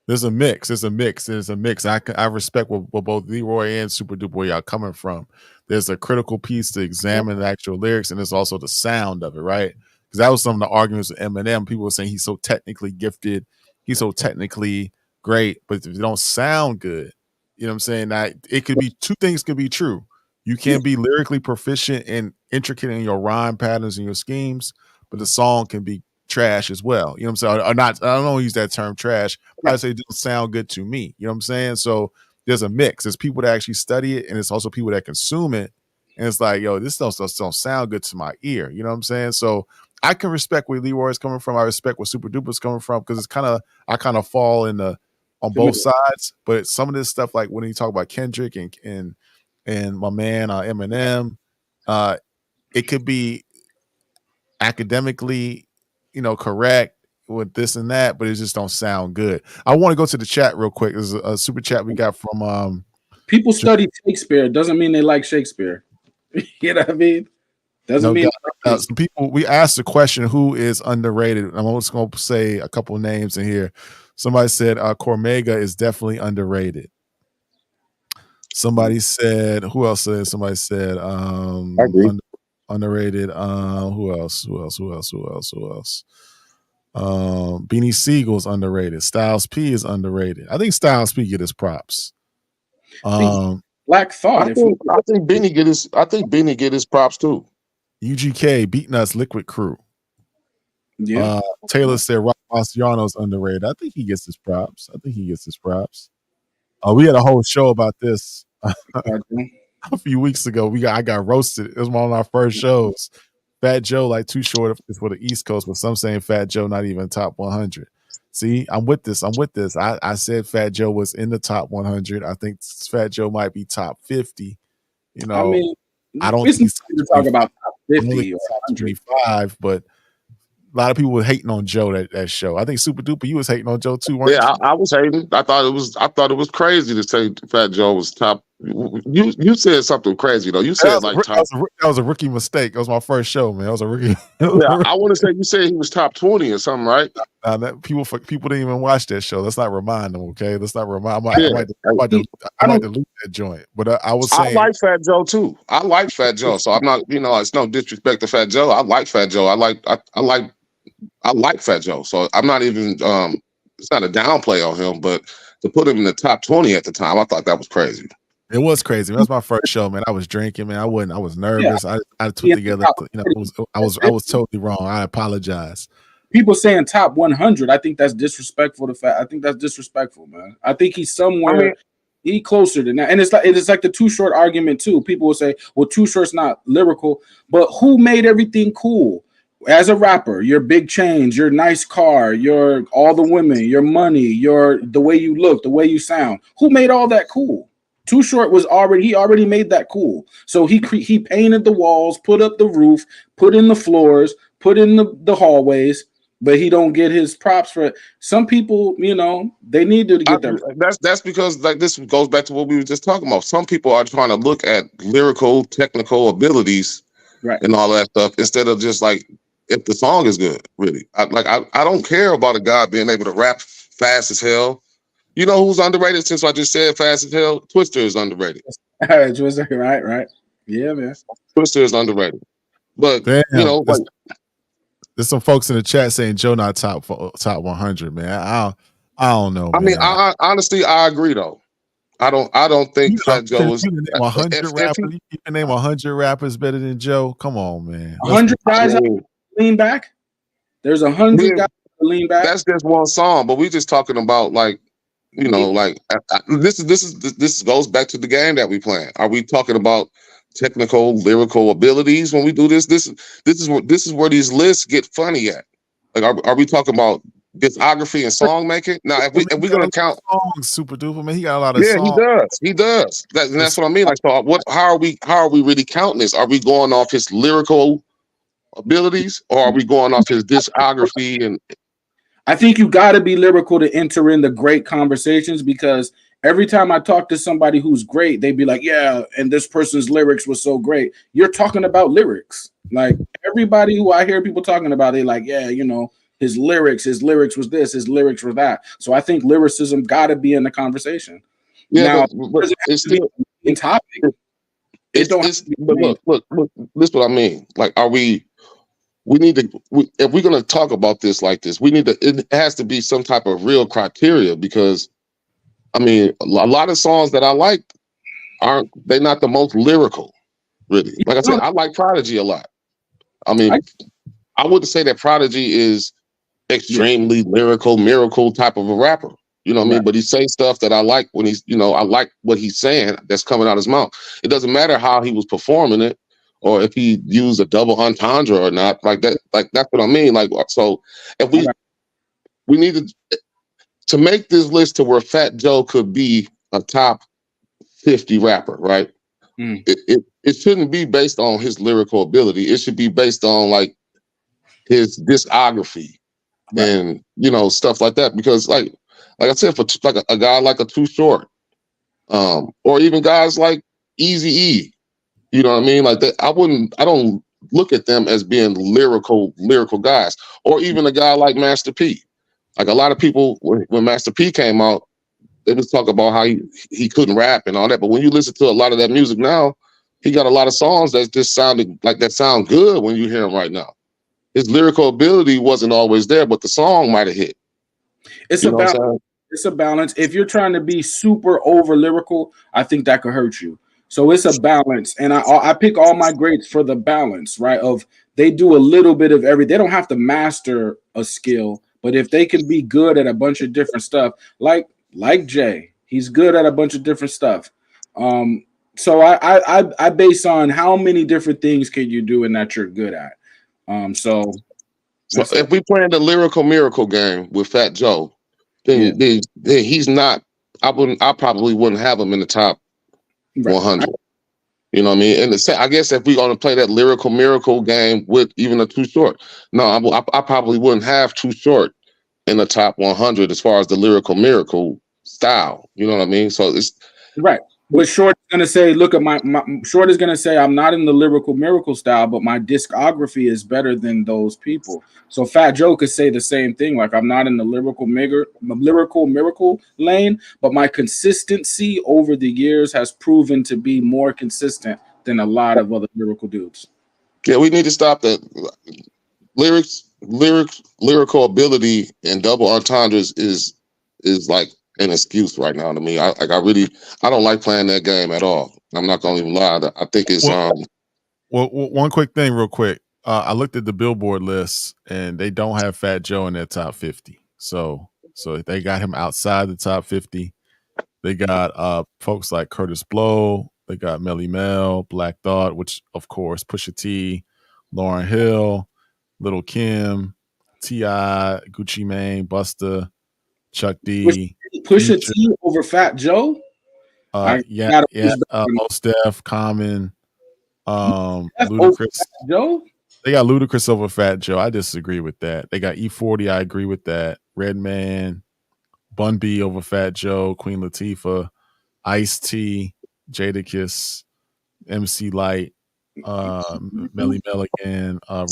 There's a mix. There's a mix. I respect what both Leroy and Super Duper, where y'all coming from. There's a critical piece to examine the actual lyrics, and there's also the sound of it, right? Because that was some of the arguments with Eminem. People were saying he's so technically gifted, he's so technically great, but if it don't sound good, you know what I'm saying? That it could be, two things could be true. You can be lyrically proficient and intricate in your rhyme patterns and your schemes, but the song can be trash as well. You know what I'm saying? Or not, I don't use that term trash, but I say it doesn't sound good to me. You know what I'm saying? So there's a mix. There's people that actually study it, and it's also people that consume it. And it's like, yo, this don't sound good to my ear. You know what I'm saying? So I can respect where Leroy is coming from. I respect where Super Duper is coming from, because it's I kind of fall on both sides. But some of this stuff, like when you talk about Kendrick and my man Eminem, it could be academically, correct with this and that, but it just don't sound good. I want to go to the chat real quick. There's a super chat we got from people study Shakespeare. Doesn't mean they like Shakespeare. You know what I mean? Doesn't mean some people. We asked the question, who is underrated? I'm just going to say a couple of names in here. Somebody said Cormega is definitely underrated. Somebody said, who else said? Somebody said underrated. Who else? Beanie Siegel's underrated. Styles P is underrated. I think Styles P get his props. Black Thought. I think Beanie get his props too. UGK, Beating Us, Liquid Crew. Yeah. Taylor said Rock Marciano's underrated. I think he gets his props. We had a whole show about this a few weeks ago. I got roasted. It was one of our first shows. Fat Joe, like, too short for the East Coast, but some saying Fat Joe not even top 100. See, I'm with this. I said Fat Joe was in the top 100. I think Fat Joe might be top 50. I mean, I don't think he's to talk about top 50 or top 25, but a lot of people were hating on Joe that show. I think Super Duper, you was hating on Joe too, weren't you? Yeah, I was hating. I thought it was crazy to say Fat Joe was top. You said something crazy though. You said that was a rookie mistake. It was my first show, man. It was a rookie. I want to say you said he was top 20 or something, right? People didn't even watch that show. Let's not remind them, okay? Let's not remind. I might dilute that joint. But I was saying, I like Fat Joe too. I like Fat Joe, so I'm not. It's no disrespect to Fat Joe. I like Fat Joe. I like Fat Joe. So I'm not even it's not a downplay on him, but to put him in the top 20 at the time, I thought that was crazy. It was crazy. That was my first show, man. I was drinking, man. I was nervous. I put together, I was totally wrong. I apologize. People saying top 100, I think that's disrespectful. I think that's disrespectful, man. I think he's somewhere. He closer than that. And it's like the Too Short argument too. People will say, well, Too Short's not lyrical, but who made everything cool? As a rapper, your big chains, your nice car, your all the women, your money, the way you look, the way you sound. Who made all that cool? Too Short already made that cool. So he painted the walls, put up the roof, put in the floors, put in the hallways. But he don't get his props for it. Some people, they need to get their. That's because like this goes back to what we were just talking about. Some people are trying to look at lyrical, technical abilities, right, and all that stuff instead of just like if the song is good. Really, I don't care about a guy being able to rap fast as hell. You know who's underrated? Since I just said fast as hell, Twister is underrated. Twister, right, yeah, man. Twister is underrated, but damn, there's some folks in the chat saying Joe not top 100, man. I don't know. I mean, honestly, I agree though. I don't think Fat Joe is 100 rappers. You can name 100 rappers better than Joe. Come on, man. 100 guys lean back. There's 100 guys lean back. That's just one song, but we just talking about like, this goes back to the game that we playing. Are we talking about technical lyrical abilities when we do this? This is where these lists get funny at. Like, are we talking about discography and song making? Now, if we're gonna count songs, super duper, man, he got a lot of songs. He does. That's what I mean. Like, so how are we really counting this? Are we going off his lyrical abilities, or are we going off his discography? And I think you got to be lyrical to enter in the great conversations, because every time I talk to somebody who's great, they'd be like, yeah, and this person's lyrics was so great. You're talking about lyrics. Like, everybody who I hear people talking about, they like, yeah, his lyrics was this, his lyrics were that. So I think lyricism got to be in the conversation. Yeah, now, but it's still in topic. But look, this is what I mean. Like, if we're going to talk about this like this, it has to be some type of real criteria, because I mean, a lot of songs that I like they're not the most lyrical, really. Like I said, I like Prodigy a lot. I mean, I wouldn't say that Prodigy is extremely lyrical, miracle type of a rapper. You know what I mean? But he says stuff that I like when he's, I like what he's saying that's coming out of his mouth. It doesn't matter how he was performing it or if he used a double entendre or not. Like that, that's what I mean. Like, so if we need to make this list to where Fat Joe could be a top 50 rapper, right? It shouldn't be based on his lyrical ability. It should be based on like his discography and stuff like that. Because like I said, for like a guy like a Too Short, or even guys like Eazy-E, you know what I mean? Like that, I don't look at them as being lyrical guys, or even a guy like Master P. Like a lot of people, when Master P came out, they was talking about how he couldn't rap and all that. But when you listen to a lot of that music now, he got a lot of songs that just sound good when you hear him right now. His lyrical ability wasn't always there, but the song might have hit. It's a balance. If you're trying to be super over lyrical, I think that could hurt you. So it's a balance, and I pick all my greats for the balance, right? Of they do a little bit of everything. They don't have to master a skill, but if they can be good at a bunch of different stuff, like Jay, he's good at a bunch of different stuff. So I base on how many different things can you do and that you're good at. So if we play the lyrical miracle game with Fat Joe, then he's not. I probably wouldn't have him in the top 100. You know what I mean? And I guess if we're going to play that lyrical miracle game with even a Too Short, no, I probably wouldn't have Too Short in the top 100 as far as the lyrical miracle style. You know what I mean? So it's right. But Short is going to say, look at my Short is going to say, I'm not in the lyrical miracle style, but my discography is better than those people. So Fat Joe could say the same thing. Like, I'm not in the lyrical miracle lane, but my consistency over the years has proven to be more consistent than a lot of other lyrical dudes. Yeah, we need to stop the lyrics lyrical ability and double entendres is like an excuse right now to me. I don't like playing that game at all. I'm not gonna even lie. I think it's Well, one quick thing, real quick. I looked at the Billboard list, and they don't have Fat Joe in their top 50. So they got him outside the top 50. They got folks like Curtis Blow. They got Melly Mel, Black Thought, which of course Pusha T, Lauryn Hill, Little Kim, T.I., Gucci Mane, Busta, Chuck D. Pusha T over Fat Joe? Mos Def, Common, Ludacris. Joe? They got Ludacris over Fat Joe. I disagree with that. They got E40. I agree with that. Redman, Bun B over Fat Joe, Queen Latifah, Ice-T, Jadakiss, MC Light, Melly Mel,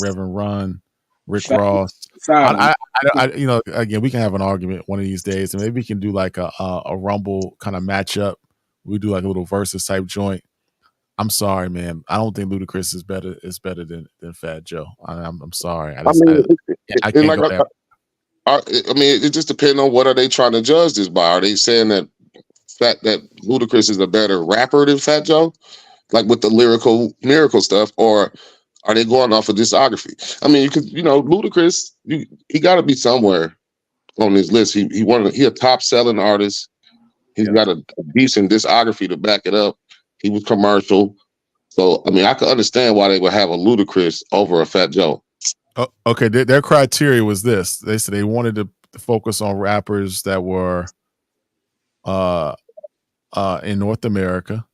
Reverend Run, Rick Ross. Again, we can have an argument one of these days, and maybe we can do like a Rumble kind of matchup. We do like a little versus type joint. I'm sorry, man. I don't think Ludacris is better than Fat Joe. I'm sorry. I can't go there. It just depends on what are they trying to judge this by. Are they saying that Ludacris is a better rapper than Fat Joe, like with the lyrical miracle stuff, or are they going off of discography? I mean, Ludacris, he got to be somewhere on this list. He a top selling artist. He's got a decent discography to back it up. He was commercial. So, I mean, I could understand why they would have a Ludacris over a Fat Joe. Oh, okay, their criteria was this. They said they wanted to focus on rappers that were in North America.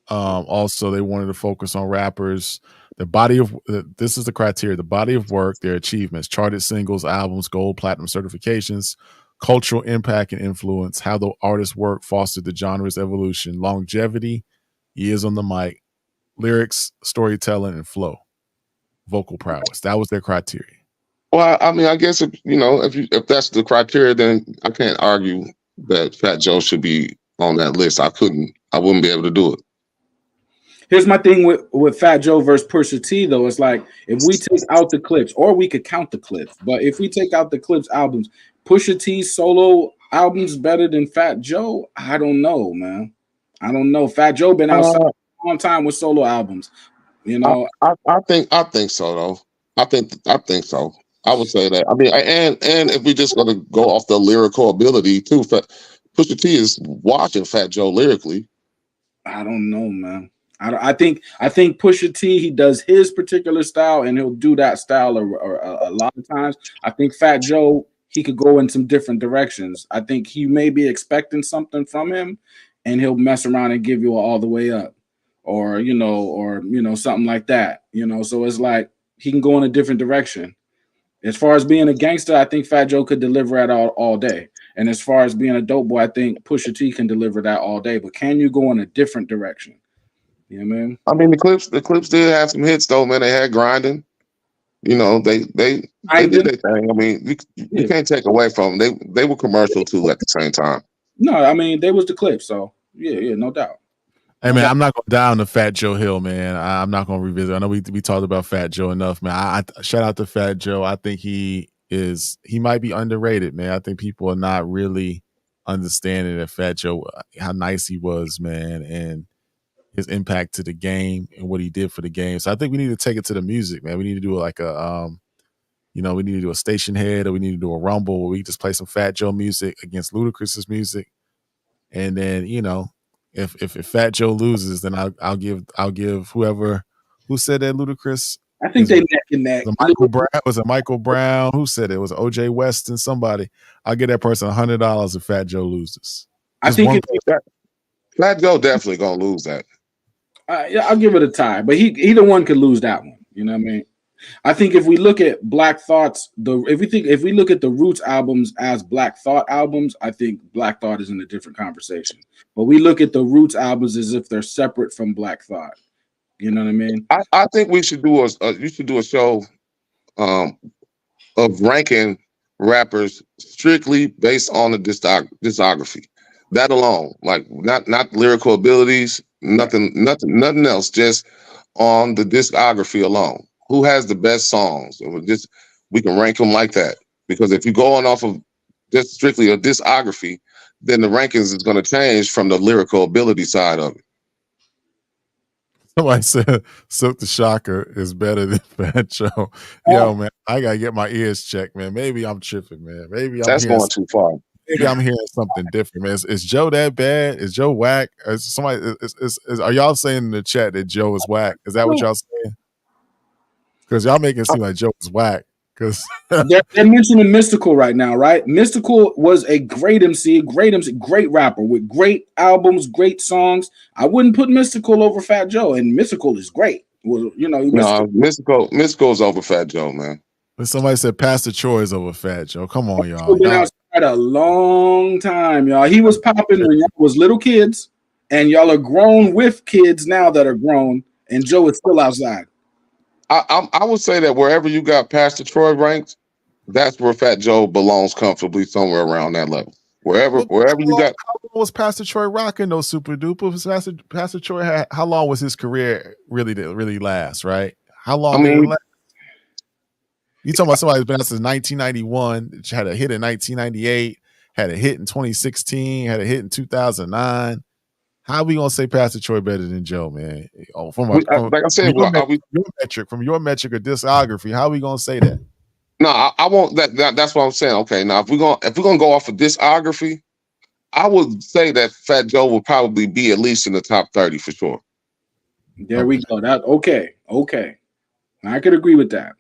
Also, they wanted to focus on rappers, this is the criteria, the body of work, their achievements, charted singles, albums, gold, platinum certifications, cultural impact and influence, how the artist's work fostered the genre's evolution, longevity, years on the mic, lyrics, storytelling, and flow, vocal prowess. That was their criteria. Well, I mean, I guess if that's the criteria, then I can't argue that Fat Joe should be on that list. I wouldn't be able to do it. Here's my thing with Fat Joe versus Pusha T, though. It's like, if we take out the clips, or we could count the clips, but if we take out the clips albums, Pusha T's solo albums better than Fat Joe? I don't know, man. I don't know. Fat Joe been outside a long time with solo albums. I think so, though. I think so. I would say that. I mean, and if we just gonna go off the lyrical ability too, Pusha T is watching Fat Joe lyrically. I don't know, man. I think Pusha T, he does his particular style, and he'll do that style a lot of times. I think Fat Joe, he could go in some different directions. I think he may be expecting something from him, and he'll mess around and give you all the way up, or something like that. So it's like he can go in a different direction. As far as being a gangster, I think Fat Joe could deliver that all day. And as far as being a dope boy, I think Pusha T can deliver that all day. But can you go in a different direction? Yeah, man. I mean, the clips did have some hits though, man. They had grinding. They did their thing. I mean, you can't take away from them. They were commercial too at the same time. No, I mean, they was the clips. So yeah, no doubt. Hey man, I'm not going down to Fat Joe Hill, man. I'm not going to revisit. I know we talked about Fat Joe enough, man. I shout out to Fat Joe. I think he might be underrated, man. I think people are not really understanding that Fat Joe, how nice he was, man, and his impact to the game and what he did for the game. So I think we need to take it to the music, man. We need to do like we need to do a station head, or we need to do a rumble where we just play some Fat Joe music against Ludacris's music, and then if Fat Joe loses, then I'll give whoever who said that Ludacris. I think they neck and neck. Was it Michael Brown? Who said it? Was OJ West and somebody? I'll give that person $100 if Fat Joe loses. I think Fat Joe definitely gonna lose that. I'll give it a tie, but either one could lose that one. You know what I mean? I think if we look at Black Thought's, if we look at the Roots albums as Black Thought albums, I think Black Thought is in a different conversation. But we look at the Roots albums as if they're separate from Black Thought. You know what I mean? I think we should do a show of ranking rappers strictly based on the discography. That alone, like not lyrical abilities, nothing else, just on the discography alone. Who has the best songs? We can rank them like that. Because if you're going off of just strictly a discography, then the rankings is going to change from the lyrical ability side of it. Somebody said Silk the Shocker is better than Fat Joe. Yo, man, I gotta get my ears checked, man. Maybe I'm tripping, man. Maybe That's going too far. Maybe I'm hearing something different, man. Is Joe that bad? Is Joe whack? Are y'all saying in the chat that Joe is whack? Is that what y'all saying? Because y'all making it seem like Joe is whack. Because they're mentioning Mystical right now, right? Mystical was a great MC, great rapper with great albums, great songs. I wouldn't put Mystical over Fat Joe, and Mystical is great. Well, you know, Mystical is over Fat Joe, man. But somebody said Pastor Troy is over Fat Joe. Come on, y'all. Been outside a long time, y'all. He was popping when y'all was little kids, and y'all are grown with kids now that are grown, and Joe is still outside. I would say that wherever you got Pastor Troy ranked, that's where Fat Joe belongs comfortably, somewhere around that level. Wherever you got. How long was Pastor Troy rocking those super duper? Pastor Troy had, how long was his career really last? Right? How long did it last? You talking about somebody who's been out since 1991, had a hit in 1998, had a hit in 2016, had a hit in 2009. How are we gonna say Pastor Troy better than Joe, man? From your metric or discography, how are we gonna say that? No, I won't. That's what I'm saying. Okay, now if we're gonna go off of discography, I would say that Fat Joe will probably be at least in the top 30 for sure. There we go. That okay. I could agree with that.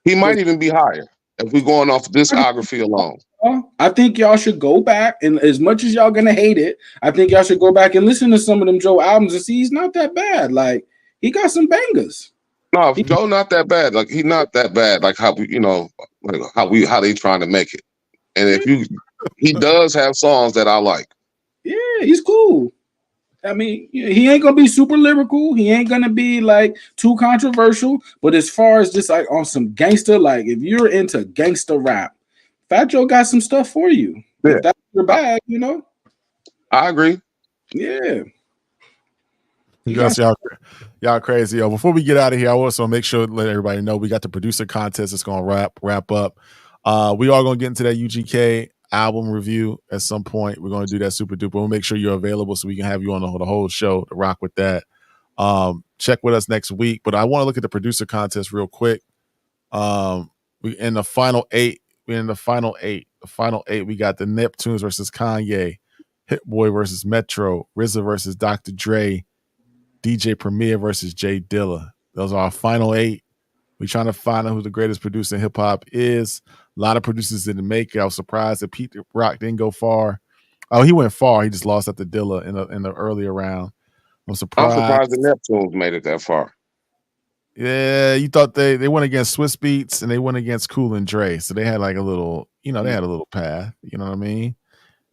He might even be higher if we're going off discography alone. I think y'all should go back, and as much as y'all gonna hate it, I think y'all should go back and listen to some of them Joe albums and see he's not that bad. Like, he got some bangers. No, Joe not that bad. Like, he's not that bad. Like how how they trying to make it. And he does have songs that I like. Yeah, he's cool. I mean, he ain't gonna be super lyrical. He ain't gonna be like too controversial. But as far as just like on some gangster, like if you're into gangster rap, Fat Joe got some stuff for you. Yeah. If that's your bag, you know. I agree. Yeah. You guys, y'all crazy. Yo, before we get out of here, I also make sure to let everybody know we got the producer contest that's gonna wrap up. We are gonna get into that UGK album review at some point. We're gonna do that super duper. We'll make sure you're available so we can have you on the whole show to rock with that. Check with us next week. But I want to look at the producer contest real quick. We in the final eight. We're in the final eight. The final eight, we got the Neptunes versus Kanye, Hit Boy versus Metro, RZA versus Dr. Dre, DJ Premier versus Jay Dilla. Those are our final eight. We're trying to find out who the greatest producer in hip hop is. A lot of producers didn't make it. I was surprised that Pete Rock didn't go far. Oh, he went far. He just lost at the Dilla in the earlier round. I'm surprised the Neptunes made it that far. Yeah, you thought they went against Swiss Beats and they went against Cool and Dre, so they had like a little, they had a little path. You know what I mean?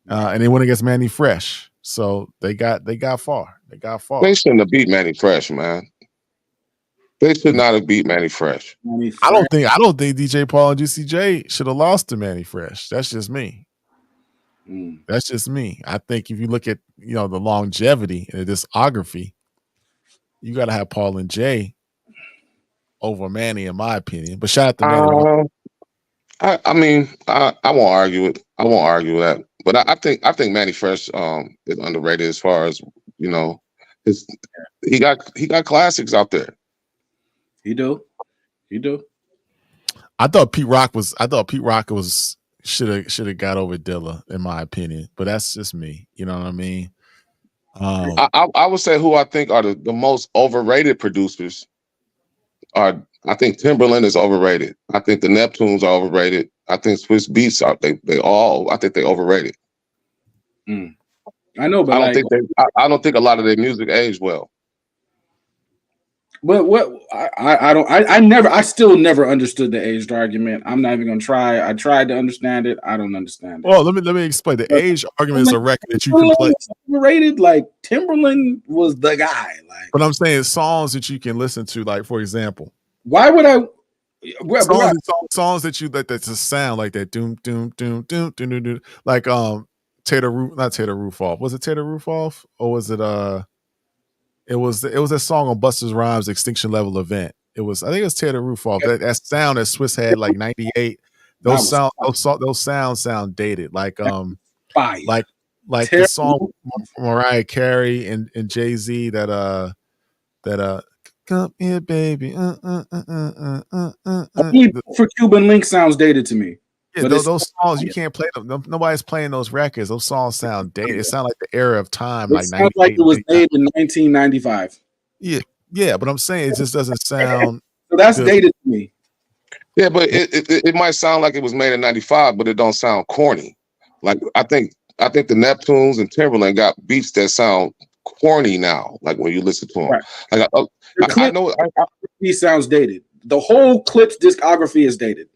And they went against Manny Fresh, so they got far. They got far. They shouldn't have beat Manny Fresh, man. They should not have beat Manny Fresh. I don't think DJ Paul and Juicy J should have lost to Manny Fresh. That's just me. That's just me. I think if you look at the longevity and the discography, you got to have Paul and Jay over Manny, in my opinion. But shout out to Manny. I mean, I won't argue it. I won't argue that. But I think Manny Fresh is underrated as far as he got classics out there. He do. I thought Pete Rock should have got over Dilla, in my opinion. But that's just me. You know what I mean? I would say who I think are the most overrated producers are. I think Timberland is overrated. I think the Neptunes are overrated. I think Swiss Beats are. I think they overrated. I know, but I don't think a lot of their music aged well. But what I still never understood the aged argument. I'm not even gonna try. I tried to understand it. I don't understand it. Well, let me explain. The aged argument is a record that you can play. Overrated, like Timberland was the guy. Like, but I'm saying songs that you can listen to, like for example. Why would I? Songs that just sound like that, doom doom doom doom doom doom, doom. Like not Tater Roof Off. Was it Tater Roof Off or was it It was a song on Busta Rhymes' Extinction Level Event. It was, I think it was Tear the Roof Off. That sound that Swiss had like 98. Those sounds sound dated. Like fire. Like the song Mariah Carey and Jay-Z that come here, baby. For Cuban Link sounds dated to me. Yeah, but those songs you can't play them. Nobody's playing those records. Those songs sound dated. It sounds like the era of time. It sounds like it was made in 1995. Yeah, but I'm saying it just doesn't sound. So that's good. Dated to me. Yeah, but it might sound like it was made in 95, but it don't sound corny. Like I think the Neptunes and Timberland got beats that sound corny now. Like when you listen to them, right. Like I know he sounds dated. The whole Clip's discography is dated,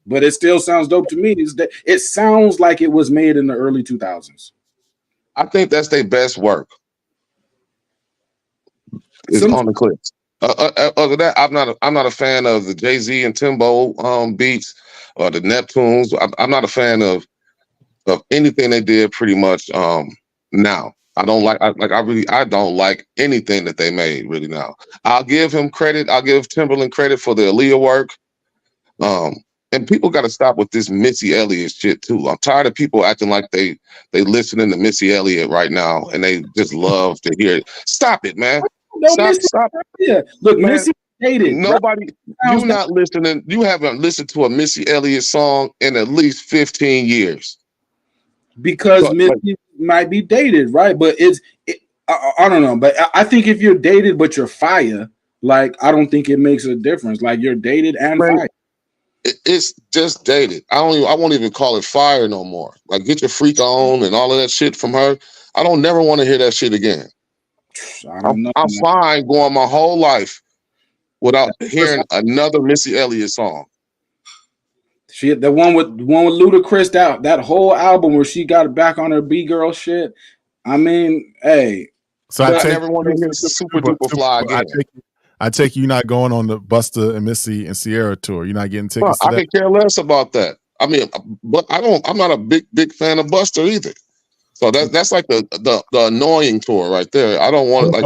but it still sounds dope to me. It sounds like it was made in the early 2000s. I think that's their best work. Is on the Clips. Other than that, I'm not a fan of the Jay-Z and Timbo beats or the Neptunes. I'm not a fan of anything they did pretty much now. I don't like anything that they made really now. I'll give him credit. I'll give Timberland credit for the Aaliyah work. And people got to stop with this Missy Elliott shit too. I'm tired of people acting like they listening to Missy Elliott right now and they just love to hear it. Stop it, man. Stop. Yeah. Look, man, Missy dated. Nobody, you not listening. You haven't listened to a Missy Elliott song in at least 15 years. Because Missy might be dated, right? But I don't know. But I think if you're dated but you're fire, like I don't think it makes a difference. Like you're dated and fire. It's just dated. I won't even call it fire no more. Like Get Your Freak On and all of that shit from her. I don't never want to hear that shit again. I'm fine going my whole life without hearing another Missy Elliott song. The one with Ludacris, that whole album where she got back on her B-girl shit. I mean, hey. So I never want to hear Super Duper Fly again. I take you not going on the Busta and Missy and Sierra tour. You're not getting tickets. I could care less about that. I mean, but I'm not a big fan of Busta either. So that's like the annoying tour right there. I don't want I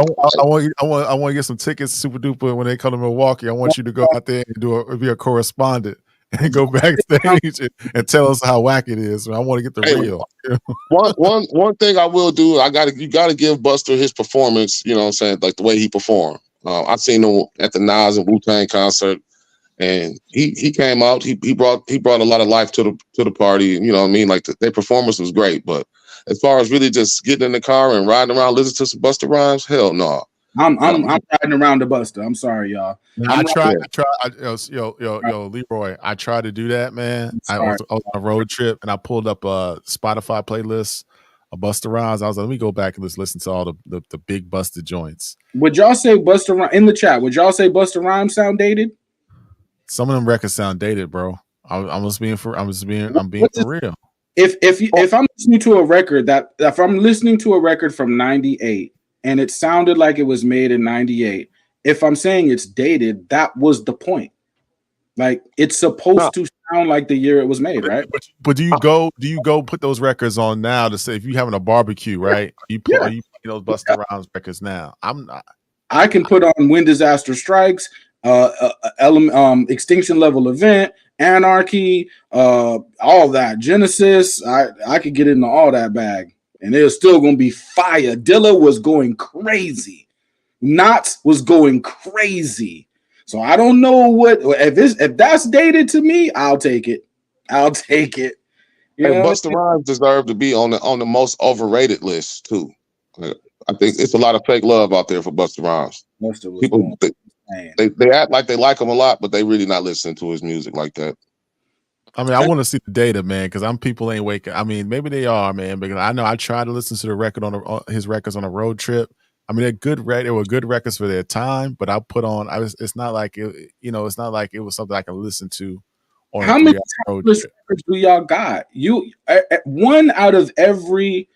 want to get some tickets to Super Duper when they come to Milwaukee. I want you to go out there and be a correspondent and go backstage and tell us how whack it is. I want to get the real. One thing I will do, you gotta give Busta his performance. You know what I'm saying? Like the way he performed. I seen him at the Nas and Wu-Tang concert, and he came out. He brought a lot of life to the party. You know what I mean? Like their performance was great, but as far as really just getting in the car and riding around, listening to some Busta Rhymes, hell no. I'm riding around the Busta. I'm sorry, y'all. Leroy. I tried to do that, man. I was on a road trip and I pulled up a Spotify playlist of Busta Rhymes. I was like, let me go back and just listen to all the big Busta joints. Would y'all say Busta Rhymes in the chat? Would y'all say Busta Rhymes sound dated? Some of them records sound dated, bro. I'm being for real. If I'm listening to a record from 98 and it sounded like it was made in 98, if I'm saying it's dated, that was the point. Like it's supposed to sound like the year it was made, right? But do you go put those records on now to say if you're having a barbecue, right? You play those Busta Rhymes records now. I'm not. I can put on When Disaster Strikes, Extinction Level Event, Anarchy, all that, Genesis. I could get into all that bag, and it's still gonna be fire. Dilla was going crazy. Knots was going crazy. So I don't know if that's dated to me. I'll take it. Busta Rhymes deserved to be on the most overrated list too. I think it's a lot of fake love out there for Busta Rhymes. People they act like they like him a lot, but they really not listening to his music like that. I mean, I want to see the data, man, because people ain't waking. I mean, maybe they are, man, because I know I tried to listen to the record his records on a road trip. I mean, they were good records for their time, but I put on. It's not like it, it's not like it was something I can listen to. How many records do y'all got? One out of every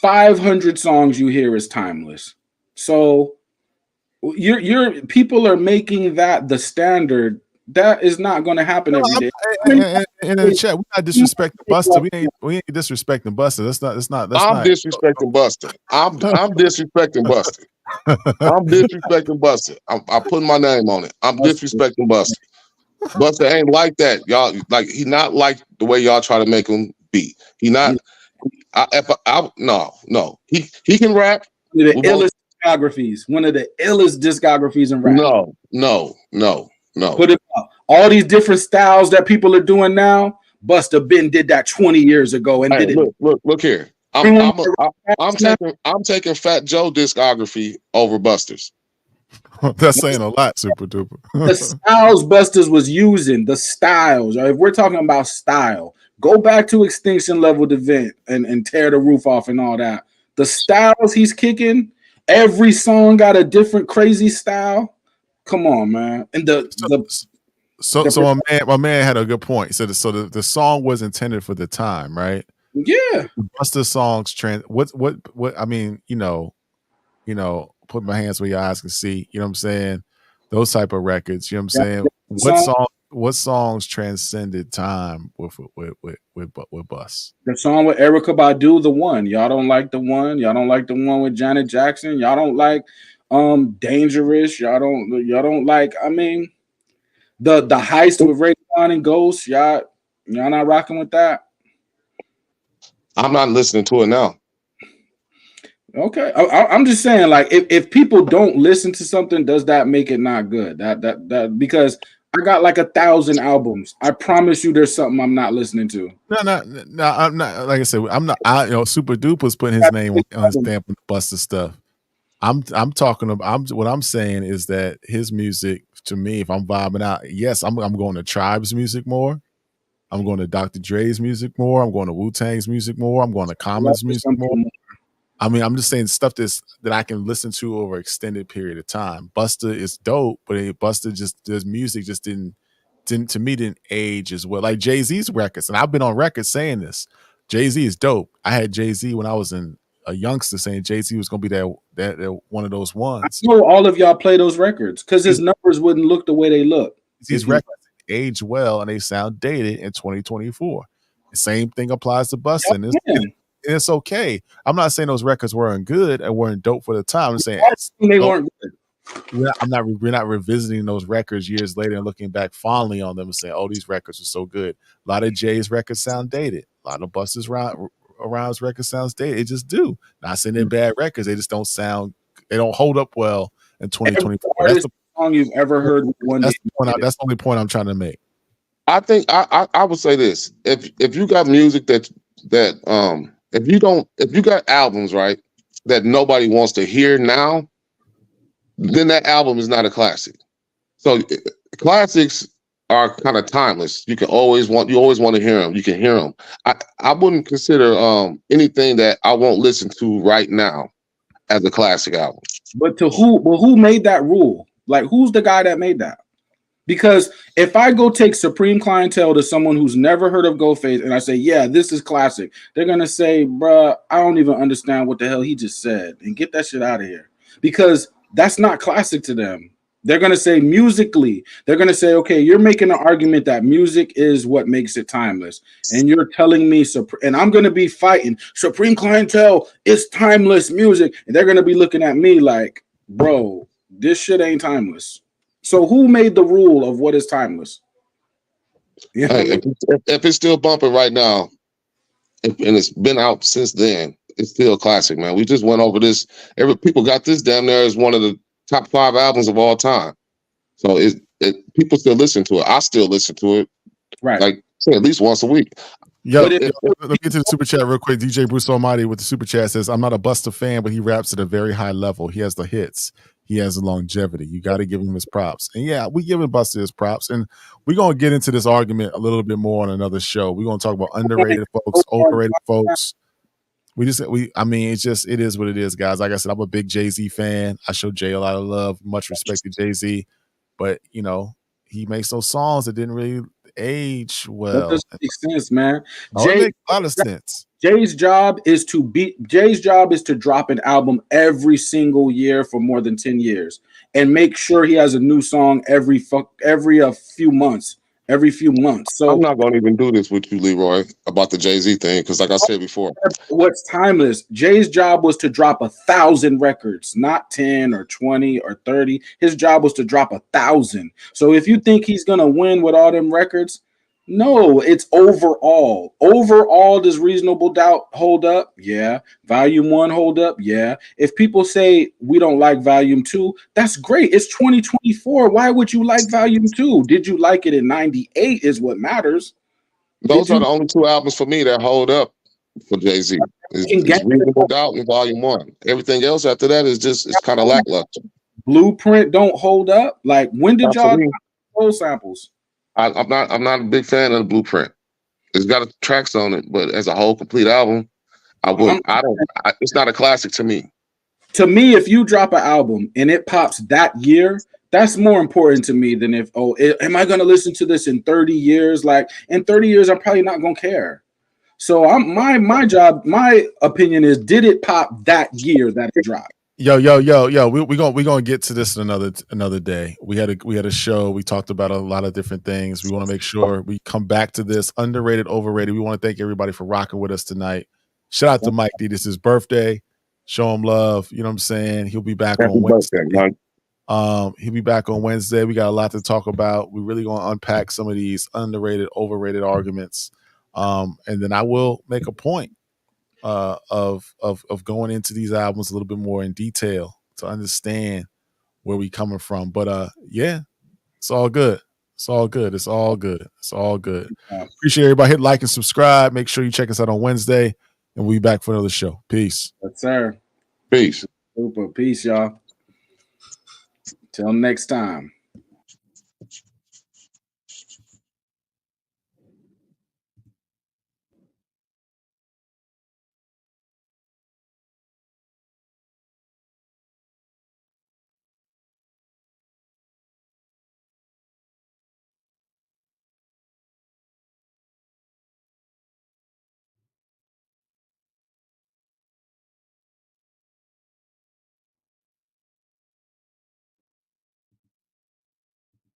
500 songs you hear is timeless. So your people are making that the standard. That is not going to happen every day. In the chat, we're not disrespecting Busta. We ain't disrespecting Busta. That's not. I'm disrespecting Busta. I'm disrespecting Busta. I'm disrespecting Busta. I'm putting my name on it. I'm disrespecting Busta. Busta ain't like that, y'all. Like he not like the way y'all try to make him be. He not. No. He can rap. One of the illest discographies. One of the illest discographies in rap. No. Put it up. All these different styles that people are doing now. Busta Ben did that 20 years ago and did it. Look here. I'm taking Fat Joe discography over Busta's. That's saying a lot, Super Duper. The styles Busta's was using, the styles. If we're talking about style, go back to Extinction Level Event and tear the roof off and all that. The styles he's kicking, every song got a different crazy style. Come on, man. And my man had a good point. He said the song was intended for the time, right? Yeah. Busta songs what I mean, put my hands where your eyes can see, you know what I'm saying? Those type of records, you know what I'm saying? What songs transcended time with Bus? The song with Erykah Badu, The One. Y'all don't like The One. Y'all don't like the one with Janet Jackson. Y'all don't like Dangerous. Y'all don't like, I mean, the heist with Raekwon and Ghost. Y'all not rocking with that? I'm not listening to it now. Okay, I'm just saying, like, if people don't listen to something, does that make it not good? That because I got like 1,000 albums. I promise you, there's something I'm not listening to. No, I'm not. Like I said, I'm not. Super Duper's putting his name on his stamp on the Busta stuff. I'm talking about. What I'm saying is that his music, to me, if I'm vibing out, yes, I'm going to Tribe's music more. I'm going to Dr. Dre's music more. I'm going to Wu-Tang's music more. I'm going to Common's music more. I mean, I'm just saying stuff that I can listen to over an extended period of time. Busta is dope, but his music just didn't age as well. Like Jay-Z's records, and I've been on record saying this. Jay-Z is dope. I had Jay-Z when I was a youngster saying Jay-Z was going to be that one of those ones. I know all of y'all play those records because his numbers wouldn't look the way they look. These records age well and they sound dated in 2024. The same thing applies to Busta. And it's okay. I'm not saying those records weren't good and weren't dope for the time. I'm saying they weren't good. We're not revisiting those records years later and looking back fondly on them and saying, "Oh, these records are so good." A lot of Jay's records sound dated. A lot of Busta's around's records sounds dated. It just do. Not saying they're bad records. They just don't sound. They don't hold up well in 2024. That's the song you've ever heard. That's the only point I'm trying to make. I think I would say this: if you got music that if you got albums, right, that nobody wants to hear now, then that album is not a classic. So classics are kind of timeless. You always want to hear them. You can hear them. I wouldn't consider anything that I won't listen to right now as a classic album. But who made that rule? Like, who's the guy that made that? Because if I go take Supreme Clientele to someone who's never heard of Ghostface and I say, yeah, this is classic, they're going to say, bruh, I don't even understand what the hell he just said, and get that shit out of here. Because that's not classic to them. They're going to say musically, they're going to say, okay, you're making an argument that music is what makes it timeless. And you're telling me, and I'm going to be fighting, Supreme Clientele is timeless music. And they're going to be looking at me like, bro, this shit ain't timeless. So who made the rule of what is timeless? Yeah. Hey, if it's still bumping right now, and it's been out since then, it's still a classic, man. We just went over this. People got this damn near as one of the top 5 albums of all time. So people still listen to it. I still listen to it. Right. Like, say, at least once a week. Let me get to the super chat real quick. DJ Bruce Almighty with the super chat says, I'm not a Busta fan, but he raps at a very high level. He has the hits. He has the longevity. You got to give him his props. And yeah, we giving Busta his props. And we're going to get into this argument a little bit more on another show. We're going to talk about underrated folks, overrated folks. It is what it is, guys. Like I said, I'm a big Jay-Z fan. I show Jay a lot of love, much respect to Jay-Z. But, he makes those songs that didn't really age well. That doesn't make sense, man. It makes a lot of sense. Jay's job is to drop an album every single year for more than 10 years and make sure he has a new song every few months every few months. So I'm not gonna even do this with you, Leroy, about the Jay-Z thing, because like I said before, what's timeless? Jay's job was to drop 1,000 records, not 10 or 20 or 30. His job was to drop 1,000. So if you think he's gonna win with all them records, no, it's overall. Overall, does Reasonable Doubt hold up? Yeah. Volume 1 hold up? Yeah. If people say we don't like Volume 2, that's great. It's 2024. Why would you like Volume 2? Did you like it in 98 is what matters. those are the only two albums for me that hold up for Jay-Z. It's Reasonable Doubt and Volume 1. Everything else after that is just it's kind of lackluster. Blueprint don't hold up? Like, when did Not for y'all me. soul samples? I'm not a big fan of the Blueprint. It's got tracks on it, but as a whole complete album, it's not a classic to me. To me, if you drop an album and it pops that year, that's more important to me than if, am I going to listen to this in 30 years? Like, in 30 years, I'm probably not going to care. So my opinion is, did it pop that year that it dropped? Yo, we're gonna get to this another day. We had a show. We talked about a lot of different things. We want to make sure we come back to this underrated, overrated. We want to thank everybody for rocking with us tonight. Shout out to Mike D. This is his birthday. Show him love. You know what I'm saying? He'll be back on Wednesday. He'll be back on Wednesday. We got a lot to talk about. We really gonna unpack some of these underrated, overrated arguments. And then I will make a point of going into these albums a little bit more in detail to understand where we coming from. But yeah, it's all good. It's all good. It's all good. It's all good. Appreciate everybody. Hit like and subscribe. Make sure you check us out on Wednesday, and we'll be back for another show. Peace. Yes, sir. Peace. Super. Peace, y'all. Till next time.